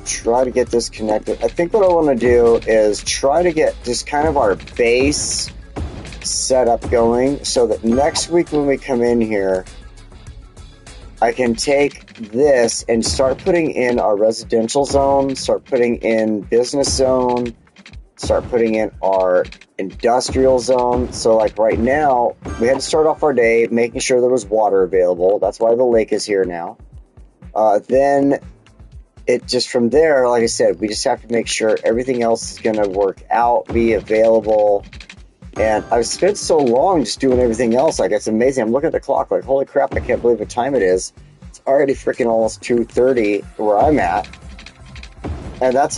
Try to get this connected. I think what I want to do is try to get just kind of our base setup going so that next week when we come in here, I can take this and start putting in our residential zone, start putting in business zone, start putting in our industrial zone. So like right now, we had to start off our day making sure there was water available. That's why the lake is here now. Then it just from there, like I said, we just have to make sure everything else is going to work out, be available. And I've spent so long just doing everything else. Like, it's amazing. I'm looking at the clock like, holy crap, I can't believe what time it is. It's already freaking almost 2:30 where I'm at. And that's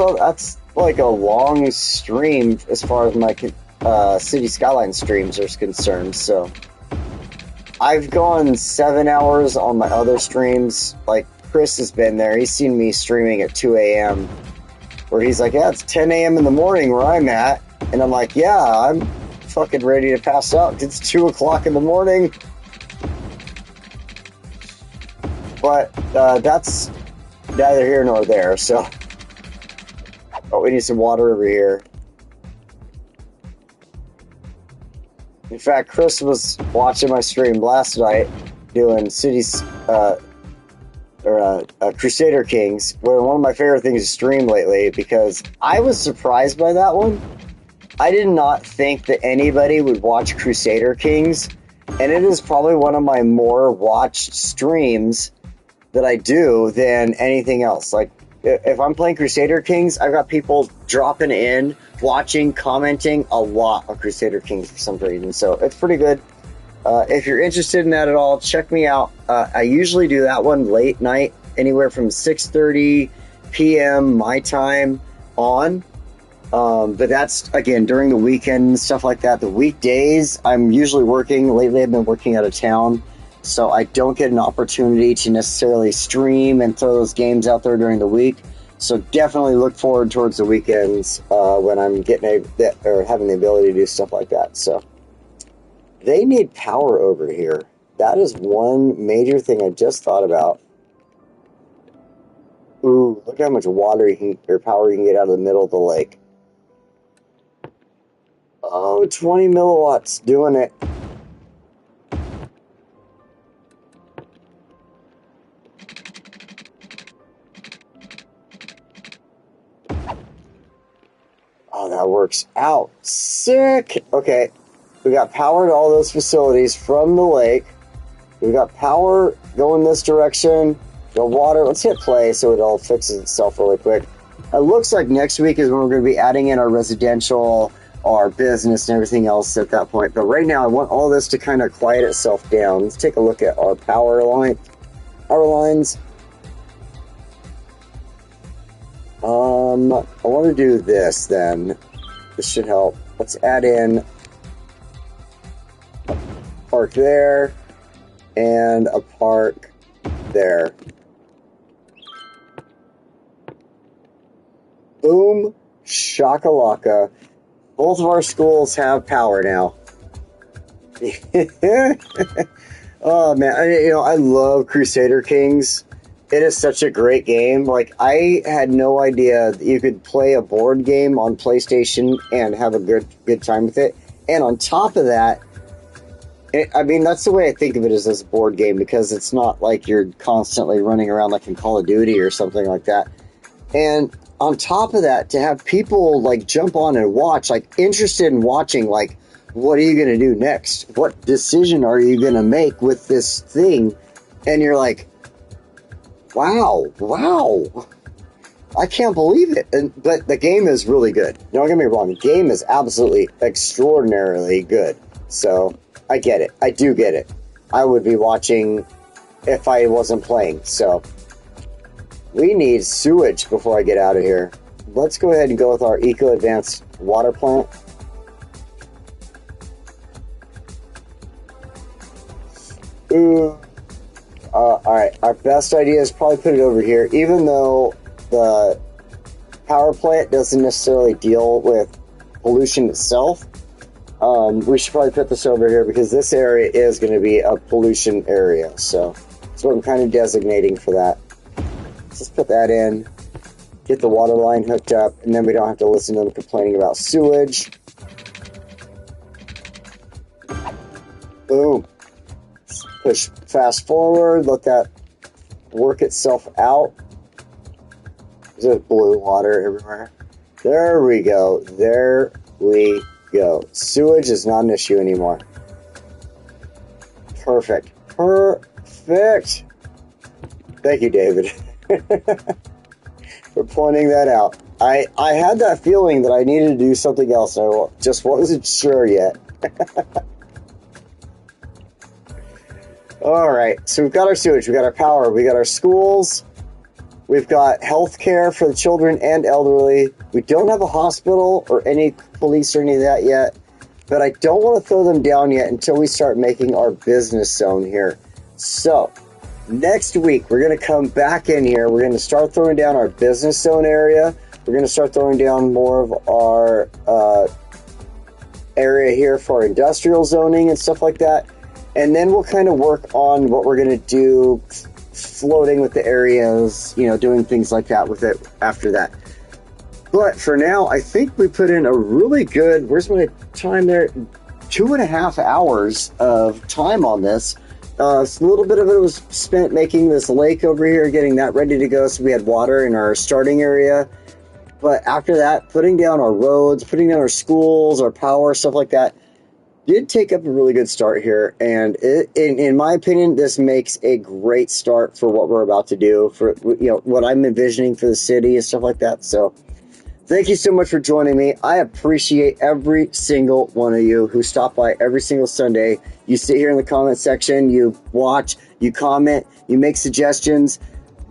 like a long stream as far as my City Skylines streams are concerned. So I've gone 7 hours on my other streams. Like, Chris has been there. He's seen me streaming at 2 a.m. where he's like, yeah, it's 10 a.m. in the morning where I'm at. And I'm like, yeah, I'm fucking ready to pass out. It's 2 o'clock in the morning. But that's neither here nor there. So, oh, we need some water over here. In fact, Chris was watching my stream last night doing cities, Crusader Kings, where one of my favorite things to stream lately, because I was surprised by that one. I did not think that anybody would watch Crusader Kings, and it is probably one of my more watched streams that I do than anything else. Like, if I'm playing Crusader Kings, I've got people dropping in, watching, commenting a lot on Crusader Kings for some reason, so it's pretty good. If you're interested in that at all, check me out. I usually do that one late night, anywhere from 6:30 p.m. my time on. But that's, again, during the weekend and stuff like that. The weekdays, I'm usually working. Lately, I've been working out of town. so I don't get an opportunity to necessarily stream and throw those games out there during the week. So definitely look forward towards the weekends when I'm getting or having the ability to do stuff like that. So they need power over here. That is one major thing I just thought about. Ooh, look how much water or power you can get out of the middle of the lake. Oh, 20 milliwatts, doing it. Oh, that works out. Sick. Okay, we got power to all those facilities from the lake. We've got power going this direction. The water. Let's hit play so it all fixes itself really quick. It looks like next week is when we're going to be adding in our residential, our business, and everything else at that point. But right now, I want all this to kind of quiet itself down. Let's take a look at our power lines. I want to do this then. This should help. Let's add in a park there and a park there. Boom, shakalaka. Both of our schools have power now. Oh man, I love Crusader Kings. It is such a great game. Like, I had no idea that you could play a board game on PlayStation and have a good time with it. And on top of that, that's the way I think of it, as a board game, because it's not like you're constantly running around like in Call of Duty or something like that. And on top of that, to have people like jump on and watch, like interested in watching, like, what are you going to do next? What decision are you going to make with this thing? And you're like, wow, I can't believe it. But the game is really good. Don't get me wrong, the game is absolutely extraordinarily good. So I get it. I do get it. I would be watching if I wasn't playing. So we need sewage before I get out of here. Let's go ahead and go with our Eco Advanced Water Plant. Ooh. Alright, our best idea is probably put it over here. Even though the power plant doesn't necessarily deal with pollution itself, we should probably put this over here, because this area is going to be a pollution area. So that's what I'm kind of designating for that. Let's just put that in, get the water line hooked up, and then we don't have to listen to them complaining about sewage. Boom. Push fast forward, let that work itself out. There's blue water everywhere. There we go. There we go. Sewage is not an issue anymore. Perfect. Perfect. Thank you, David, for pointing that out. I had that feeling that I needed to do something else. I just wasn't sure yet. Alright, so we've got our sewage, we've got our power, we've got our schools, we've got health care for the children and elderly. We don't have a hospital or any police or any of that yet, but I don't want to throw them down yet until we start making our business zone here. So, next week, we're going to come back in here, we're going to start throwing down our business zone area, we're going to start throwing down more of our area here for industrial zoning and stuff like that. And then we'll kind of work on what we're going to do, floating with the areas, doing things like that with it after that. But for now, I think we put in a really good, where's my time there? 2.5 hours of time on this. So a little bit of it was spent making this lake over here, getting that ready to go so we had water in our starting area. But after that, putting down our roads, putting down our schools, our power, stuff like that, did take up a really good start here, and in my opinion, this makes a great start for what we're about to do, for what I'm envisioning for the city and stuff like that. So thank you so much for joining me. I appreciate every single one of you who stop by every single Sunday. You sit here in the comment section, you watch, you comment, you make suggestions.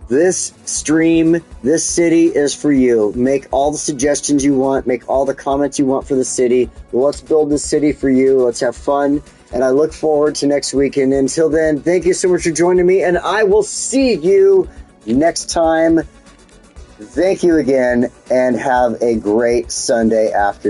This stream, this city is for you. Make all the suggestions you want. Make all the comments you want for the city. Let's build this city for you. Let's have fun. And I look forward to next week. And until then, thank you so much for joining me. And I will see you next time. Thank you again, and have a great Sunday afternoon.